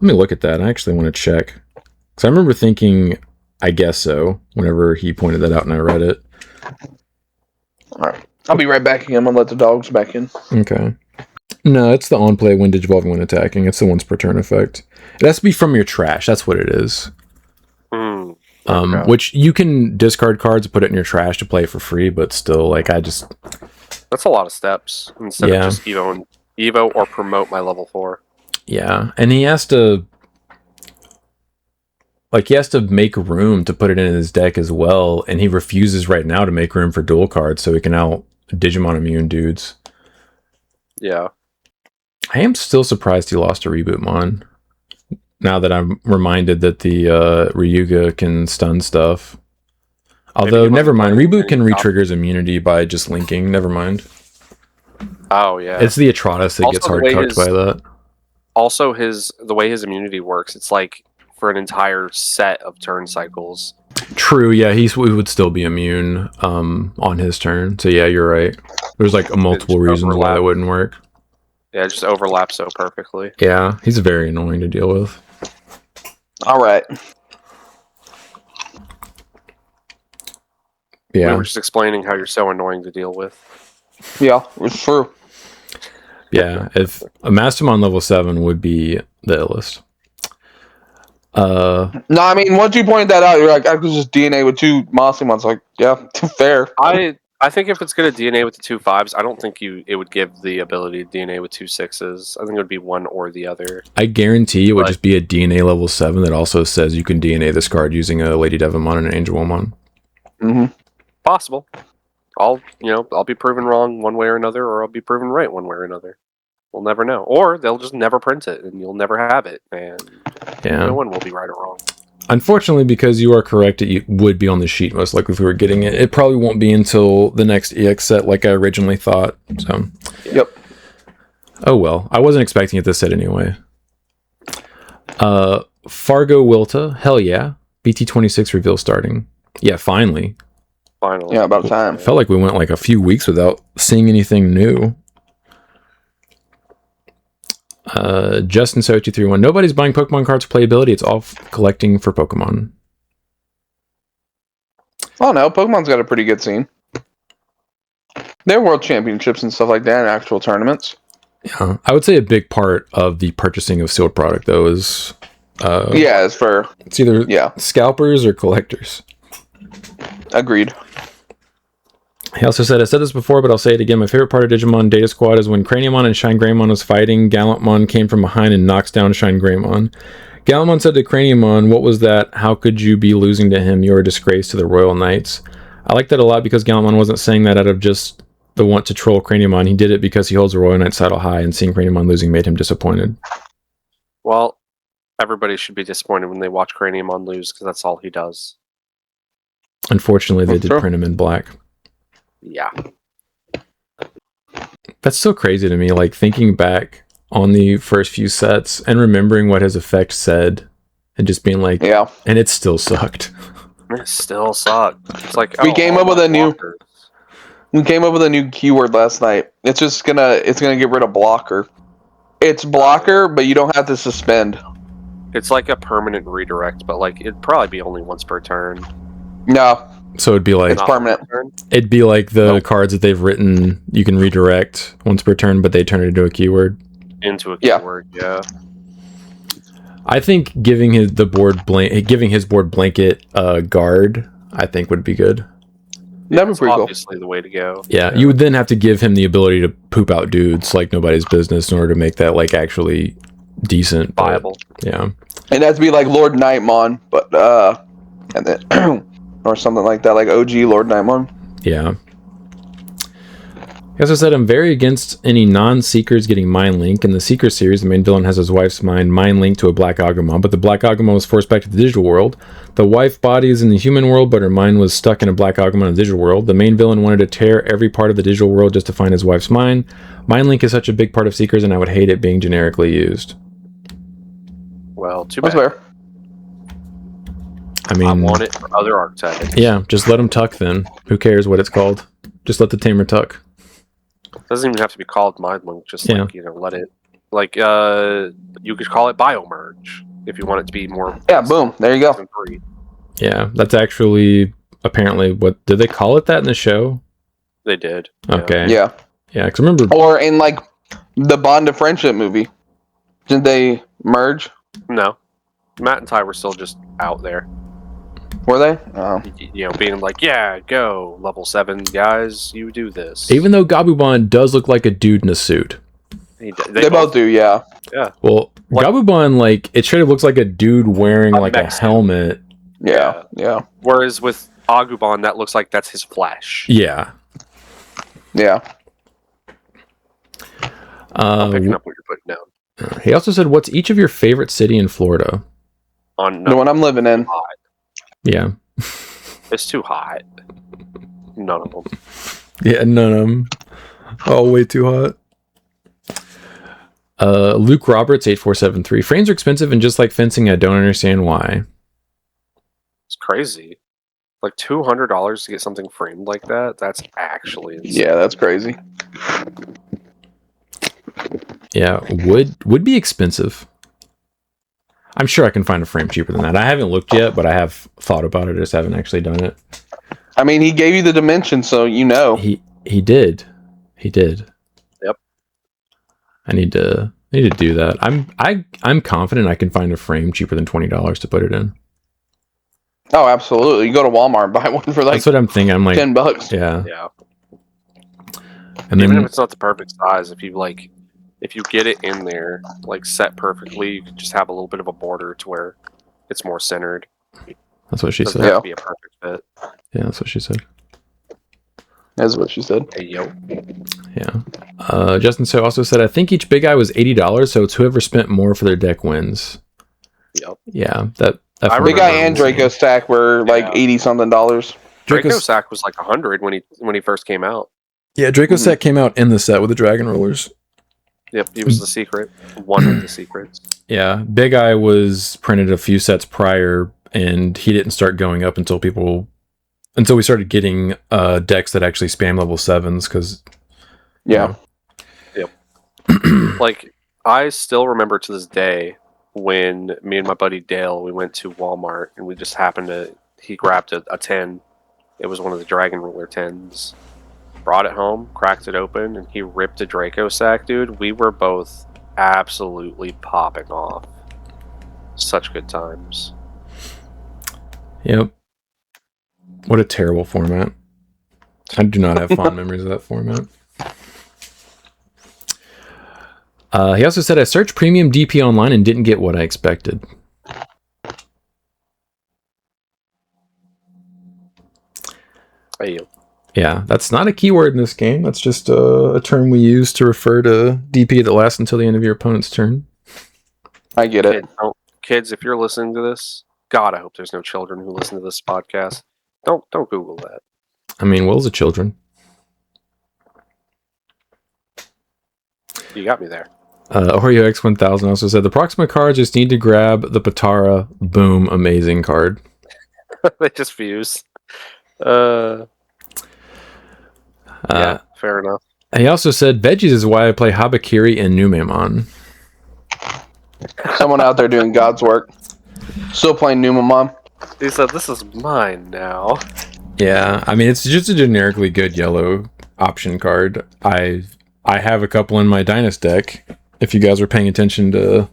Let me look at that. I actually want to check. Because I remember thinking, I guess so, whenever he pointed that out and I read it. Alright. I'll be right back again. I'm going to let the dogs back in. Okay. No, it's the on play when digivolving when attacking. It's the once per turn effect. It has to be from your trash. That's what it is. Which you can discard cards and put it in your trash to play for free, but still, like, that's a lot of steps instead of just Evo or promote my level 4. Yeah, and he has to make room to put it in his deck as well, and he refuses right now to make room for dual cards so he can out Digimon immune dudes. Yeah. I am still surprised he lost to Rebootmon. Now that I'm reminded that the Ryuga can stun stuff. Although, never mind. Reboot can re-trigger his immunity by just linking. Never mind. Oh, yeah. It's the Atratus that gets hard cucked by that. Also, the way his immunity works, it's like for an entire set of turn cycles. True, yeah. He would still be immune on his turn. So, yeah, you're right. There's like multiple reasons why it wouldn't work. Yeah, it just overlaps so perfectly. Yeah, he's very annoying to deal with. Alright. Yeah. We were just explaining how you're so annoying to deal with. Yeah, it's true. Yeah, if a Mastermon level 7 would be the illest. No, I mean, once you pointed that out, you're like, I could just DNA with 2 Mastermons. Like, yeah, fair. I think if it's going to DNA with the 2 5s, I don't think it would give the ability to DNA with 2 6s. I think it would be one or the other. I guarantee it would just be a DNA level 7 that also says you can DNA this card using a Lady Devimon and an Angelwomon. Possible. I'll be proven wrong one way or another, or I'll be proven right one way or another. We'll never know. Or they'll just never print it, and you'll never have it, and no one will be right or wrong. Unfortunately, because you are correct, it would be on the sheet most likely if we were getting it. It probably won't be until the next EX set like I originally thought. So, yep. Oh well, I wasn't expecting it this set anyway. Fargo Wilta, hell yeah. BT26 reveal starting. Yeah, finally. Yeah, about time. Felt like we went like a few weeks without seeing anything new. Justin so 231. Nobody's buying Pokemon cards for playability. It's all collecting for Pokemon. Oh no, Pokemon's got a pretty good scene. They have world championships and stuff like that in actual tournaments. Yeah, I would say a big part of the purchasing of sealed product though is it's either scalpers or collectors. Agreed. He also said, I said this before, but I'll say it again. My favorite part of Digimon Data Squad is when Craniumon and Shine Greymon was fighting, Gallantmon came from behind and knocks down Shine Greymon. Gallantmon said to Craniumon, what was that? How could you be losing to him? You're a disgrace to the Royal Knights. I like that a lot because Gallantmon wasn't saying that out of just the want to troll Craniumon. He did it because he holds the Royal Knights title high, and seeing Craniumon losing made him disappointed. Well, everybody should be disappointed when they watch Craniumon lose because that's all he does. Unfortunately, they did print him in black. Yeah. That's so crazy to me, like thinking back on the first few sets and remembering what his effect said and just being like, and it still sucked. It still sucked. It's like we came up with a new keyword last night. It's gonna get rid of blocker. It's blocker, but you don't have to suspend. It's like a permanent redirect, but like it'd probably be only once per turn. No. So it'd be like it's permanent. It'd be like the cards that they've written you can redirect once per turn, but they turn it into a keyword. Into a keyword, yeah. I think giving his board blanket guard, I think would be good. That'd be pretty cool. Obviously the way to go. Yeah, you would then have to give him the ability to poop out dudes like nobody's business in order to make that like actually decent, viable. Yeah, it has to be like Lord Nightmon, but and then or something like that, like OG Lord Nightmon. Yeah. As I said, I'm very against any non-Seekers getting Mind Link. In the Seeker series, the main villain has his wife's mind linked to a Black Agumon, but the Black Agumon was forced back to the digital world. The wife body is in the human world, but her mind was stuck in a Black Agumon in the digital world. The main villain wanted to tear every part of the digital world just to find his wife's mind. Mind Link is such a big part of Seekers, and I would hate it being generically used. Well, too bad. That's fair. I mean, I want it for other archetypes. Yeah, just let him tuck then. Who cares what it's called? Just let the tamer tuck. Doesn't even have to be called Mind Link. Just like let it. Like you could call it Biomerge if you want it to be more. Yeah, boom. There you go. Yeah, that's actually apparently what did they call it that in the show? They did. Okay. Yeah. Yeah, because remember. Or in like the Bond of Friendship movie, did they merge? No, Matt and Ty were still just out there. Were they? Oh. Being like, yeah, go level 7 guys, you do this. Even though Gabumon does look like a dude in a suit. They both do, yeah. Yeah. Well, Gabumon, like, it straight up looks like a dude wearing like a helmet. Yeah. Whereas with Agumon, that looks like that's his flesh. Yeah. Yeah. I'm picking up what you're putting down. He also said, "What's each of your favorite city in Florida?" The one I'm living in. Hot. Yeah. It's too hot. None of them. Yeah, none of them. Oh, way too hot. Luke Roberts 8473. Frames are expensive and just like fencing, I don't understand why. It's crazy. Like $200 to get something framed like that? That's actually insane. Yeah, that's crazy. Yeah, would be expensive. I'm sure I can find a frame cheaper than that. I haven't looked yet, but I have thought about it. I just haven't actually done it. I mean, he gave you the dimension, so you know. He did. He did. Yep. I need to do that. I'm confident I can find a frame cheaper than $20 to put it in. Oh, absolutely. You go to Walmart and buy one for like that's what I'm thinking. I'm like $10. Yeah. Yeah. And even then if it's not the perfect size, if you get it in there, like set perfectly, you could just have a little bit of a border to where it's more centered. That's what she said. Have to be a perfect fit. Yeah, that's what she said. That's what she said. Hey, yo. Yeah. Justin so also said, I think each big eye was $80, so it's whoever spent more for their deck wins. Yep. Yeah, that Big Eye and Draco Stack were like $80-something. Draco Stack was like $100 when he first came out. Yeah, Draco Stack came out in the set with the Dragon Rollers. Yep, he was the secret. One of the secrets. Yeah, Big Eye was printed a few sets prior, and he didn't start going up until we started getting decks that actually spam level 7s, because... Yeah. Yep. Like, I still remember to this day when me and my buddy Dale, we went to Walmart, and we just he grabbed a 10. It was one of the Dragon Ruler 10s. Brought it home, cracked it open, and he ripped a Draco Sack, dude. We were both absolutely popping off. Such good times. Yep. What a terrible format. I do not have fond memories of that format. He also said, I searched premium DP online and didn't get what I expected. Hey, you. Yeah, that's not a keyword in this game. That's just a term we use to refer to DP that lasts until the end of your opponent's turn. I get it. Kids, if you're listening to this, God, I hope there's no children who listen to this podcast. Don't Google that. I mean, Will's a children. You got me there. Oreo X1000 also said, the Proxima cards just need to grab the Patara. Boom, amazing card. They just fuse. Yeah, fair enough. He also said, veggies is why I play Habakiri and Numemon. Someone out there doing God's work. Still playing Numemon. He said, this is mine now. Yeah, I mean, it's just a generically good yellow option card. I have a couple in my Dynast deck, if you guys were paying attention to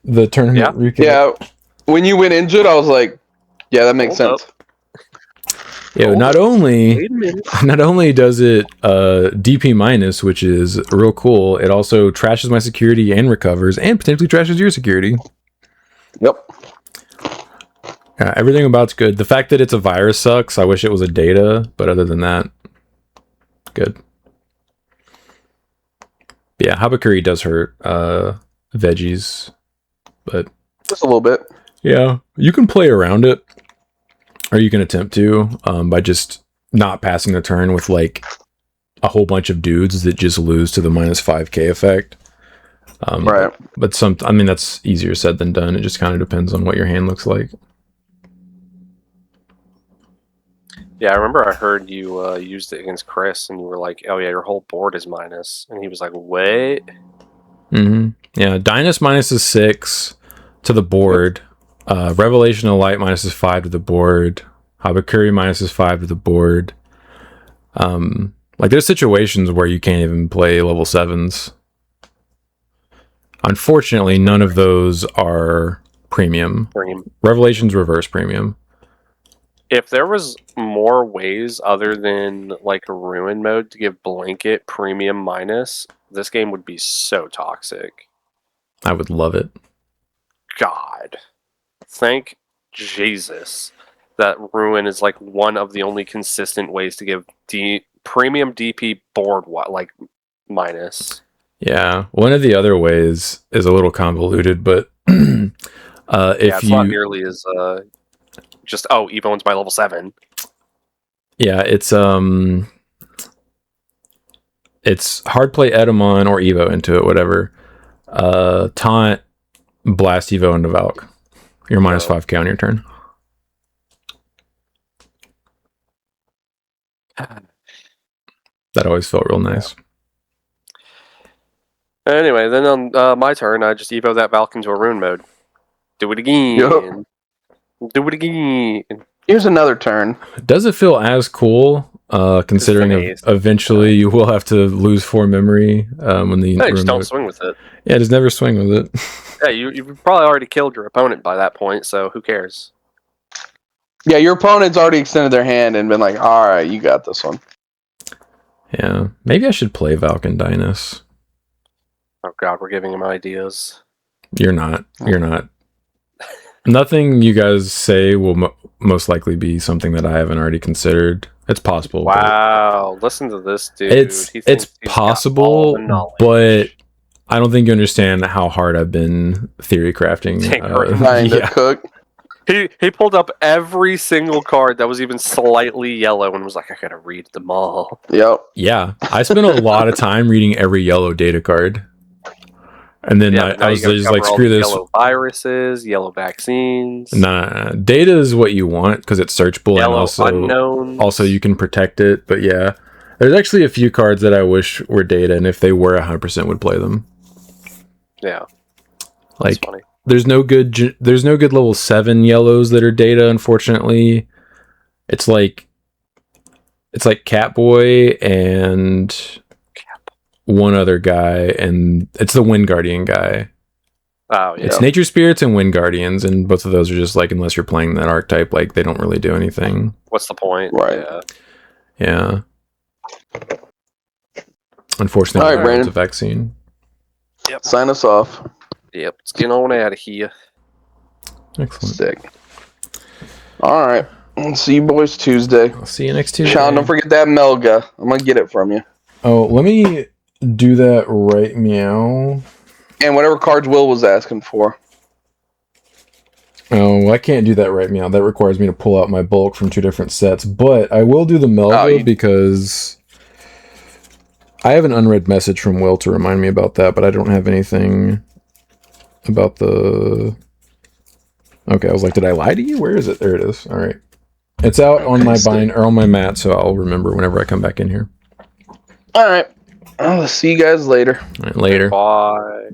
the tournament recap. Yeah, when you went into it, I was like, yeah, that makes sense. Yeah, not only does it DP minus, which is real cool, it also trashes my security and recovers, and potentially trashes your security. Yep. Everything about's good. The fact that it's a virus sucks. I wish it was a data, but other than that, good. Yeah, Habakuri does hurt veggies, but Just a little bit. yeah, you can play around it, or you can attempt to by just not passing the turn with like a whole bunch of dudes that just lose to the minus 5k effect. Right. But I mean, that's easier said than done. It just kind of depends on what your hand looks like. Yeah, I remember I heard you used it against Chris, and you were like, "Oh yeah, your whole board is minus," and he was like, "Wait." Mm-hmm. Yeah, Dynus minus is 6 to the board. Revelation of Light minus is 5 to the board. Habakuri minus is 5 to the board. Like there's situations where you can't even play level 7s. Unfortunately, none of those are premium. Revelation's reverse premium. If there was more ways other than like a ruin mode to give blanket premium minus, this game would be so toxic. I would love it. God. Thank Jesus that ruin is like one of the only consistent ways to give premium DP board like minus. Yeah, one of the other ways is a little convoluted, but if it's not nearly as just Evo's by level 7. Yeah, it's hard play Edamon or Evo into it, whatever. Taunt, blast Evo into Valk. You're minus 5k on your turn. That always felt real nice. Anyway, then on my turn, I just Evo that Valk into a rune mode. Do it again. Yep. Do it again. Here's another turn. Does it feel as cool, considering eventually you will have to lose 4 memory when the... Yeah, just don't swing with it. Yeah, just never swing with it. Yeah, you've probably already killed your opponent by that point, so who cares? Yeah, your opponent's already extended their hand and been like, alright, you got this one. Yeah, maybe I should play Valk and Dynus. Oh god, we're giving him ideas. You're not. Nothing you guys say will most likely be something that I haven't already considered. It's possible. Wow, listen to this dude. It's possible, but I don't think you understand how hard I've been theory crafting. Cook. He pulled up every single card that was even slightly yellow and was like, I gotta read them all. Yep. Yeah, I spent a lot of time reading every yellow data card. And then I was just like, screw this. Yellow viruses, yellow vaccines. Nah, data is what you want because it's searchable, yellow and unknowns. Also you can protect it. But yeah, there's actually a few cards that I wish were data, and if they were, 100% would play them. Yeah, like there's no good level 7 yellows that are data. Unfortunately, it's like Catboy and one other guy, and it's the Wind Guardian guy. Oh, yeah. It's Nature Spirits and Wind Guardians, and both of those are just like, unless you're playing that archetype, like they don't really do anything. What's the point? Right. Yeah. Unfortunately, all right, Brandon. It's a vaccine. Yep. Sign us off. Yep. Let's get on out of here. Excellent. Sick. All right. I'll see you boys Tuesday. I'll see you next Tuesday. Sean, don't forget that Melga. I'm gonna get it from you. Oh, let me do that right meow. And whatever cards Will was asking for. Oh, I can't do that right meow. That requires me to pull out my bulk from 2 different sets. But I will do the Melga because I have an unread message from Will to remind me about that, but I don't have anything about the... Okay, I was like, did I lie to you? Where is it? There it is. All right. It's out on my on my mat, so I'll remember whenever I come back in here. All right. I'll see you guys later. All right, later. Bye.